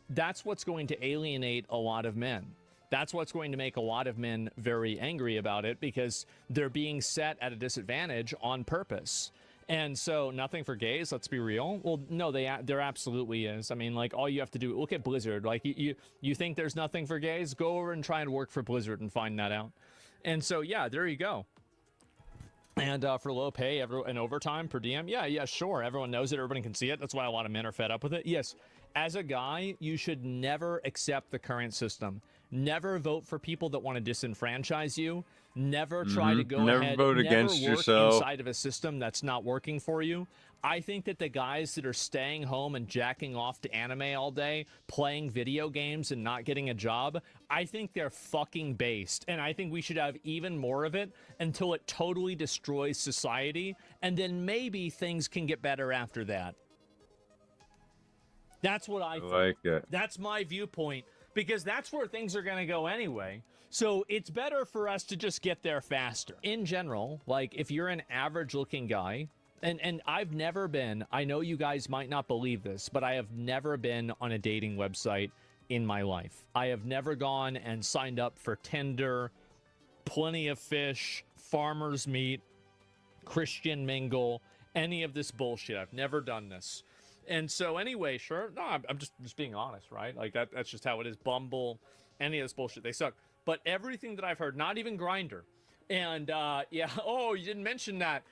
that's what's going to alienate a lot of men. That's what's going to make a lot of men very angry about it, because they're being set at a disadvantage on purpose. And so, nothing for gays, let's be real. Well, no, there absolutely is. I mean, like, all you have to do, look at Blizzard. Like, you think there's nothing for gays? Go over and try and work for Blizzard and find that out. And so, yeah, there you go. And for low pay and overtime per diem, yeah, sure. Everyone knows it. Everybody can see it. That's why a lot of men are fed up with it. Yes, as a guy, you should never accept the current system. Never vote for people that want to disenfranchise you. Never try to go ahead. Vote against yourself. Inside of a system that's not working for you. I think that the guys that are staying home and jacking off to anime all day, playing video games and not getting a job, I think they're fucking based. And I think we should have even more of it until it totally destroys society. And then maybe things can get better after that. That's what I think. Like it. That's my viewpoint, because that's where things are going to go anyway. So it's better for us to just get there faster. In general, like, if you're an average looking guy, and I've never been, I know you guys might not believe this, but I have never been on a dating website in my life. I have never gone and signed up for Tinder, Plenty of Fish, Farmer's Meat, Christian Mingle, any of this bullshit. I've never done this. And so anyway, sure, no, I'm just being honest, right? Like, that's just how it is. Bumble, any of this bullshit, they suck. But everything that I've heard, not even Grindr, and yeah, oh, you didn't mention that.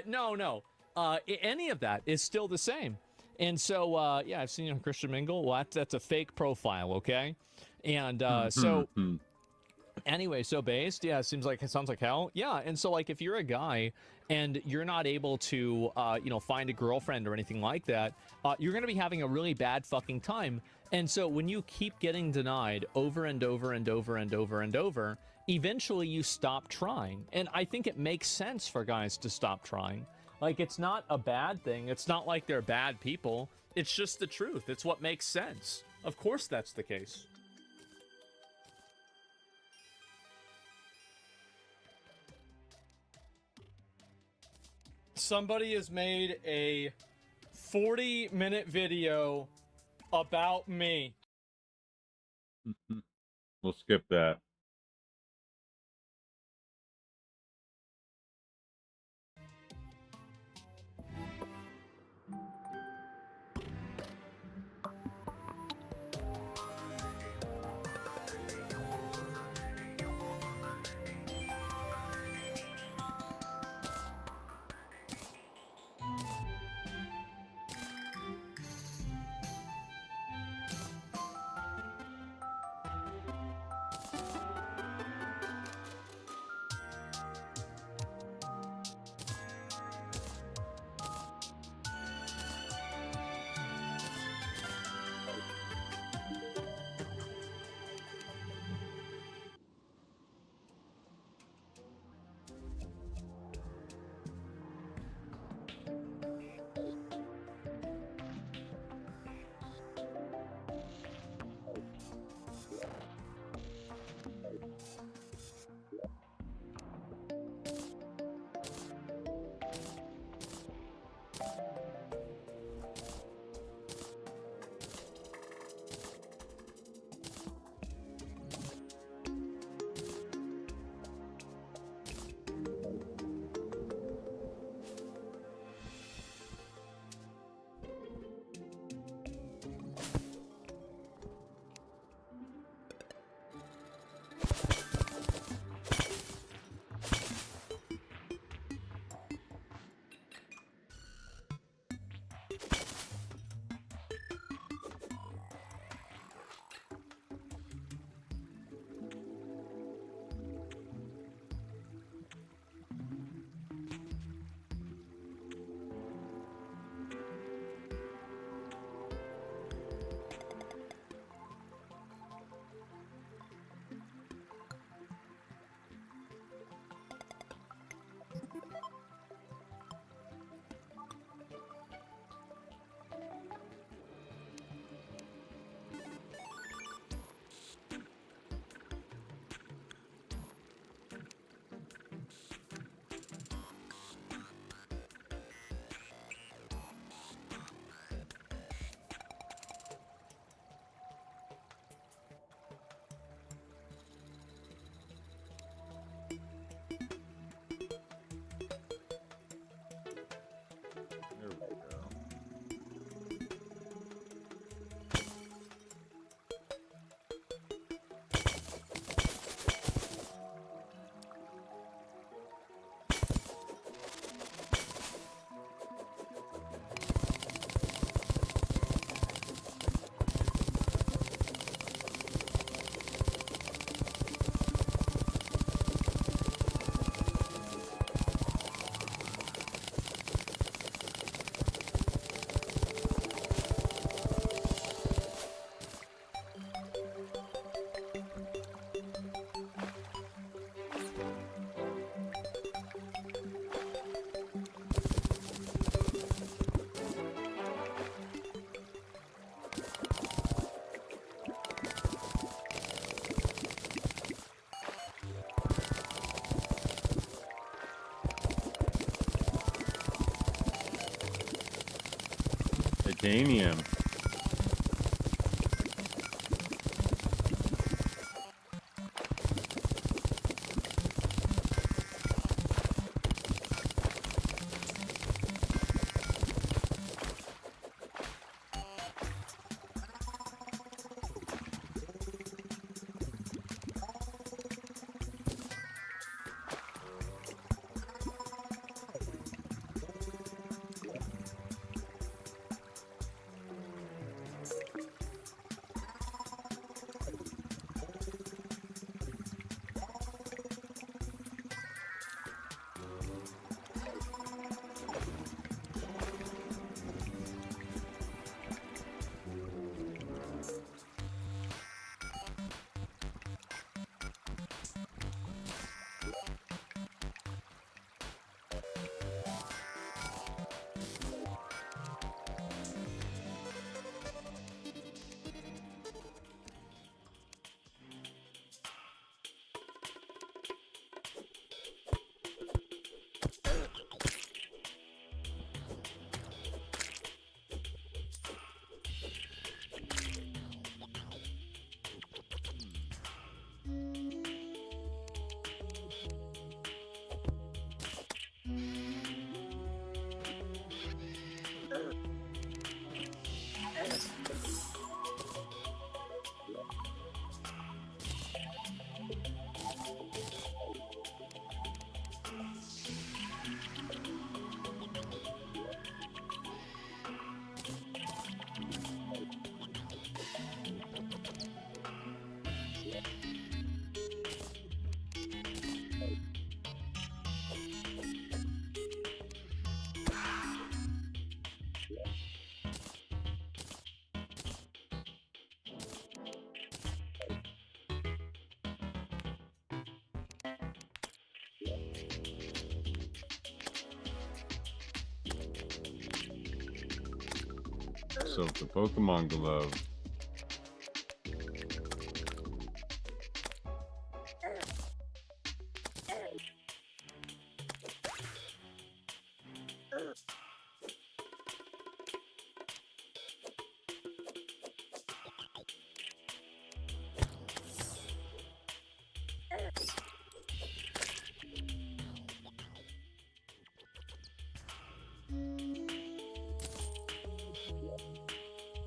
No, any of that is still the same. And so, yeah, I've seen you on Christian Mingle. Well, that's a fake profile, okay? And so anyway, so based, yeah, it sounds like hell. Yeah, and so, like, if you're a guy and you're not able to, find a girlfriend or anything like that, you're going to be having a really bad fucking time. And so when you keep getting denied over and over and over and over and over, eventually you stop trying. And I think it makes sense for guys to stop trying. Like, it's not a bad thing. It's not like they're bad people. It's just the truth. It's what makes sense. Of course that's the case. Somebody has made a 40-minute video about me. We'll skip that. titanium. So the Pokemon glove.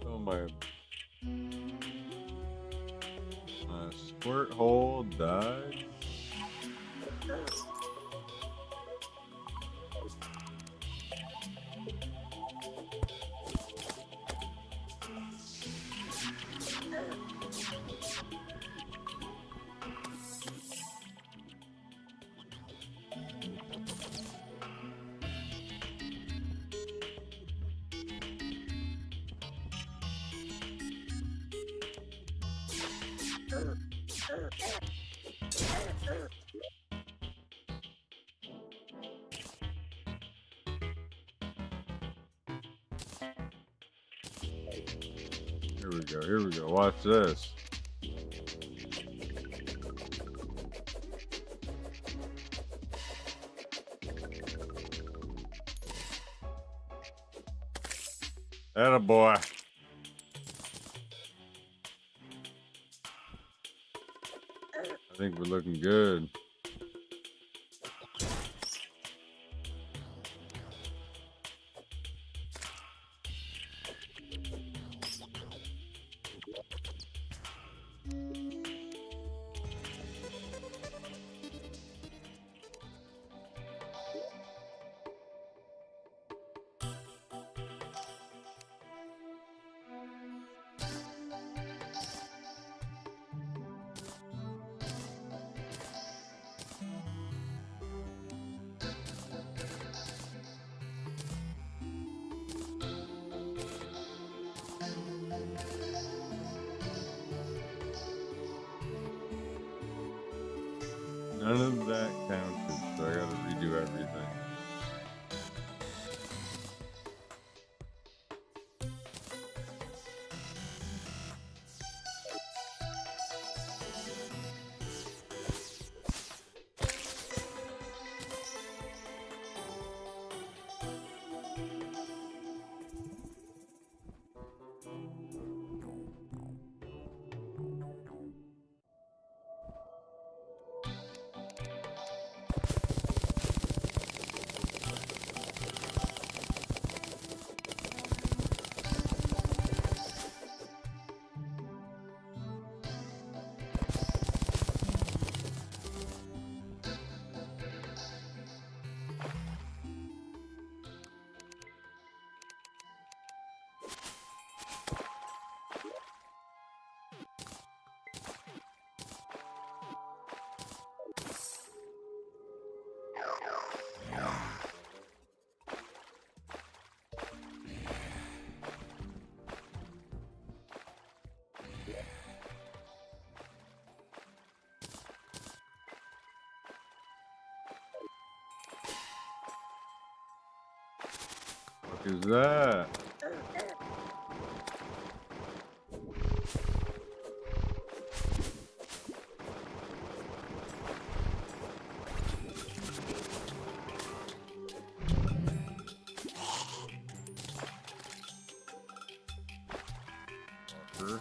Oh my squirt hole died. Here we go. Watch this. Attaboy. I think we're looking good. None of that counted, so I gotta redo everything. fuck is that? Fucker.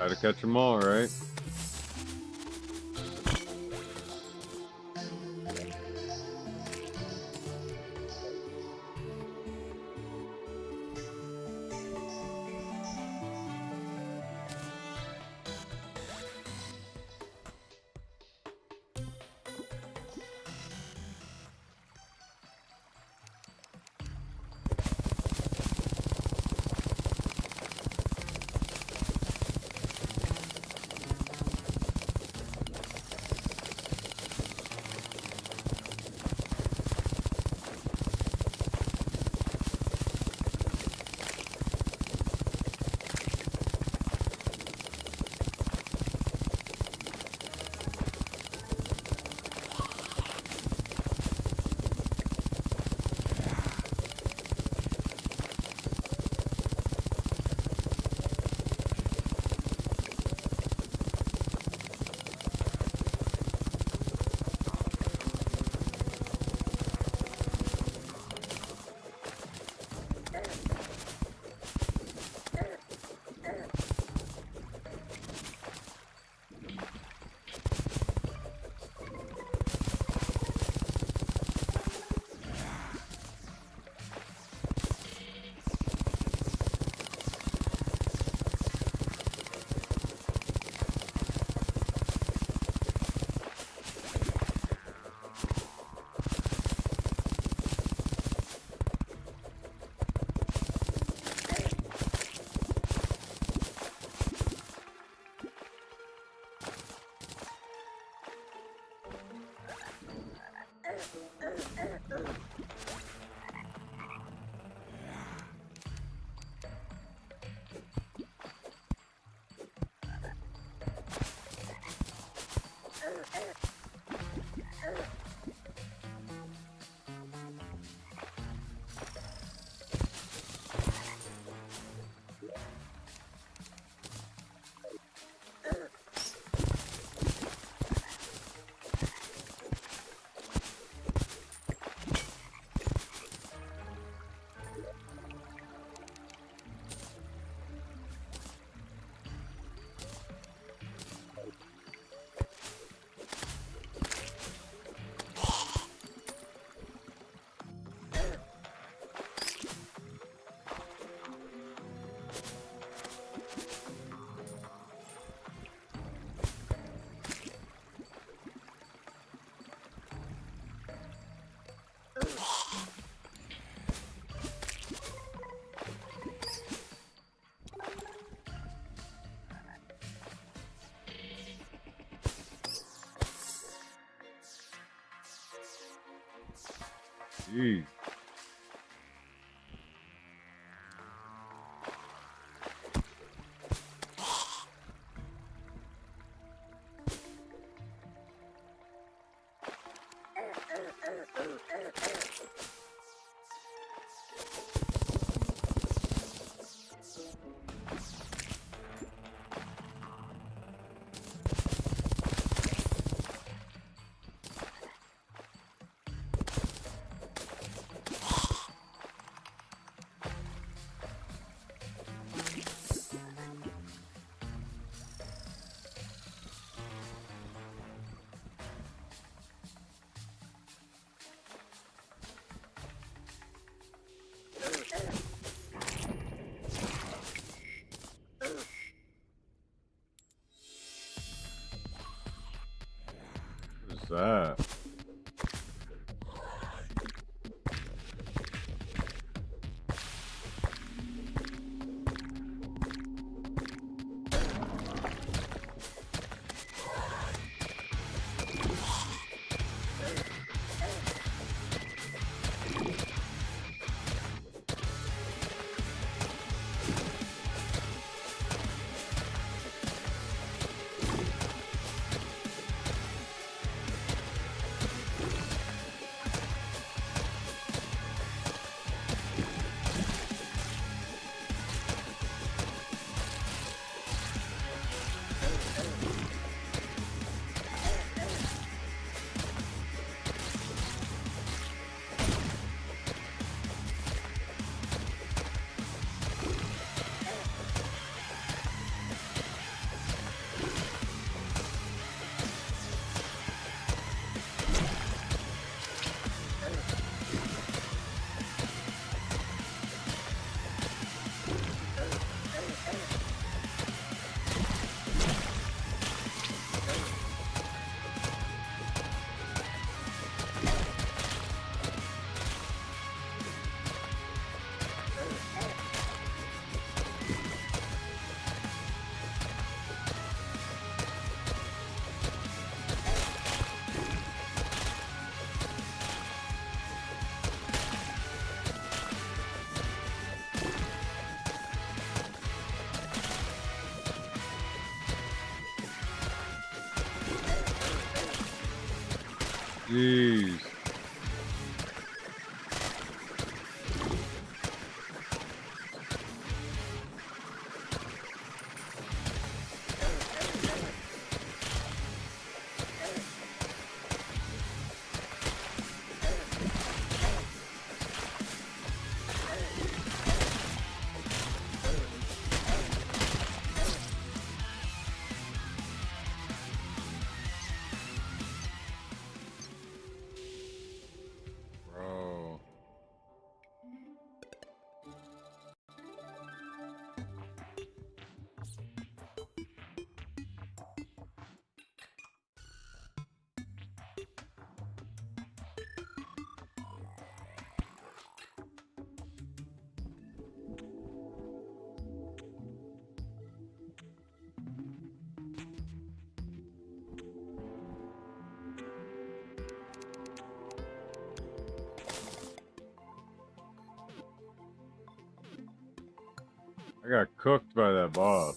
Gotta catch them all, right? Jeez. Jeez. Bro. I got cooked by that boss.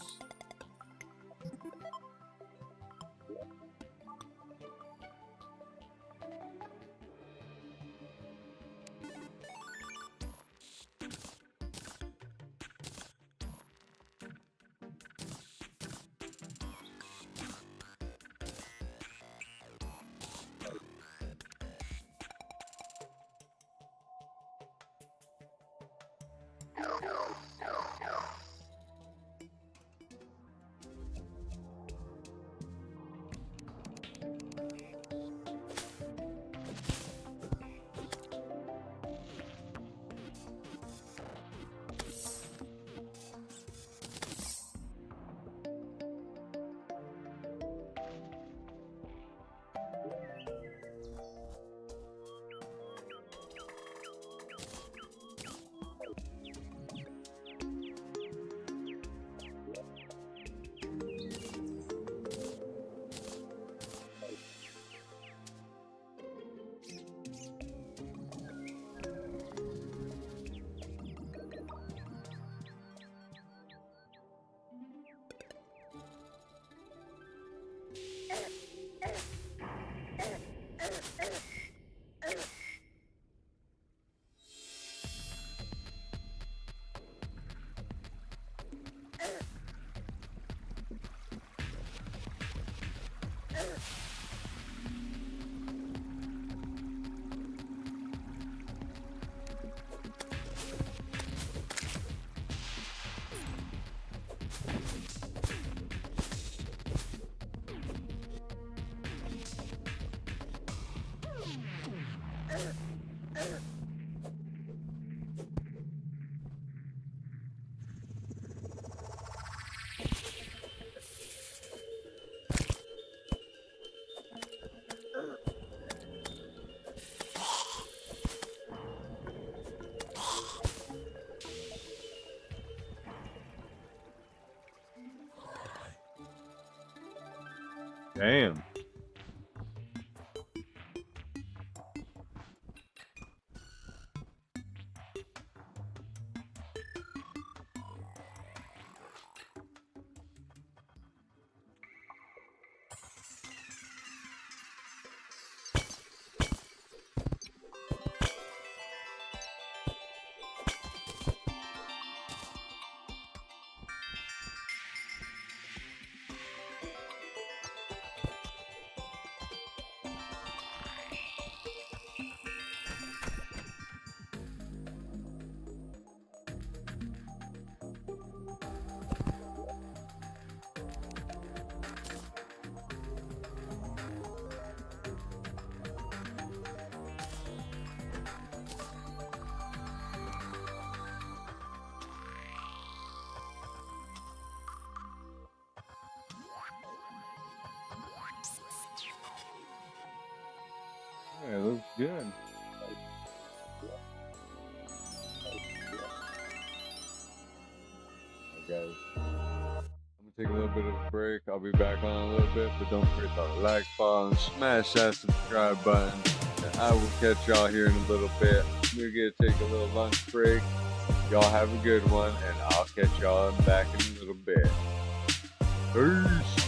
Damn. Yeah, it looks good. Alright, guys. I'm gonna take a little bit of a break. I'll be back on a little bit, but don't forget to like button, smash that subscribe button, and I will catch y'all here in a little bit. We're gonna take a little lunch break. Y'all have a good one, and I'll catch y'all back in a little bit. Peace.